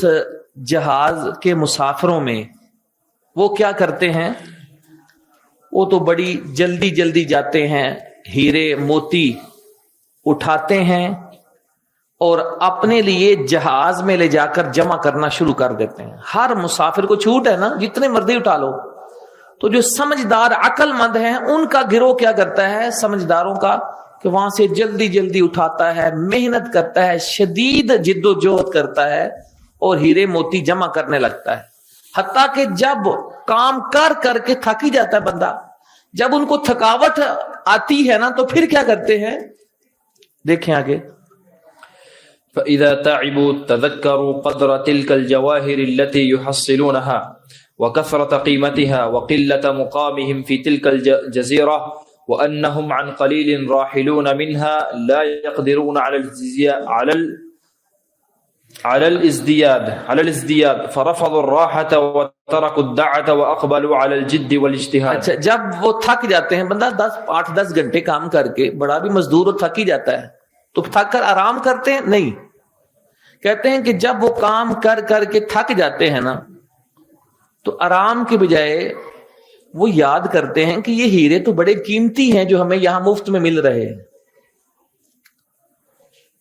جہاز کے مسافروں میں، وہ کیا کرتے ہیں، وہ تو بڑی جلدی جلدی جاتے ہیں، ہیرے موتی اٹھاتے ہیں اور اپنے لیے جہاز میں لے جا کر جمع کرنا شروع کر دیتے ہیں۔ ہر مسافر کو چھوٹ ہے نا، جتنے مرضی اٹھا لو۔ تو جو سمجھدار عقل مند ہیں ان کا گروہ کیا کرتا ہے، سمجھداروں کا، کہ وہاں سے جلدی جلدی اٹھاتا ہے، محنت کرتا ہے، شدید جد و جہد کرتا ہے اور ہیرے موتی جمع کرنے لگتا ہے، حتیٰ کہ جب کام کر کر کے تھک ہی جاتا ہے بندہ، جب ان کو تھکاوٹ آتی ہے نا تو پھر کیا کرتے ہیں، دیکھیں آگے۔ فإذا تعبوا تذكروا قدر تلك الجواهر التي يحصلونها وكثرة قيمتها وقلة مقامهم في تلك الجزيرة وأنهم عن قليل راحلون منها لا يقدرون على الازدياد فرفضوا الراحة وتركوا الدعة وأقبلوا على الجد والاجتهاد۔ اچھا، جب وہ تھک جاتے ہیں، بندہ 8-10 گھنٹے کام کر کے، بڑا بھی مزدور اور تھک ہی جاتا ہے، تو تھک کر آرام کرتے ہیں؟ نہیں، کہتے ہیں کہ جب وہ کام کر کر کے تھک جاتے ہیں نا تو آرام کے بجائے وہ یاد کرتے ہیں کہ یہ ہیرے تو بڑے قیمتی ہیں جو ہمیں یہاں مفت میں مل رہے ہیں،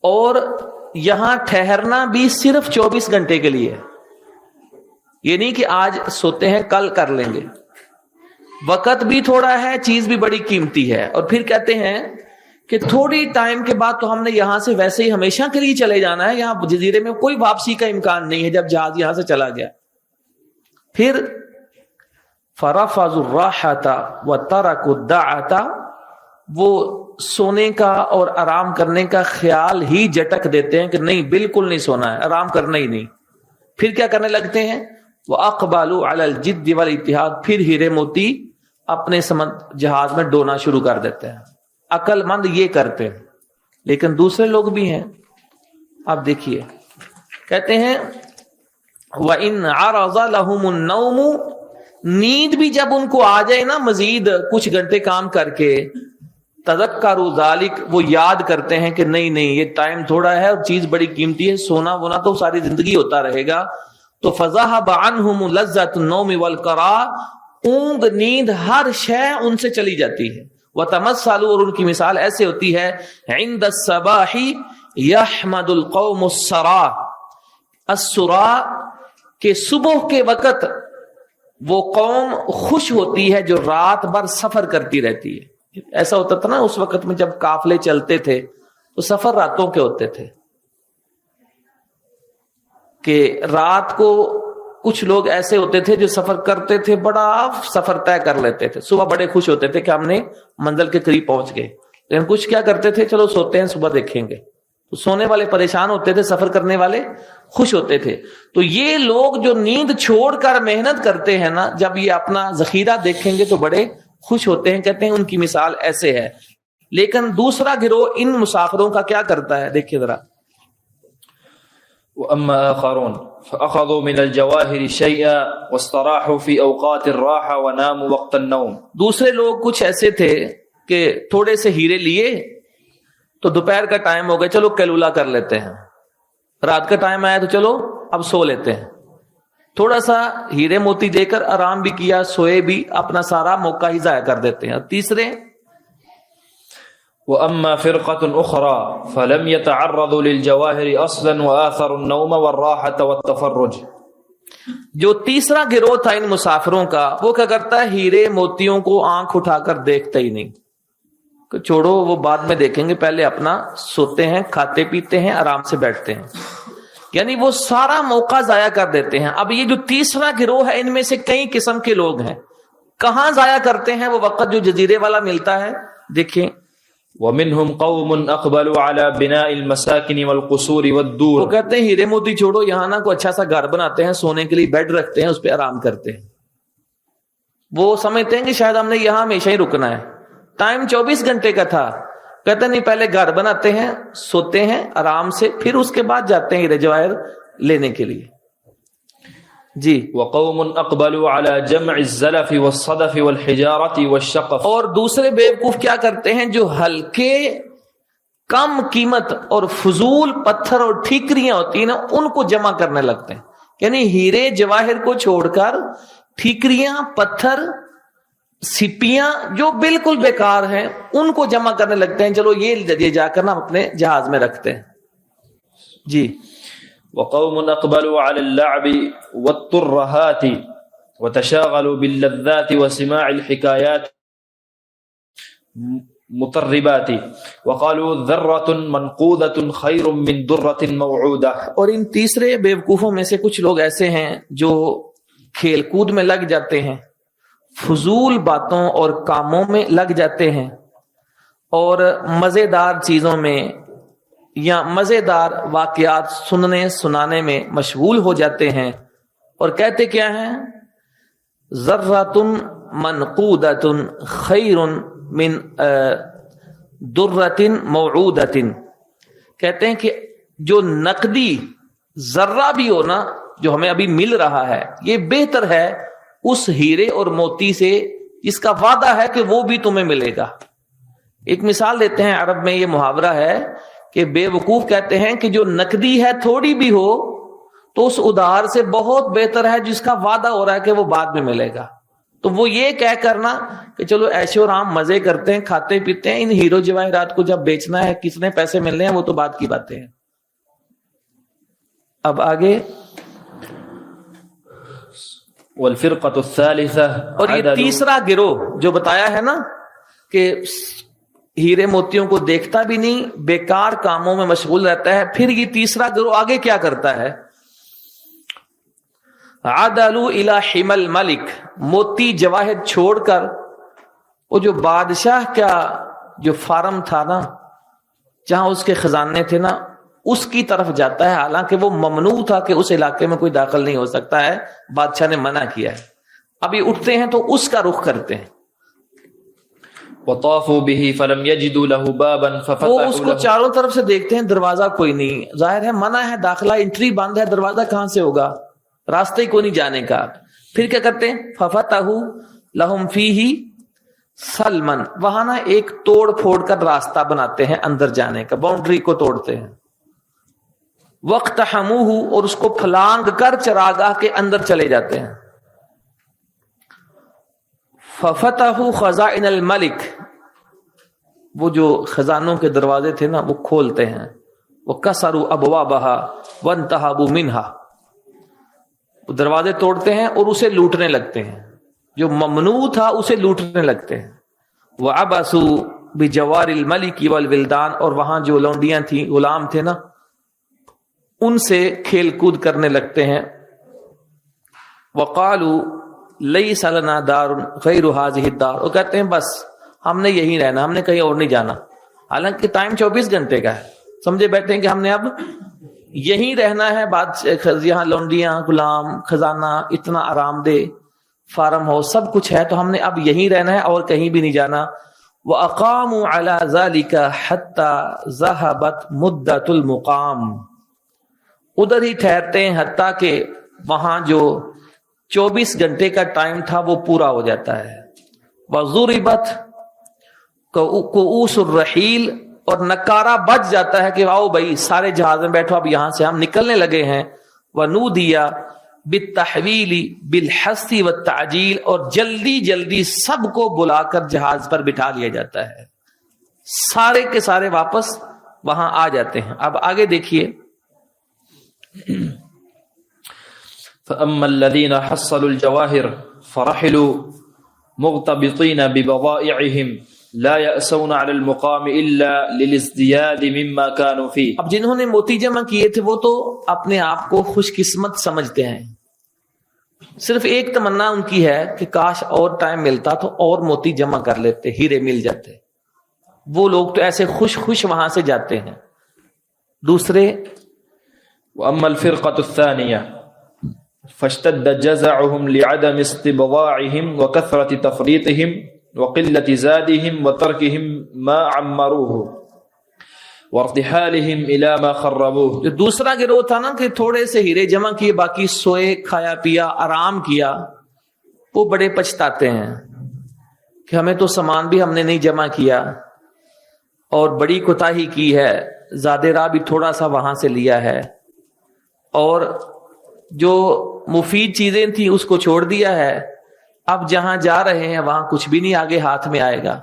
اور یہاں ٹھہرنا بھی صرف 24 گھنٹے کے لیے، یہ نہیں کہ آج سوتے ہیں کل کر لیں گے، وقت بھی تھوڑا ہے، چیز بھی بڑی قیمتی ہے۔ اور پھر کہتے ہیں کہ تھوڑی ٹائم کے بعد تو ہم نے یہاں سے ویسے ہی ہمیشہ کے لیے چلے جانا ہے، یہاں جزیرے میں کوئی واپسی کا امکان نہیں ہے جب جہاز یہاں سے چلا گیا۔ پھر فرفضوا الراحة وتركوا الدعة، وہ سونے کا اور آرام کرنے کا خیال ہی جٹک دیتے ہیں کہ نہیں، بالکل نہیں سونا ہے، آرام کرنا ہی نہیں۔ پھر کیا کرنے لگتے ہیں، وَأَقْبَلُوا عَلَى الْجِدِّ وَالْإِجْتِهَادِ، پھر ہیرے موتی اپنے جہاز میں ڈونا شروع کر دیتے ہیں۔ عقل مند یہ کرتے ہیں، لیکن دوسرے لوگ بھی ہیں۔ آپ دیکھیے، کہتے ہیں وَإِنْ عَرَضَ لَهُمُ النَّوْمُ، نیند بھی جب ان کو آ جائے نا مزید کچھ گھنٹے کام کر کے، تذکروا ذالک، وہ یاد کرتے ہیں کہ نہیں نہیں، یہ ٹائم تھوڑا ہے اور چیز بڑی قیمتی ہے، سونا وونا تو ساری زندگی ہوتا رہے گا۔ تو فذهب عنهم لذة النوم والقرار، اونگ نیند ہر شے ان سے چلی جاتی ہے۔ وتمثلوا، اور ان کی مثال ایسے ہوتی ہے، عند الصباح يحمد القوم السرا، السرا، کہ صبح کے وقت وہ قوم خوش ہوتی ہے جو رات بھر سفر کرتی رہتی ہے۔ ایسا ہوتا تھا نا اس وقت میں جب قافلے چلتے تھے تو سفر راتوں کے ہوتے تھے، کہ رات کو کچھ لوگ ایسے ہوتے تھے جو سفر کرتے تھے، بڑا سفر طے کر لیتے تھے، صبح بڑے خوش ہوتے تھے کہ ہم نے منزل کے قریب پہنچ گئے، لیکن کچھ کیا کرتے تھے، چلو سوتے ہیں صبح دیکھیں گے۔ تو سونے والے پریشان ہوتے تھے، سفر کرنے والے خوش ہوتے تھے۔ تو یہ لوگ جو نیند چھوڑ کر محنت کرتے ہیں نا، جب یہ اپنا ذخیرہ دیکھیں گے تو بڑے خوش ہوتے ہیں، کہتے ہیں ان کی مثال ایسے ہے۔ لیکن دوسرا گروہ ان مسافروں کا کیا کرتا ہے، دیکھیے ذرا۔ وأما آخرون فأخذوا من الجواهر شيئا واستراحوا في أوقات الراحة وناموا وقت النوم، دوسرے لوگ کچھ ایسے تھے کہ تھوڑے سے ہیرے لیے تو دوپہر کا ٹائم ہو گیا، چلو کیلولا کر لیتے ہیں، رات کا ٹائم آیا تو چلو اب سو لیتے ہیں، تھوڑا سا ہیرے موتی دے کر آرام بھی کیا, سوئے بھی, اپنا سارا موقع ہی ضائع کر دیتے ہیں. اور تیسرے وأما فرقة أخرى فلم يتعرضوا للجواهر أصلا وآثروا النوم والراحة والتفرج. جو تیسرا گروہ تھا ان مسافروں کا, وہ کیا کرتا ہے, ہیرے موتیوں کو آنکھ اٹھا کر دیکھتا ہی نہیں, کہ چھوڑو وہ بعد میں دیکھیں گے, پہلے اپنا سوتے ہیں, کھاتے پیتے ہیں, آرام سے بیٹھتے ہیں. یعنی وہ سارا موقع ضائع کر دیتے ہیں. اب یہ جو تیسرا گروہ ہے, ان میں سے کئی قسم کے لوگ ہیں. کہاں ضائع کرتے ہیں وہ وقت جو جزیرے والا ملتا ہے؟ دیکھیں, ومنهم قوم اقبلوا على بناء المساكن والقصور والدور. وہ کہتے ہیں ہیرے موتی چھوڑو, یہاں نا کوئی اچھا سا گھر بناتے ہیں, سونے کے لیے بیڈ رکھتے ہیں, اس پہ آرام کرتے ہیں. وہ سمجھتے ہیں کہ شاید ہم نے یہاں ہمیشہ ہی رکنا ہے. ٹائم 24 گھنٹے کا تھا. کہتے نہیں, پہلے گھر بناتے ہیں, سوتے ہیں آرام سے, پھر اس کے بعد جاتے ہیں ہیرے جواہر لینے کے لیے. جی. وقوم اقبلوا على جمع الزلف والصدف والحجارة والشقف. اور دوسرے بیوقوف کیا کرتے ہیں, جو ہلکے کم قیمت اور فضول پتھر اور ٹھیکریاں ہوتی ہیں نا, ان کو جمع کرنے لگتے ہیں. یعنی ہیرے جواہر کو چھوڑ کر ٹھیکریاں, پتھر, سپیاں جو بالکل بیکار ہیں, ان کو جمع کرنے لگتے ہیں. چلو یہ جا کر نا اپنے جہاز میں رکھتے ہیں. جی. وقوم اقبلوا على اللعب والترهات وتشاغلوا باللذات وسماع الحكايات مطربات وقالوا ذرة منقودة خير من درة موعودة. اور ان تیسرے بیوقوفوں میں سے کچھ لوگ ایسے ہیں جو کھیل کود میں لگ جاتے ہیں, فضول باتوں اور کاموں میں لگ جاتے ہیں, اور مزیدار چیزوں میں یا مزیدار واقعات سننے سنانے میں مشغول ہو جاتے ہیں. اور کہتے کیا ہیں, ذرۃ منقودۃ خیر من درۃ موعودۃ. کہتے ہیں کہ جو نقدی ذرہ بھی ہو نا, جو ہمیں ابھی مل رہا ہے, یہ بہتر ہے اس ہیرے اور موتی سے جس کا وعدہ ہے کہ وہ بھی تمہیں ملے گا. ایک مثال دیتے ہیں, عرب میں یہ محاورہ ہے کہ بے وقوف کہتے ہیں کہ جو نقدی ہے تھوڑی بھی ہو تو اس ادھار سے بہت بہتر ہے جس کا وعدہ ہو رہا ہے کہ وہ بعد میں ملے گا. تو وہ یہ کہہ کرنا کہ چلو ایشو آرام مزے کرتے ہیں, کھاتے پیتے ہیں, ان ہیرو جواہرات کو جب بیچنا ہے, کتنے پیسے ملنے ہیں, وہ تو بات کی باتیں ہیں. اب آگے والفرقة الثالثة. اور یہ تیسرا گروہ جو بتایا ہے نا کہ ہیرے موتیوں کو دیکھتا بھی نہیں, بیکار کاموں میں مشغول رہتا ہے, پھر یہ تیسرا گروہ آگے کیا کرتا ہے, عدلوا الى حمى الملک, موتی جواہر چھوڑ کر وہ جو بادشاہ کا جو فارم تھا نا, جہاں اس کے خزانے تھے نا, اس کی طرف جاتا ہے. حالانکہ وہ ممنوع تھا کہ اس علاقے میں کوئی داخل نہیں ہو سکتا ہے, بادشاہ نے منع کیا ہے. ابھی اٹھتے ہیں تو اس کا رخ کرتے ہیں. وطافوا به فلم يجدوا له بابا وہ ففتحوا اس کو له. چاروں طرف سے دیکھتے ہیں, دروازہ کوئی نہیں, ظاہر ہے منع ہے, داخلہ انٹری بند ہے, دروازہ کہاں سے ہوگا, راستہ ہی کوئی نہیں جانے کا. پھر کیا کرتے ہیں, ففتحوا لهم فيه سلمن, وہاں نا ایک توڑ پھوڑ کر راستہ بناتے ہیں اندر جانے کا, باؤنڈری کو توڑتے ہیں. واقتحموه, اور اس کو پھلانگ کر چراگاہ کے اندر چلے جاتے ہیں. ففتحوا خزائن الملک, وہ جو خزانوں کے دروازے تھے نا وہ کھولتے ہیں. وکسروا ابوابها وانتهبوا منها, وہ دروازے توڑتے ہیں اور اسے لوٹنے لگتے ہیں, جو ممنوع تھا اسے لوٹنے لگتے ہیں. وعبثوا بجوار الملک والولدان, اور وہاں جو لونڈیاں تھیں, غلام تھے نا, ان سے کھیل کود کرنے لگتے ہیں. وقالوا لیس لنا دار غیر هذه الدار, وہ کہتے ہیں بس ہم نے یہیں رہنا, ہم نے کہیں اور نہیں جانا. حالانکہ ٹائم 24 گھنٹے کا ہے, سمجھے بیٹھے ہیں کہ ہم نے اب یہیں رہنا ہے. بات یہاں لونڈیاں, غلام, خزانہ, اتنا آرام دہ فارم ہو, سب کچھ ہے, تو ہم نے اب یہیں رہنا ہے اور کہیں بھی نہیں جانا. وَأَقَامُوا عَلَى ذَلِكَ حَتَّى ذَهَبَتْ مُدَّةُ الْمُقَامِ, ادھر ہی ٹھہرتے ہیں حتیٰ کہ وہاں جو 24 گھنٹے کا ٹائم تھا وہ پورا ہو جاتا ہے. وَضُرِبَتْ كُؤُوسُ الرَّحِيلِ, اور نکارہ بج جاتا ہے کہ آؤ بھائی سارے جہاز میں بیٹھو, اب یہاں سے ہم نکلنے لگے ہیں. وَنُودِيَ بالتحویل بالحث والتعجیل، اور جلدی جلدی سب کو بلا کر جہاز پر بٹھا لیا جاتا ہے، سارے کے سارے واپس وہاں آ جاتے ہیں۔ اب آگے دیکھیے، فأما الذين حصلوا الجواهر فرحلوا مغتبطين ببضائعهم لا يأسون على المقام إلا للازدياد مما كانوا فيه۔ اب جنہوں نے موتی جمع کیے تھے وہ تو اپنے آپ کو خوش قسمت سمجھتے ہیں، صرف ایک تمنا ان کی ہے کہ کاش اور ٹائم ملتا تو اور موتی جمع کر لیتے، ہیرے مل جاتے۔ وہ لوگ تو ایسے خوش خوش وہاں سے جاتے ہیں۔ دوسرے، وأما الفرقة الثانية فاشتد جزعهم لعدم استبضاعهم وكثرة تفريطهم وقلة زادهم وتركهم ما عمروه وارتحالهم إلى ما خربوه۔ جو دوسرا گروہ تھا نا کہ تھوڑے سے ہیرے جمع کیے، باقی سوئے، کھایا پیا، آرام کیا، وہ بڑے پچھتاتے ہیں کہ ہمیں تو سامان بھی ہم نے نہیں جمع کیا اور بڑی کوتاہی کی ہے، زیادہ راہ بھی تھوڑا سا وہاں سے لیا ہے، اور جو مفید چیزیں تھیں اس کو چھوڑ دیا ہے، اب جہاں جا رہے ہیں وہاں کچھ بھی نہیں آگے ہاتھ میں آئے گا۔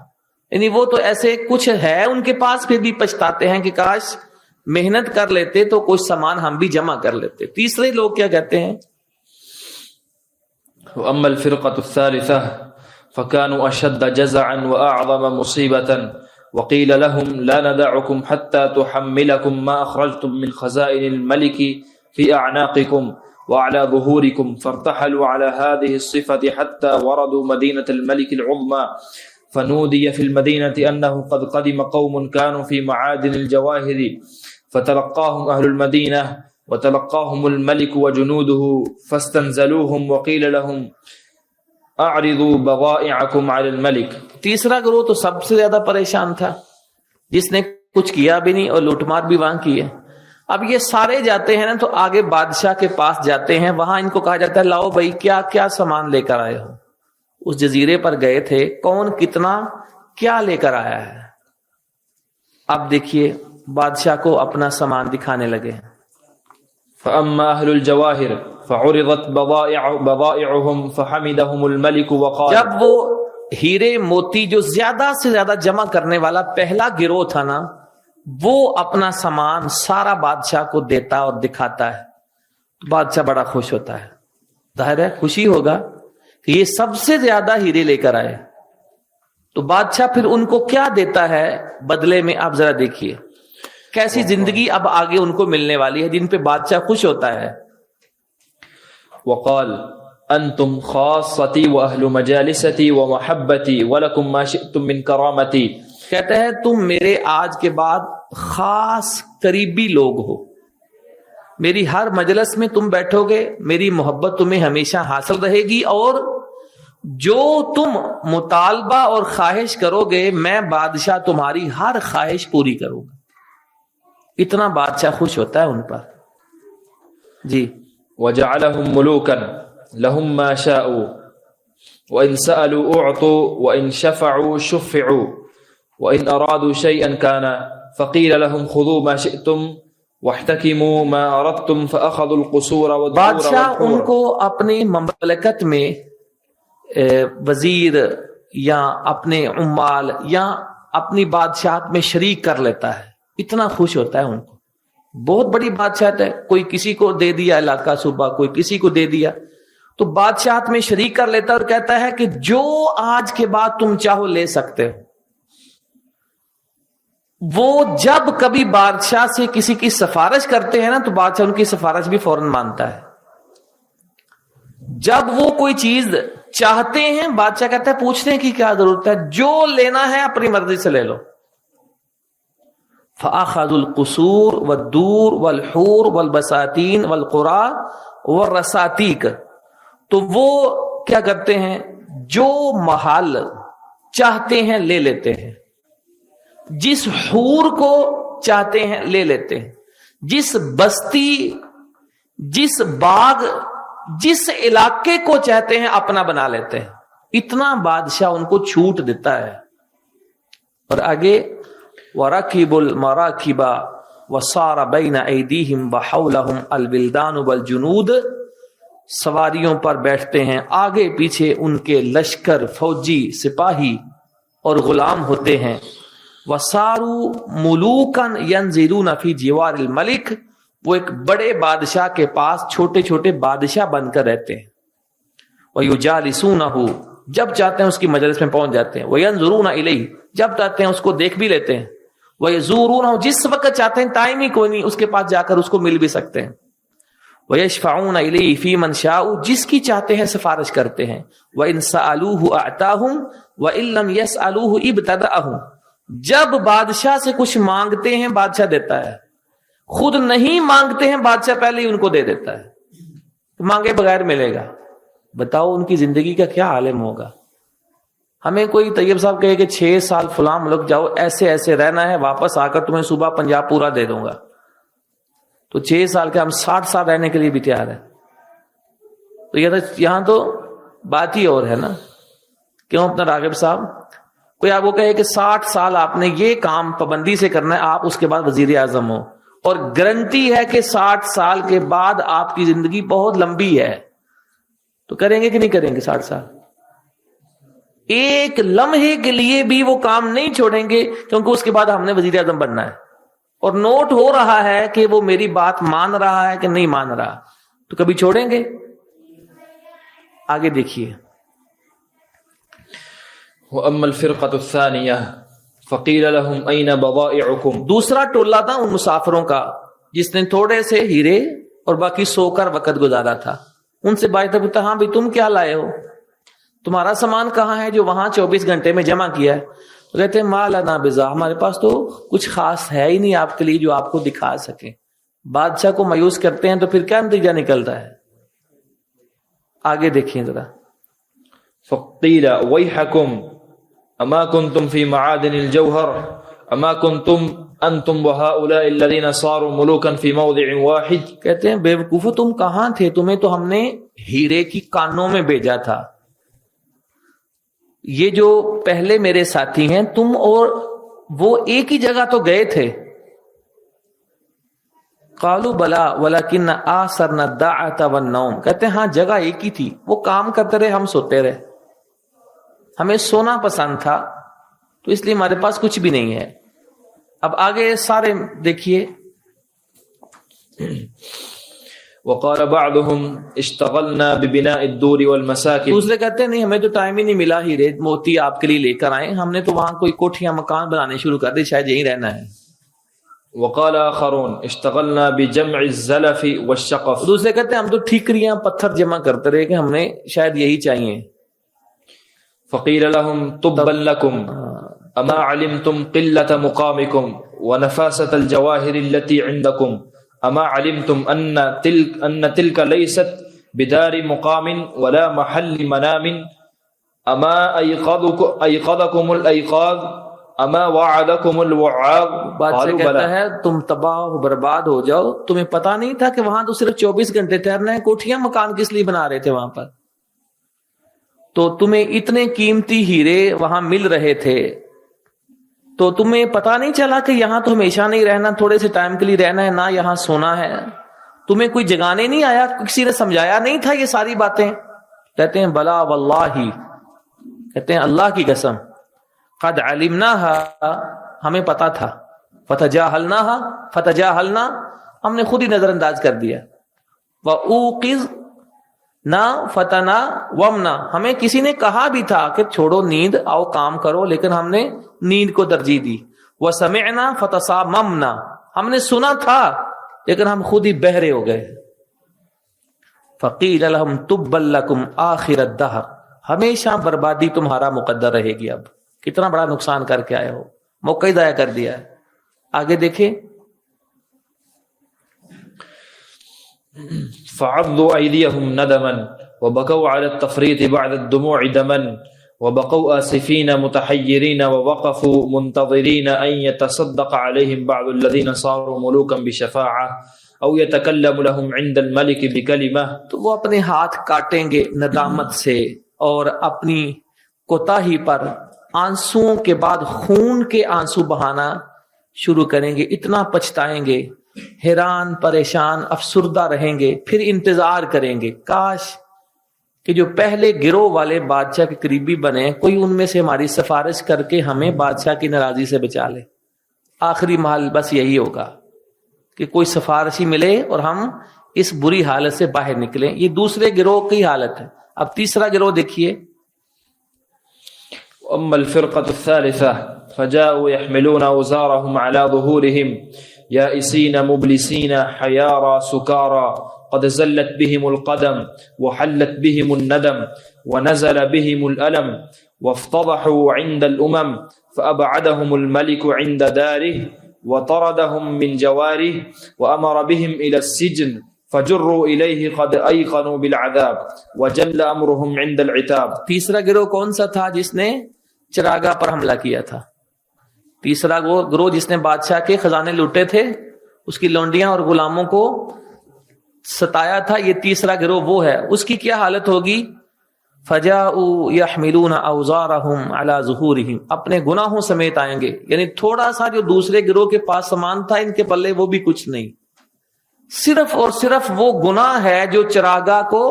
یعنی وہ تو ایسے کچھ ہے ان کے پاس، پھر بھی پچھتاتے ہیں کہ کاش محنت کر لیتے تو کچھ سامان ہم بھی جمع کر لیتے۔ تیسرے لوگ کیا کہتے ہیں؟ وأما الفرقة الثالثة فكانوا أشد جزعا وأعظم مصيبة وقيل لهم لا ندعكم حتى تحملكم ما أخرجتم من خزائن الملك في أعناقكم وعلى ظهوركم، فارتحلوا على هذه الصفة حتى وردوا مدينة الملك العظمى، فنودي في المدينة أنه قد قدم قوم كانوا في معادن الجواهر، فتلقاهم أهل المدينة وتلقاهم الملك وجنوده فاستنزلوهم وقيل لهم اعرضوا بضائعكم على الملك۔ تیسرا گروہ تو سب سے زیادہ پریشان تھا، جس نے کچھ کیا بھی نہیں اور لوٹ مار بھی وہاں کی ہے۔ اب یہ سارے جاتے ہیں نا تو آگے بادشاہ کے پاس جاتے ہیں، وہاں ان کو کہا جاتا ہے لاؤ بھائی کیا کیا سامان لے کر آئے ہو، اس جزیرے پر گئے تھے، کون کتنا کیا لے کر آیا ہے۔ اب دیکھیے بادشاہ کو اپنا سامان دکھانے لگے۔ فأما أهل الجواهر فعرضت بضائعهم فحمدهم الملك وقال، جب وہ ہیرے موتی جو زیادہ سے زیادہ جمع کرنے والا پہلا گروہ تھا نا، وہ اپنا سامان سارا بادشاہ کو دیتا اور دکھاتا ہے، بادشاہ بڑا خوش ہوتا ہے، ظاہر ہے خوشی ہوگا کہ یہ سب سے زیادہ ہیرے لے کر آئے۔ تو بادشاہ پھر ان کو کیا دیتا ہے بدلے میں، آپ ذرا دیکھیے کیسی زندگی اب آگے ان کو ملنے والی ہے جن پہ بادشاہ خوش ہوتا ہے۔ وقال انتم خاصتي واهل مجالستي ومحبتي ولكم ما شئتم من كرامتي، کہتا ہے تم میرے آج کے بعد خاص قریبی لوگ ہو، میری ہر مجلس میں تم بیٹھو گے، میری محبت تمہیں ہمیشہ حاصل رہے گی، اور جو تم مطالبہ اور خواہش کرو گے میں بادشاہ تمہاری ہر خواہش پوری کروں گا۔ اتنا بادشاہ خوش ہوتا ہے ان پر۔ جی، وجعلهم ملوكا لهم ما شاءوا وإن سألوا أعطوا وإن شفعوا شفعوا وإن أرادوا شيئا كان، فقيل لهم خذوا ما شئتم واحتكموا ما أردتم فأخذوا القصور والدور بادشاہ ان کو اپنی مملکت میں وزیر یا اپنے عمال یا اپنی بادشاہت میں شریک کر لیتا ہے، اتنا خوش ہوتا ہے ان کو۔ بہت بڑی بادشاہت ہے، کوئی کسی کو دے دیا علاقہ صوبہ، کوئی کسی کو دے دیا، تو بادشاہت میں شریک کر لیتا ہے اور کہتا ہے کہ جو آج کے بعد تم چاہو لے سکتے ہو۔ وہ جب کبھی بادشاہ سے کسی کی سفارش کرتے ہیں نا تو بادشاہ ان کی سفارش بھی فوراً مانتا ہے۔ جب وہ کوئی چیز چاہتے ہیں بادشاہ کہتا ہے پوچھنے کی کیا ضرورت ہے، جو لینا ہے اپنی مرضی سے لے لو۔ فَأَخَذُوا الْقُصُورَ وَالدُّورَ وَالْحُورَ وَالْبَسَاتِينَ وَالْقُرَى وَالرَّسَاتِيقَ، تو وہ کیا کرتے ہیں، جو محل چاہتے ہیں لے لیتے ہیں، جس حور کو چاہتے ہیں لے لیتے ہیں، جس بستی، جس باغ، جس علاقے کو چاہتے ہیں اپنا بنا لیتے ہیں۔ اتنا بادشاہ ان کو چھوٹ دیتا ہے۔ اور آگے وَرَكِبُوا الْمَرَاكِبَ وَصَارَ بَيْنَ أَيْدِيهِمْ وَحَوْلَهُمْ الْوِلْدَانُ وَالْجُنُودُ، سواریوں پر بیٹھتے ہیں، آگے پیچھے ان کے لشکر، فوجی، سپاہی اور غلام ہوتے ہیں۔ وَسَارُوا مُلُوكًا يَنزِلُونَ فِي جِوَارِ الْمَلِكِ، وہ ایک بڑے بادشاہ کے پاس چھوٹے چھوٹے بادشاہ بن کر رہتے ہیں۔ وَيُجَالِسُونَهُ، جب چاہتے ہیں اس کی مجلس میں پہنچ جاتے ہیں۔ وَيَنظُرُونَ إِلَيْهِ، جب چاہتے ہیں اس کو دیکھ بھی لیتے ہیں۔ وَيَزُورُونَهُ، جس وقت چاہتے ہیں، ٹائم ہی کوئی نہیں، اس کے پاس جا کر اس کو مل بھی سکتے ہیں۔ وَيَشْفَعُونَ إِلَيْهِ فِي مَنْ شَاءُ، جس کی چاہتے ہیں سفارش کرتے ہیں۔ وَإِنْ سَأَلُوهُ أَعْطَاهُمْ وَإِنْ لَمْ يَسْأَلُوهُ ابْتَدَأَهُمْ، جب بادشاہ سے کچھ مانگتے ہیں بادشاہ دیتا ہے، خود نہیں مانگتے ہیں بادشاہ پہلے ہی ان کو دے دیتا ہے، مانگے بغیر ملے گا۔ بتاؤ ان کی زندگی کا کیا عالم ہوگا۔ ہمیں کوئی طیب صاحب کہے کہ 6 سال فلاں ملک جاؤ، ایسے ایسے رہنا ہے، واپس آ کر تمہیں صوبہ پنجاب پورا دے دوں گا، تو 6 سال کے ہم 60 سال رہنے کے لیے بھی تیار ہیں۔ تو یہاں تو بات ہی اور ہے نا، کیوں اپنا راغب صاحب کوئی آپ کو کہے کہ 60 سال آپ نے یہ کام پابندی سے کرنا ہے، آپ اس کے بعد وزیر اعظم ہو، اور گارنٹی ہے کہ 60 سال کے بعد آپ کی زندگی بہت لمبی ہے، تو کریں گے کہ نہیں کریں گے 60 سال؟ ایک لمحے کے لیے بھی وہ کام نہیں چھوڑیں گے، کیونکہ اس کے بعد ہم نے وزیر اعظم بننا ہے، اور نوٹ ہو رہا ہے کہ وہ میری بات مان رہا ہے کہ نہیں مان رہا، تو کبھی چھوڑیں گے؟ آگے دیکھیے۔ وَأَمَّا الْفِرْقَةُ الثَّانِيَةُ فَقِيلَ لَهُمْ أَيْنَ بَضَائِعُكُمْ، دوسرا ٹولہ تھا ان مسافروں کا جس نے تھوڑے سے ہیرے اور باقی سو کر وقت گزارا تھا۔ ان سے بات پوچھتا، ہاں بھی تم کیا لائے ہو، تمہارا سامان کہاں ہے جو وہاں 24 گھنٹے میں جمع کیا ہے؟ تو کہتے ہیں ما لنا بضاع، ہمارے پاس تو کچھ خاص ہے ہی نہیں آپ کے لیے جو آپ کو دکھا سکیں۔ بادشاہ کو مایوس کرتے ہیں تو پھر کیا نتیجہ نکلتا ہے؟ آگے دیکھیں ذرا۔ فَقِيلَ وَيْحَكُمْ أَمَا كُنْتُمْ فِي مَعَادِنِ الْجَوْهَرِ أَمَا كُنْتُمْ أَنْتُمْ وَهَؤُلَاءِ الَّذِينَ صَارُوا مُلُوكًا فِي موضع واحد، کہتے ہیں بے وقوفو تم کہاں تھے، تمہیں تو ہم نے ہیرے کی کانوں میں بھیجا تھا، یہ جو پہلے میرے ساتھی ہیں تم اور وہ ایک ہی جگہ تو گئے تھے۔ قالوا بلا ولکن آثرنا الداعة والنوم، کہتے ہیں ہاں جگہ ایک ہی تھی، وہ کام کرتے رہے، ہم سوتے رہے، ہمیں سونا پسند تھا، تو اس لیے ہمارے پاس کچھ بھی نہیں ہے۔ اب آگے سارے دیکھیے۔ وقال بعضهم اشتغلنا ببناء الدور والمساكن، دوسرے کہتے ہیں نہیں ہمیں تو ٹائم ہی نہیں ملا ہیرے موتی آپ کے لیے لے کر آئے، ہم نے تو وہاں کوئی کوٹھیاں مکان بنانے شروع کر دی، شاید یہیں رہنا ہے۔ وقال آخرون اشتغلنا بجمع الزلف والشقف، دوسرے کہتے ہیں ہم تو ٹھیکریاں پتھر جمع کرتے رہے کہ ہم نے شاید یہی چاہیے۔ فقيل لهم طبا لكم أما علمتم قلة مقامكم ونفاسة الجواهر التي عندكم أما علمتم أن تلك ليست بدار مقام ولا محل منام أما أيقظكم الأيقاظ أما وعدكم الوعاظ، بادشاہ کہتا ہے تم تباہ و برباد ہو جاؤ، تمہیں پتا نہیں تھا کہ وہاں تو صرف 24 گھنٹے ٹھہرنا ہے، کوٹھیاں مکان کس لیے بنا رہے تھے وہاں پر، تو تمہیں اتنے قیمتی ہیرے وہاں مل رہے تھے، تو تمہیں پتا نہیں چلا کہ یہاں تو ہمیشہ نہیں رہنا، تھوڑے سے ٹائم کے لیے رہنا ہے، نہ یہاں سونا ہے، تمہیں کوئی جگانے نہیں آیا، کسی نے سمجھایا نہیں تھا یہ ساری باتیں؟ کہتے ہیں بلا واللہ، کہتے ہیں اللہ کی قسم، قد علمناها، ہمیں پتا تھا، فتجاہلنا، ہم نے خود ہی نظر انداز کر دیا، وَأُوقِظْ نہ فتنا ومنا، ہمیں کسی نے کہا بھی تھا کہ چھوڑو نیند آؤ کام کرو، لیکن ہم نے نیند کو ترجیح دی، وسمعنا فتصاممنا، ہم نے سنا تھا لیکن ہم خود ہی بہرے ہو گئے۔ فقیل لهم تبا لکم آخر الدہر، ہمیشہ بربادی تمہارا مقدر رہے گی۔ اب کتنا بڑا نقصان کر کے آئے ہو، موقع ہی ضائع کر دیا ہے۔ آگے دیکھیں۔ فعضوا أيديهم ندما وبكوا على التفريط بعد الدموع دما وبقوا آسفين متحيرين ووقفوا منتظرين أن يتصدق عليهم بعض الذين صاروا ملوكا بشفاعة أو يتكلم لهم عند الملك بكلمة، تو وہ اپنے ہاتھ کاٹیں گے ندامت سے اور اپنی کوتاہی پر آنسوؤں کے بعد خون کے آنسو بہانا شروع کریں گے، اتنا پچھتائیں گے حیران پریشان افسردہ رہیں گے، پھر انتظار کریں گے کاش کہ جو پہلے گروہ والے بادشاہ کے قریبی بنے کوئی ان میں سے ہماری سفارش کر کے ہمیں بادشاہ کی ناراضی سے بچا لے۔ آخری محل بس یہی ہوگا کہ کوئی سفارشی ملے اور ہم اس بری حالت سے باہر نکلیں۔ یہ دوسرے گروہ کی حالت ہے۔ اب تیسرا گروہ دیکھیے، أما الفرقة الثالثة فجاءوا يحملون أوزارهم على ظهورهم يائسين مبلسين حيارى سكارى قد زلت بهم القدم وحلت بهم الندم ونزل بهم الألم وافتضحوا عند الأمم فأبعدهم الملك عند داره وطردهم من جواره وأمر بهم إلى السجن فجروا إليه قد أيقنوا بالعذاب وجل أمرهم عند العتاب۔ تیسرا گروہ کون سا تھا؟ جس نے چراگاہ پر حملہ کیا تھا۔ تیسرا وہ گروہ جس نے بادشاہ کے خزانے لوٹے تھے، اس کی لونڈیاں اور غلاموں کو ستایا تھا، یہ تیسرا گروہ وہ ہے۔ اس کی کیا حالت ہوگی؟ فجاءوا يحملون اوزارهم على ظهورهم، اپنے گناہوں سمیت آئیں گے، یعنی تھوڑا سا جو دوسرے گروہ کے پاس سامان تھا ان کے پلے وہ بھی کچھ نہیں، صرف اور صرف وہ گناہ ہے جو چراگاہ کو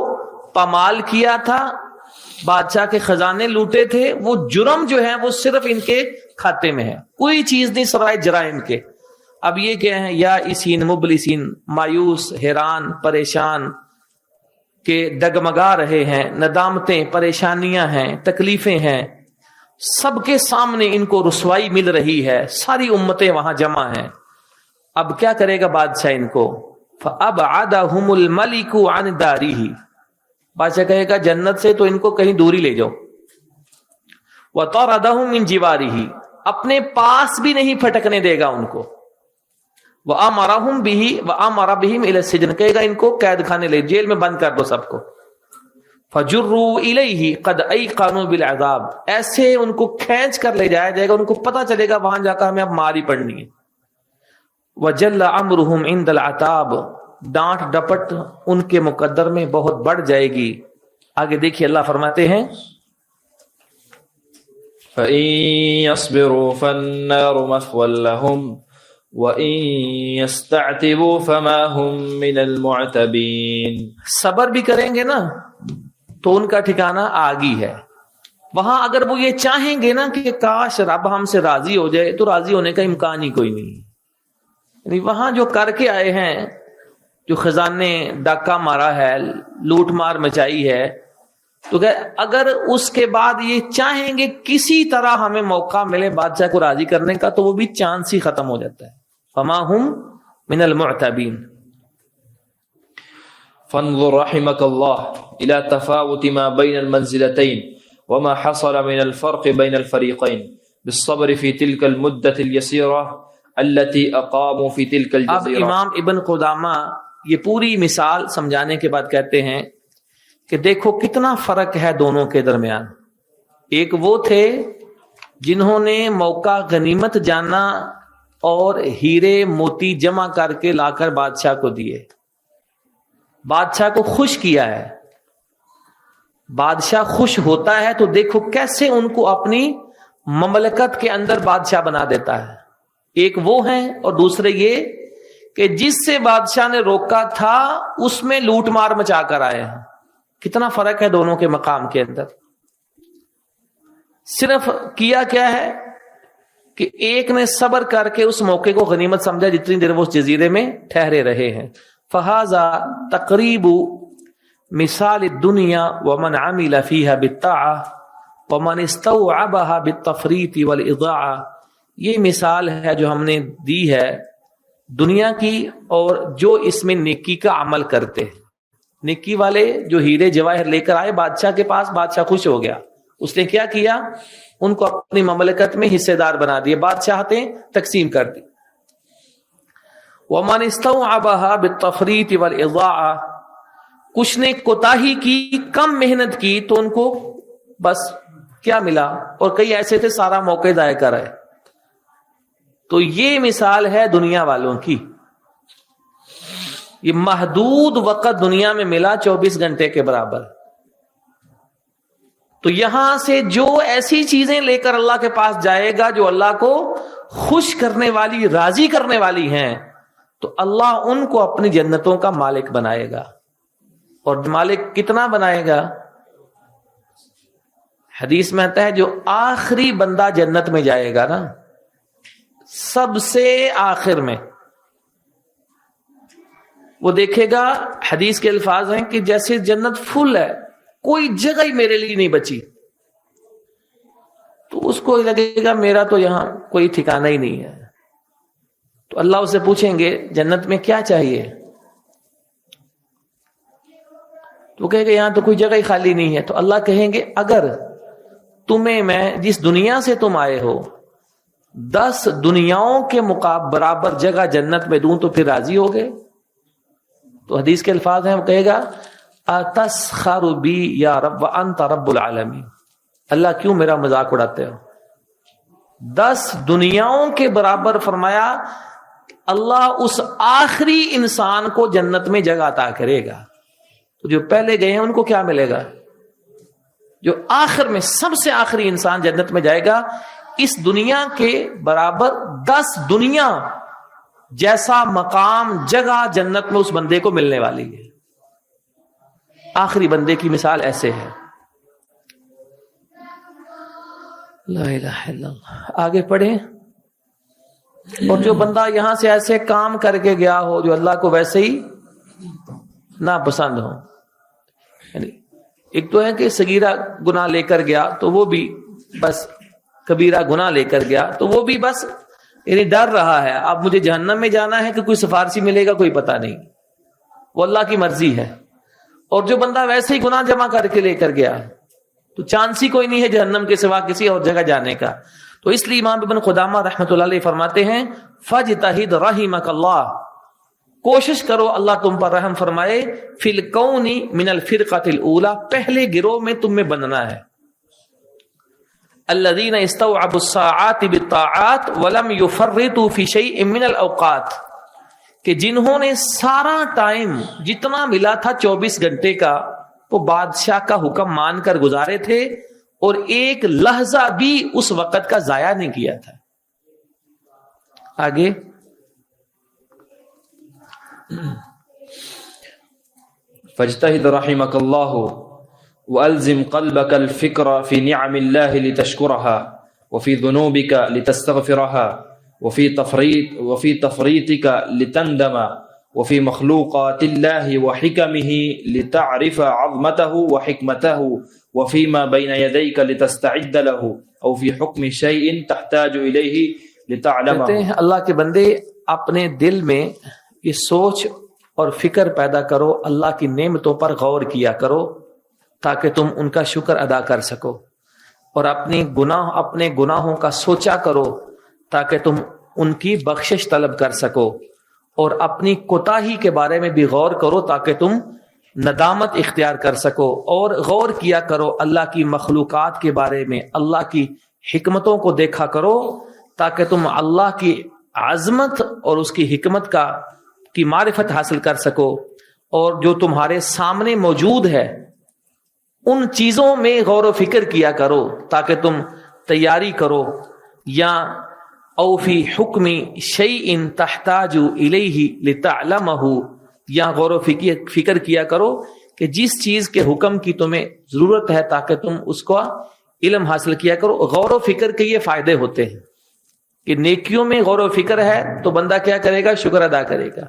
پامال کیا تھا، بادشاہ کے خزانے لوٹے تھے، وہ جرم جو ہے وہ صرف ان کے کھاتے میں ہے، کوئی چیز نہیں سوائے جرائم کے۔ اب یہ کیا ہے؟ یا اسین مبلسین، مایوس، حیران، پریشان کہ ڈگمگا رہے ہیں، ندامتیں، پریشانیاں ہیں، تکلیفیں ہیں، سب کے سامنے ان کو رسوائی مل رہی ہے، ساری امتیں وہاں جمع ہیں۔ اب کیا کرے گا بادشاہ ان کو؟ فَأَبْعَدَهُمُ الْمَلِكُ عَنْ دَارِهِ، بادشاہ کہے گا جنت سے تو ان کو کہیں دوری لے جاؤ۔ وَطَرَدَهُم مِّن جِوَارِهِ، اپنے پاس بھی نہیں پھٹکنے دے گا ان کو۔ وَأَمَرَهُم بِهِ وَأَمَرَ بِهِمْ إِلَى السِّجْنِ، کہے گا ان کو قید خانے لے، جیل میں بند کر دو سب کو۔ فَجُرُّوا إِلَيْهِ قَدْ أَيْقَنُوا بِالْعَذَابِ، ایسے ان کو کھینچ کر لے جایا جائے گا، ان کو پتہ چلے گا وہاں جا کر ہمیں اب مار ہی پڑنی ہے۔ وَجَلَّ أَمْرُهُمْ عِنْدَ الْعَتَابِ، ڈانٹ ڈپٹ ان کے مقدر میں بہت بڑھ جائے گی۔ آگے دیکھیے اللہ فرماتے ہیں فَإِن يَصْبِرُوا فَالنَّارُ مَثْوًى لَهُمْ وَإِن يَسْتَعْتِبُوا فَمَا هُمْ مِنَ الْمُعْتَبِينَ، صبر بھی کریں گے نا تو ان کا ٹھکانہ آگ ہی ہے۔ وہاں اگر وہ یہ چاہیں گے نا کہ کاش رب ہم سے راضی ہو جائے تو راضی ہونے کا امکان ہی کوئی نہیں، یعنی وہاں جو کر کے آئے ہیں، جو خزانے ڈاکہ مارا ہے، لوٹ مار مچائی ہے، تو کہ اگر اس کے بعد یہ چاہیں گے کسی طرح ہمیں موقع ملے بادشاہ کو راضی کرنے کا تو وہ بھی چانس ہی ختم ہو جاتا ہے۔ فما هم من المعتبین۔ فانظر رحمك الله إلى تفاوت ما بين المنزلتين وما حصل من الفرق بين الفريقين بالصبر في تلك المدة اليسيرة التي أقاموا في تلك الجزيرة۔ اب امام ابن قدامہ یہ پوری مثال سمجھانے کے بعد کہتے ہیں کہ دیکھو کتنا فرق ہے دونوں کے درمیان۔ ایک وہ تھے جنہوں نے موقع غنیمت جانا اور ہیرے موتی جمع کر کے لا کر بادشاہ کو دیے، بادشاہ کو خوش کیا ہے۔ بادشاہ خوش ہوتا ہے تو دیکھو کیسے ان کو اپنی مملکت کے اندر بادشاہ بنا دیتا ہے۔ ایک وہ ہیں اور دوسرے یہ کہ جس سے بادشاہ نے روکا تھا اس میں لوٹ مار مچا کر آئے ہیں۔ کتنا فرق ہے دونوں کے مقام کے اندر۔ صرف کیا کیا ہے کہ ایک نے صبر کر کے اس موقع کو غنیمت سمجھا جتنی دیر وہ اس جزیرے میں ٹھہرے رہے ہیں۔ فہذا تقریب مثال الدنیا ومن عمل فيها بالطاعة ومن استوعبها بالتفریط والاضاعة، یہ مثال ہے جو ہم نے دی ہے دنیا کی اور جو اس میں نیکی کا عمل کرتے ہیں۔ نیکی والے جو ہیرے جواہر لے کر آئے بادشاہ کے پاس، بادشاہ خوش ہو گیا، اس نے کیا کیا؟ ان کو اپنی مملکت میں حصے دار بنا دیے، بادشاہتیں تقسیم کر دی۔ وَمَنِ اسْتَوْعَبَهَا بِالتَّفْرِيطِ وَالْإِضَاعَةِ، کچھ نے کوتاہی کی، کم محنت کی تو ان کو بس کیا ملا، اور کئی ایسے تھے سارا موقع ضائع کر رہے۔ تو یہ مثال ہے دنیا والوں کی۔ یہ محدود وقت دنیا میں ملا 24 گھنٹے کے برابر، تو یہاں سے جو ایسی چیزیں لے کر اللہ کے پاس جائے گا جو اللہ کو خوش کرنے والی، راضی کرنے والی ہیں، تو اللہ ان کو اپنی جنتوں کا مالک بنائے گا. اور مالک کتنا بنائے گا؟ حدیث میں آتا ہے جو آخری بندہ جنت میں جائے گا نا، سب سے آخر میں، وہ دیکھے گا، حدیث کے الفاظ ہیں کہ جیسے جنت فل ہے، کوئی جگہ ہی میرے لیے نہیں بچی، تو اس کو لگے گا میرا تو یہاں کوئی ٹھکانہ ہی نہیں ہے. تو اللہ اسے پوچھیں گے جنت میں کیا چاہیے؟ تو کہے گا یہاں تو کوئی جگہ ہی خالی نہیں ہے. تو اللہ کہیں گے اگر تمہیں میں جس دنیا سے تم آئے ہو 10 دنیاؤں کے برابر جگہ جنت میں دوں تو پھر راضی ہو گئے؟ تو حدیث کے الفاظ ہیں، وہ کہے گا اتسخر بی یا رب وانت رب العالمین، اللہ کیوں میرا مذاق اڑاتے ہو؟ 10 دنیاؤں کے برابر فرمایا اللہ اس آخری انسان کو جنت میں جگہ عطا کرے گا. تو جو پہلے گئے ہیں ان کو کیا ملے گا؟ جو آخر میں سب سے آخری انسان جنت میں جائے گا، اس دنیا کے برابر 10 دنیا جیسا مقام جگہ جنت میں اس بندے کو ملنے والی ہے. آخری بندے کی مثال ایسے ہے. لا الہ الا اللہ. آگے پڑھیں. اور جو بندہ یہاں سے ایسے کام کر کے گیا ہو جو اللہ کو ویسے ہی ناپسند ہو، یعنی ایک تو ہے کہ صغیرہ گناہ لے کر گیا تو وہ بھی بس، کبیرہ گناہ لے کر گیا تو وہ بھی بس یعنی ڈر رہا ہے اب مجھے جہنم میں جانا ہے کہ کوئی سفارشی ملے گا کوئی پتہ نہیں، وہ اللہ کی مرضی ہے. اور جو بندہ ویسے ہی گناہ جمع کر کے لے کر گیا تو چانس ہی کوئی نہیں ہے جہنم کے سوا کسی اور جگہ جانے کا. تو اس لیے امام ابن قدامہ رحمۃ اللہ علیہ فرماتے ہیں فاجتہد رحمک اللہ، کوشش کرو اللہ تم پر رحم فرمائے، فی الکون من الفرقۃ الاولی، پہلے گروہ میں تم میں بننا ہے. الذین استوعبوا الساعات بالطاعات ولم يفرطوا فی شیء من الاوقات، کہ جنہوں نے سارا ٹائم جتنا ملا تھا 24 گھنٹے کا وہ بادشاہ کا حکم مان کر گزارے تھے اور ایک لحظہ بھی اس وقت کا ضائع نہیں کیا تھا. آگے فاجتهد رحمك الله وألزم قلبك الفكر في نعم الله لتشكرها وفي ذنوبك لتستغفرها وفي تفريطك لتندم وفي مخلوقات الله وحكمه لتعرف عظمته وحكمته وفيما بين يديك لتستعد له أو في حكم شيء تحتاج إليه لتعلمه. کہتے ہیں اللہ کے بندے اپنے دل میں یہ سوچ اور فکر پیدا کرو، اللہ کی نعمتوں پر غور کیا کرو تاکہ تم ان کا شکر ادا کر سکو، اور اپنے گناہوں کا سوچا کرو تاکہ تم ان کی بخشش طلب کر سکو، اور اپنی کوتاہی کے بارے میں بھی غور کرو تاکہ تم ندامت اختیار کر سکو، اور غور کیا کرو اللہ کی مخلوقات کے بارے میں، اللہ کی حکمتوں کو دیکھا کرو تاکہ تم اللہ کی عظمت اور اس کی حکمت کی معرفت حاصل کر سکو، اور جو تمہارے سامنے موجود ہے ان چیزوں میں غور و فکر کیا کرو تاکہ تم تیاری کرو، یا او فی حکم شیء تحتاج الیہ لتعلمہ، یا غور و فکر کیا کرو کہ جس چیز کے حکم کی تمہیں ضرورت ہے تاکہ تم اس کو علم حاصل کیا کرو. غور و فکر کے یہ فائدے ہوتے ہیں کہ نیکیوں میں غور و فکر ہے تو بندہ کیا کرے گا؟ شکر ادا کرے گا.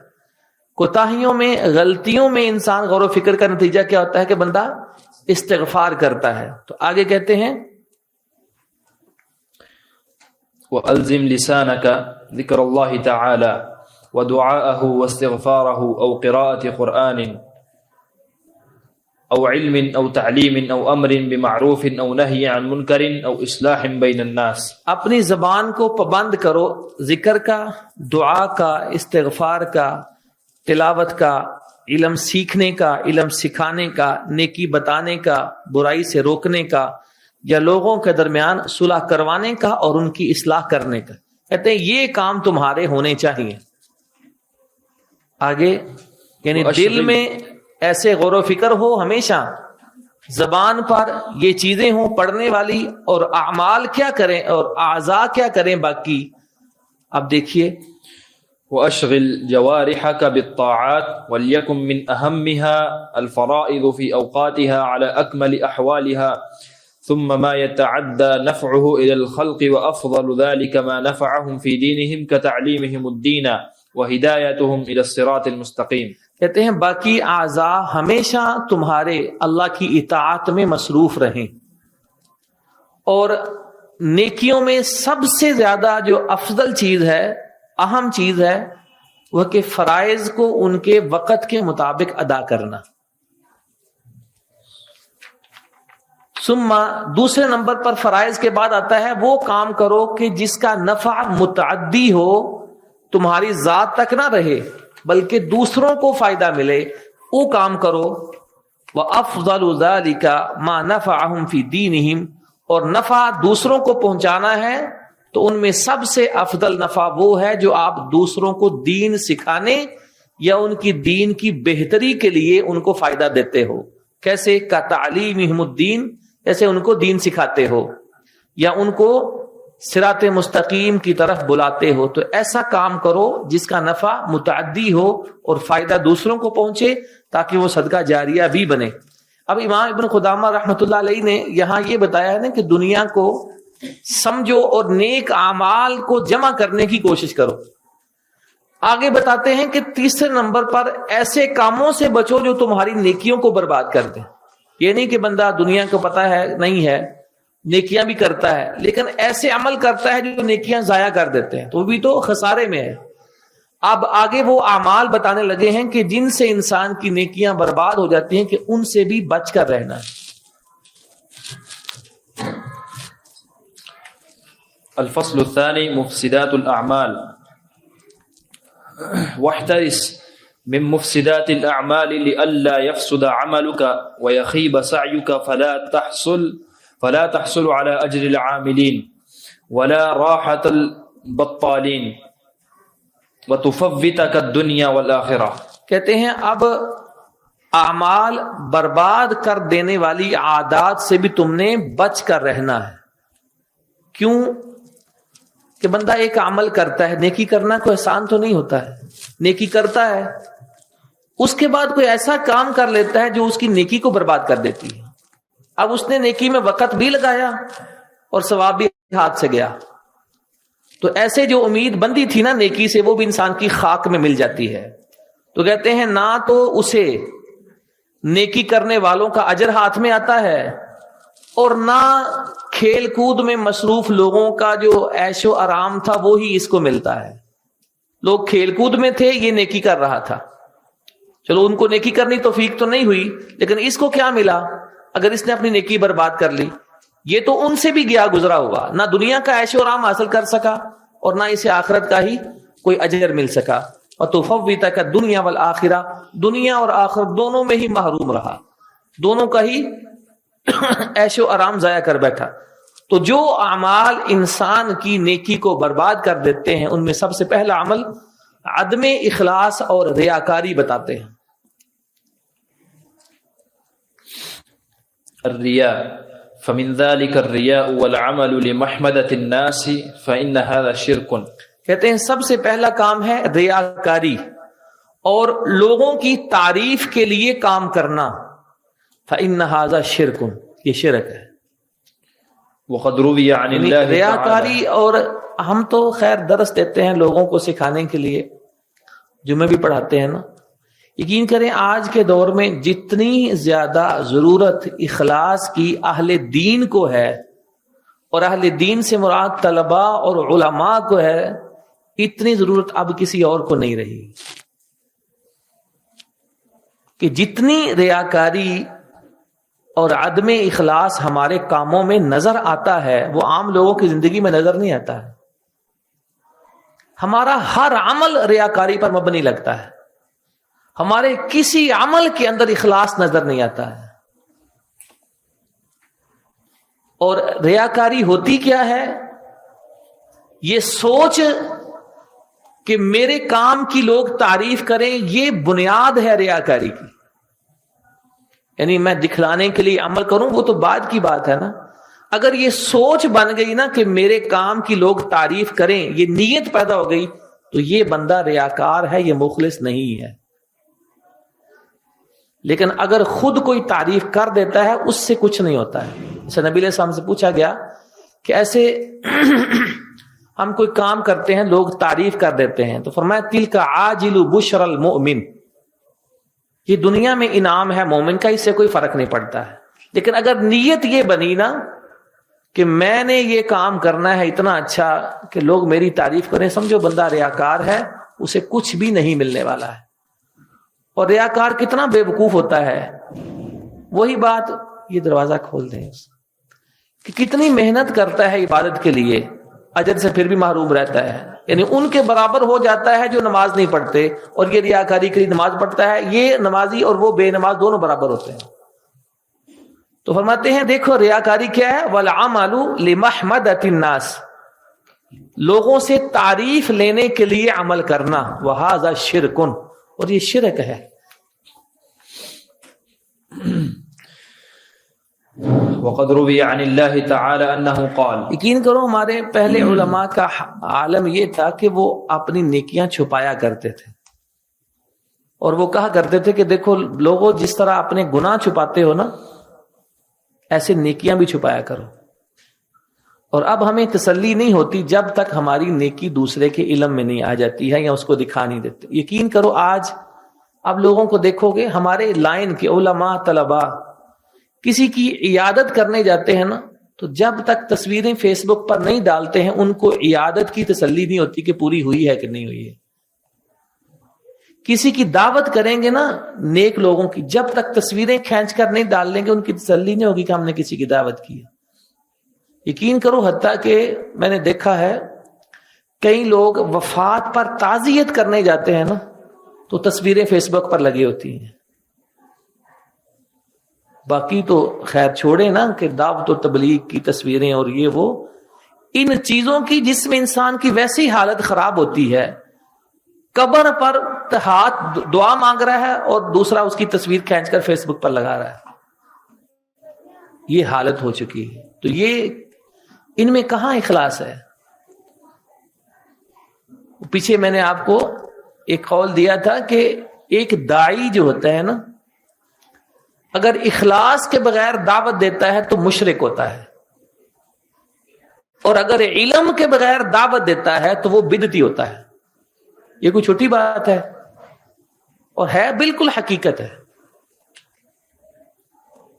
کوتاہیوں میں، غلطیوں میں انسان غور و فکر کا نتیجہ کیا ہوتا ہے کہ بندہ استغفار کرتا ہے. تو آگے کہتے ہیں وألزم لسانك ذكر الله تعالى ودعاءه واستغفاره أو قراءة قرآن أو علم أو تعليم أو أمر بمعروف أو نهي عن منكر أو إصلاح بين الناس. اپنی زبان کو پابند کرو ذکر کا، دعا کا، استغفار کا، تلاوت کا، علم سیکھنے کا، علم سکھانے کا، نیکی بتانے کا، برائی سے روکنے کا، یا لوگوں کے درمیان صلح کروانے کا اور ان کی اصلاح کرنے کا. کہتے ہیں یہ کام تمہارے ہونے چاہیے. آگے یعنی دل میں ایسے غور و فکر ہو ہمیشہ، زبان پر یہ چیزیں ہوں پڑھنے والی، اور اعمال کیا کریں اور اعضاء کیا کریں باقی. اب دیکھیے وأشغل جوارحك بالطاعات وليكن من أهمها الفرائض في أوقاتها على أكمل أحوالها ثم ما يتعدى نفعه إلى الخلق وأفضل ذلك ما نفعهم في دينهم كتعليمهم الدين وهدايتهم إلى الصراط المستقيم. کہتے ہیں باقی اعضاء ہمیشہ تمہارے اللہ کی اطاعت میں مصروف رہیں، اور نیکیوں میں سب سے زیادہ جو افضل چیز ہے، اہم چیز ہے، وہ کہ فرائض کو ان کے وقت کے مطابق ادا کرنا۔ ثم دوسرے نمبر پر فرائض کے بعد آتا ہے وہ کام کرو کہ جس کا نفع متعدی ہو، تمہاری ذات تک نہ رہے بلکہ دوسروں کو فائدہ ملے، وہ کام کرو۔ وَأَفْضَلُ ذَلِكَ مَا نَفَعَهُمْ فِي دِينِهِمْ، اور نفع دوسروں کو پہنچانا ہے تو ان میں سب سے افضل نفع وہ ہے جو آپ دوسروں کو دین سکھانے یا ان کی دین کی بہتری کے لیے ان کو فائدہ دیتے ہو۔ کیسے؟ کَتَعْلِيمِهِمُ الدِّينَ، جیسے ان کو دین سکھاتے ہو یا ان کو صراط مستقیم کی طرف بلاتے ہو، تو ایسا کام کرو جس کا نفع متعدی ہو اور فائدہ دوسروں کو پہنچے تاکہ وہ صدقہ جاریہ بھی بنے۔ اب امام ابن قدامہ رحمۃ اللہ علیہ نے یہاں یہ بتایا ہے نا کہ دنیا کو سمجھو اور نیک اعمال کو جمع کرنے کی کوشش کرو۔ آگے بتاتے ہیں کہ تیسرے نمبر پر ایسے کاموں سے بچو جو تمہاری نیکیوں کو برباد کر دیں۔ یہ نہیں کہ بندہ دنیا کو پتہ ہے نہیں ہے، نیکیاں بھی کرتا ہے لیکن ایسے عمل کرتا ہے جو نیکیاں ضائع کر دیتے ہیں، تو وہ بھی تو خسارے میں ہے۔ اب آگے وہ اعمال بتانے لگے ہیں کہ جن سے انسان کی نیکیاں برباد ہو جاتی ہیں کہ ان سے بھی بچ کر رہنا ہے۔ الفصل الثاني مفسدات الأعمال. واحترس من مفسدات الأعمال لئلا يفسد عملك ويخيب سعيك فلا تحصل على أجر العاملين ولا راحة البطالين وتفوتك الدنيا والآخرة. کہتے ہیں اب اعمال برباد کر دینے والی عادات سے بھی تم نے بچ کر رہنا ہے۔ کیوں؟ کہ بندہ ایک عمل کرتا ہے، نیکی کرنا کوئی آسان تو نہیں ہوتا ہے، نیکی کرتا ہے، اس کے بعد کوئی ایسا کام کر لیتا ہے جو اس کی نیکی کو برباد کر دیتی ہے۔ اب اس نے نیکی میں وقت بھی لگایا اور ثواب بھی ہاتھ سے گیا، تو ایسے جو امید بندی تھی نا نیکی سے، وہ بھی انسان کی خاک میں مل جاتی ہے۔ تو کہتے ہیں نہ تو اسے نیکی کرنے والوں کا اجر ہاتھ میں آتا ہے، اور نہ کھیل کود میں مصروف لوگوں کا جو عیش و آرام تھا وہی اس کو ملتا ہے۔ لوگ کھیل کود میں تھے، یہ نیکی کر رہا تھا، چلو ان کو نیکی کرنی توفیق تو نہیں ہوئی، لیکن اس کو کیا ملا اگر اس نے اپنی نیکی برباد کر لی؟ یہ تو ان سے بھی گیا گزرا ہوا، نہ دنیا کا عیش و آرام حاصل کر سکا اور نہ اسے آخرت کا ہی کوئی اجر مل سکا۔ وَتُفَوِّتَكَ الدُّنْيَا وَالْآخِرَةَ، دنیا اور آخرت دونوں میں ہی محروم رہا، دونوں کا ہی عیش و آرام ضائع کر بیٹھا۔ تو جو اعمال انسان کی نیکی کو برباد کر دیتے ہیں ان میں سب سے پہلا عمل عدم اخلاص اور ریاکاری بتاتے ہیں۔ الرياء فمن ذلك الرياء والعمل لمحمدة الناس فإن هذا شرك. کہتے ہیں سب سے پہلا کام ہے ریاکاری اور لوگوں کی تعریف کے لیے کام کرنا۔ فإن هذا شرك، یہ شرک ہے۔ وقد روی عن اللہ ریاکاری، اور ہم تو خیر درس دیتے ہیں لوگوں کو سکھانے کے لیے، جمعہ بھی پڑھاتے ہیں نا۔ یقین کریں آج کے دور میں جتنی زیادہ ضرورت اخلاص کی اہل دین کو ہے، اور اہل دین سے مراد طلباء اور علماء کو ہے، اتنی ضرورت اب کسی اور کو نہیں رہی۔ کہ جتنی ریاکاری اور عدم اخلاص ہمارے کاموں میں نظر آتا ہے وہ عام لوگوں کی زندگی میں نظر نہیں آتا ہے۔ ہمارا ہر عمل ریاکاری پر مبنی لگتا ہے، ہمارے کسی عمل کے اندر اخلاص نظر نہیں آتا ہے۔ اور ریاکاری ہوتی کیا ہے؟ یہ سوچ کہ میرے کام کی لوگ تعریف کریں، یہ بنیاد ہے ریاکاری کی۔ یعنی میں دکھلانے کے لیے عمل کروں وہ تو بعد کی بات ہے نا، اگر یہ سوچ بن گئی نا کہ میرے کام کی لوگ تعریف کریں، یہ نیت پیدا ہو گئی، تو یہ بندہ ریاکار ہے, یہ مخلص نہیں ہے. لیکن اگر خود کوئی تعریف کر دیتا ہے اس سے کچھ نہیں ہوتا ہے. جیسے نبی علیہ السلام سے پوچھا گیا کہ ایسے ہم کوئی کام کرتے ہیں, لوگ تعریف کر دیتے ہیں, تو فرمایا تلک عاجل بشر المؤمن, یہ دنیا میں انعام ہے مومن کا, اس سے کوئی فرق نہیں پڑتا ہے. لیکن اگر نیت یہ بنی نا کہ میں نے یہ کام کرنا ہے اتنا اچھا کہ لوگ میری تعریف کریں, سمجھو بندہ ریاکار ہے, اسے کچھ بھی نہیں ملنے والا ہے. اور ریاکار کتنا بے وقوف ہوتا ہے. وہی بات, یہ دروازہ کھول دیں کہ کتنی محنت کرتا ہے عبادت کے لیے, اجر سے پھر بھی محروم رہتا ہے. یعنی ان کے برابر ہو جاتا ہے جو نماز نہیں پڑھتے, اور یہ ریاکاری کے لیے نماز پڑھتا ہے. یہ نمازی اور وہ بے نماز دونوں برابر ہوتے ہیں. تو فرماتے ہیں دیکھو ریاکاری کیا ہے, والعمل لمحمدۃ الناس, لوگوں سے تعریف لینے کے لیے عمل کرنا, وہذا شرک, اور یہ شرک ہے. وقد روی عن اللہ تعالی انہ قال, یقین کرو ہمارے پہلے علماء کا عالم یہ تھا کہ وہ اپنی نیکیاں چھپایا کرتے تھے, اور وہ کہا کرتے تھے کہ دیکھو لوگوں جس طرح اپنے گناہ چھپاتے ہو نا, ایسے نیکیاں بھی چھپایا کرو. اور اب ہمیں تسلی نہیں ہوتی جب تک ہماری نیکی دوسرے کے علم میں نہیں آ جاتی ہے یا اس کو دکھا نہیں دیتے. یقین کرو آج اب لوگوں کو دیکھو گے, ہمارے لائن کے علماء طلباء کسی کی عیادت کرنے جاتے ہیں نا, تو جب تک تصویریں فیس بک پر نہیں ڈالتے ہیں ان کو عیادت کی تسلی نہیں ہوتی کہ پوری ہوئی ہے کہ نہیں ہوئی ہے. کسی کی دعوت کریں گے نا نیک لوگوں کی, جب تک تصویریں کھینچ کر نہیں ڈال لیں گے ان کی تسلی نہیں ہوگی کہ ہم نے کسی کی دعوت کی. یقین کرو حتیٰ کہ میں نے دیکھا ہے کئی لوگ وفات پر تعزیت کرنے جاتے ہیں نا, تو تصویریں فیس بک پر لگی ہوتی ہیں. باقی تو خیر چھوڑے نا کہ دعوت و تبلیغ کی تصویریں اور یہ وہ, ان چیزوں کی جس میں انسان کی ویسی حالت خراب ہوتی ہے, قبر پر ہاتھ دعا مانگ رہا ہے اور دوسرا اس کی تصویر کھینچ کر فیس بک پر لگا رہا ہے, یہ حالت ہو چکی ہے. تو یہ ان میں کہاں اخلاص ہے؟ پیچھے میں نے آپ کو ایک قول دیا تھا کہ ایک داعی جو ہوتا ہے نا, اگر اخلاص کے بغیر دعوت دیتا ہے تو مشرک ہوتا ہے, اور اگر علم کے بغیر دعوت دیتا ہے تو وہ بدعتی ہوتا ہے. یہ کوئی چھوٹی بات ہے, اور ہے بالکل حقیقت ہے.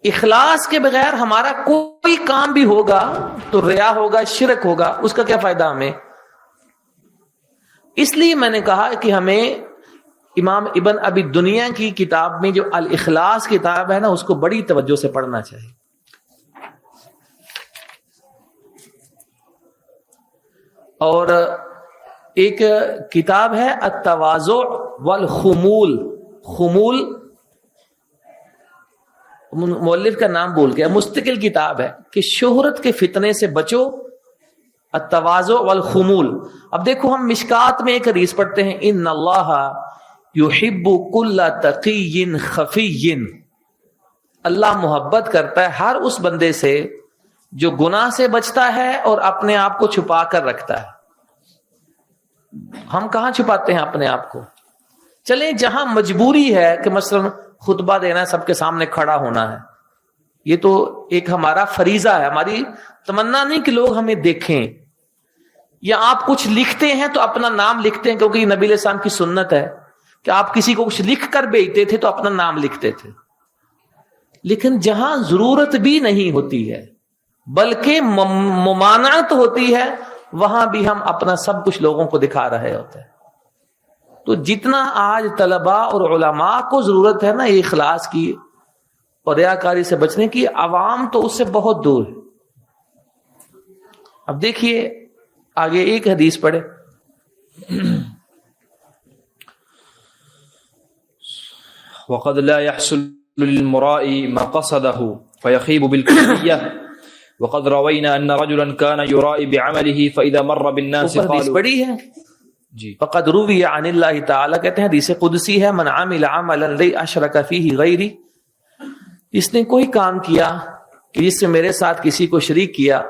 اخلاص کے بغیر ہمارا کوئی کام بھی ہوگا تو ریا ہوگا, شرک ہوگا, اس کا کیا فائدہ ہمیں؟ اس لیے میں نے کہا کہ ہمیں امام ابن ابی دنیا کی کتاب میں جو الاخلاص کتاب ہے نا, اس کو بڑی توجہ سے پڑھنا چاہیے. اور ایک کتاب ہے التواضع والخمول, خمول مؤلف کا نام بھول گیا, مستقل کتاب ہے کہ شہرت کے فتنے سے بچو, التواضع والخمول. اب دیکھو ہم مشکات میں ایک حدیث پڑھتے ہیں, ان اللہ یحب کل تقی خفی, اللہ محبت کرتا ہے ہر اس بندے سے جو گناہ سے بچتا ہے اور اپنے آپ کو چھپا کر رکھتا ہے. ہم کہاں چھپاتے ہیں اپنے آپ کو؟ چلیں جہاں مجبوری ہے کہ مثلا خطبہ دینا ہے, سب کے سامنے کھڑا ہونا ہے, یہ تو ایک ہمارا فریضہ ہے, ہماری تمنا نہیں کہ لوگ ہمیں دیکھیں. یا آپ کچھ لکھتے ہیں تو اپنا نام لکھتے ہیں, کیونکہ نبی علیہ السلام کی سنت ہے کہ آپ کسی کو کچھ لکھ کر بھیجتے تھے تو اپنا نام لکھتے تھے. لیکن جہاں ضرورت بھی نہیں ہوتی ہے بلکہ ممانعت ہوتی ہے, وہاں بھی ہم اپنا سب کچھ لوگوں کو دکھا رہے ہوتے ہیں. تو جتنا آج طلباء اور علماء کو ضرورت ہے نا اخلاص کی اور ریاکاری سے بچنے کی, عوام تو اس سے بہت دور ہے. اب دیکھیے آگے ایک حدیث پڑھے, وقد لا يحصل للمرائي ما قصده فيخيب بالكلية وقد روينا أن رجلا كان يرائي بعمله فإذا مر بالناس قالوا, بڑی ہے جی, فقد روی عن اللہ تعالی, کہتے ہیں حدیث قدسی ہے, من عمل عملا لی اشرک فیہ غیری, اس نے کوئی کام کیا کہ جس سے میرے ساتھ کسی کو شریک کیا,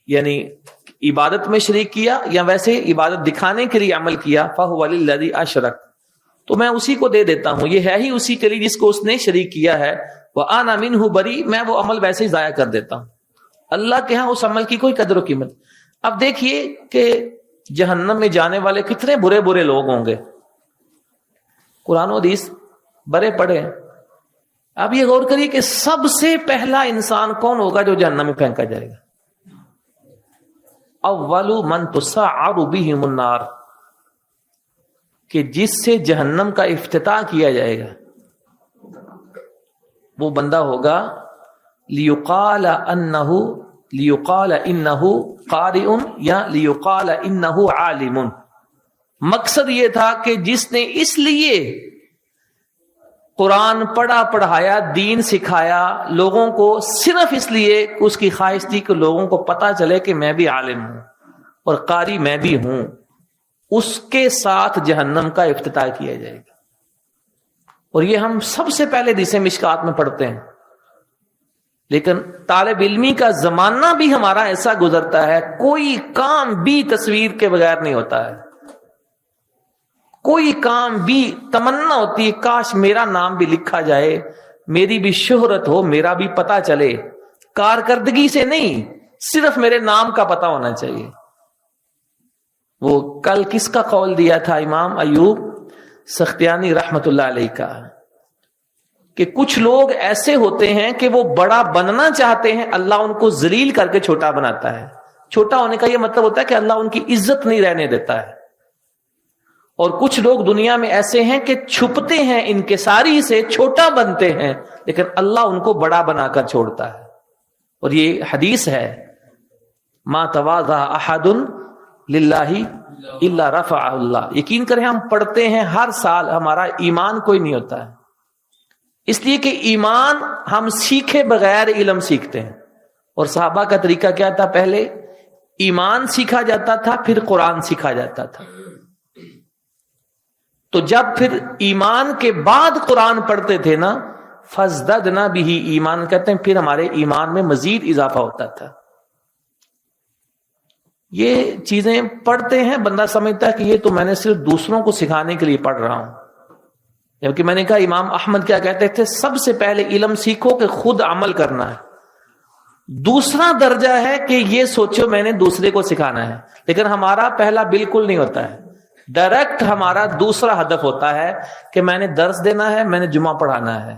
یعنی عبادت میں شریک کیا یا ویسے عبادت دکھانے کے لیے عمل کیا فَهُوَ لِلَّذِي أَشْرَكَ، تو میں اسی کو دے دیتا ہوں، یہ ہے ہی اسی کے لیے جس کو اس نے شریک کیا ہے، وَأَنَا مِنْهُ بَرِيءٌ، میں وہ عمل ویسے ہی ضائع کر دیتا ہوں۔ اللہ کے ہاں اس عمل کی کوئی قدر و قیمت۔ اب دیکھیے کہ جہنم میں جانے والے کتنے برے برے لوگ ہوں گے، قرآن و حدیث بڑے پڑھے۔ اب یہ غور کریے کہ سب سے پہلا انسان کون ہوگا جو جہنم میں پھینکا جائے گا؟ اول من تسعر بهم النار، کہ جس سے جہنم کا افتتاح کیا جائے گا وہ بندہ ہوگا لیقال انہ قارئ یا لیقال انہ عالم۔ مقصد یہ تھا کہ جس نے اس لیے قرآن پڑھا پڑھایا، دین سکھایا لوگوں کو، صرف اس لیے اس کی خواہش تھی کہ لوگوں کو پتا چلے کہ میں بھی عالم ہوں اور قاری میں بھی ہوں، اس کے ساتھ جہنم کا افتتاح کیا جائے گا۔ اور یہ ہم سب سے پہلے حدیث مشکات میں پڑھتے ہیں، لیکن طالب علمی کا زمانہ بھی ہمارا ایسا گزرتا ہے، کوئی کام بھی تصویر کے بغیر نہیں ہوتا ہے، کوئی کام بھی تمنا ہوتی ہے کاش میرا نام بھی لکھا جائے، میری بھی شہرت ہو، میرا بھی پتہ چلے، کارکردگی سے نہیں، صرف میرے نام کا پتہ ہونا چاہیے۔ وہ کل کس کا قول دیا تھا؟ امام ایوب سختیانی رحمت اللہ علیہ کا، کہ کچھ لوگ ایسے ہوتے ہیں کہ وہ بڑا بننا چاہتے ہیں، اللہ ان کو ذلیل کر کے چھوٹا بناتا ہے۔ چھوٹا ہونے کا یہ مطلب ہوتا ہے کہ اللہ ان کی عزت نہیں رہنے دیتا ہے۔ اور کچھ لوگ دنیا میں ایسے ہیں کہ چھپتے ہیں انکساری سے، چھوٹا بنتے ہیں، لیکن اللہ ان کو بڑا بنا کر چھوڑتا ہے۔ اور یہ حدیث ہے، ما تواضع احد للہ الا رفعہ اللہ۔ یقین کریں ہم پڑھتے ہیں ہر سال، ہمارا ایمان کوئی نہیں ہوتا ہے، اس لیے کہ ایمان ہم سیکھے بغیر علم سیکھتے ہیں۔ اور صحابہ کا طریقہ کیا تھا؟ پہلے ایمان سیکھا جاتا تھا، پھر قرآن سیکھا جاتا تھا۔ تو جب پھر ایمان کے بعد قرآن پڑھتے تھے نا، فَازْدَدْنَا بِهِ ایمان کہتے ہیں، پھر ہمارے ایمان میں مزید اضافہ ہوتا تھا۔ یہ چیزیں پڑھتے ہیں، بندہ سمجھتا ہے کہ یہ تو میں نے صرف دوسروں کو سکھانے کے لیے پڑھ رہا ہوں، جبکہ میں نے کہا امام احمد کیا کہتے تھے؟ سب سے پہلے علم سیکھو کہ خود عمل کرنا ہے، دوسرا درجہ ہے کہ یہ سوچو میں نے دوسرے کو سکھانا ہے۔ لیکن ہمارا پہلا بالکل نہیں ہوتا ہے، ڈائریکٹ ہمارا دوسرا ہدف ہوتا ہے کہ میں نے درس دینا ہے، میں نے جمعہ پڑھانا ہے،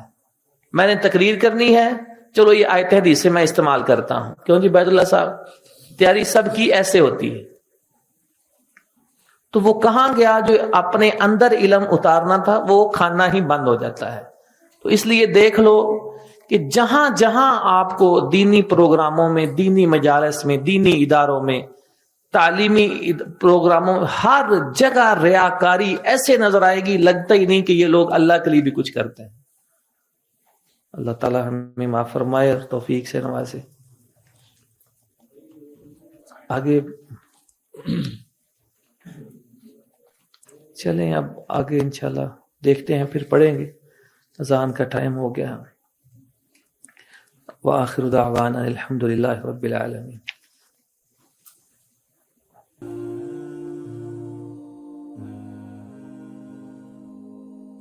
میں نے تقریر کرنی ہے، چلو یہ آیت حدیث سے میں استعمال کرتا ہوں۔ کیوں جی بیت اللہ صاحب، تیاری سب کی ایسے ہوتی ہے۔ تو وہ کہاں گیا جو اپنے اندر علم اتارنا تھا؟ وہ کھانا ہی بند ہو جاتا ہے۔ تو اس لیے دیکھ لو کہ جہاں جہاں آپ کو دینی پروگراموں میں، دینی مجالس میں، دینی اداروں میں، تعلیمی پروگراموں میں، ہر جگہ ریاکاری ایسے نظر آئے گی، لگتا ہی نہیں کہ یہ لوگ اللہ کے لیے بھی کچھ کرتے ہیں۔ اللہ تعالی ہمیں معاف فرمائے اور توفیق سے نوازے۔ آگے چلیں، اب آگے انشاءاللہ دیکھتے ہیں، پھر پڑھیں گے، اذان کا ٹائم ہو گیا۔ وآخر دعوانا الحمدللہ رب العالمین۔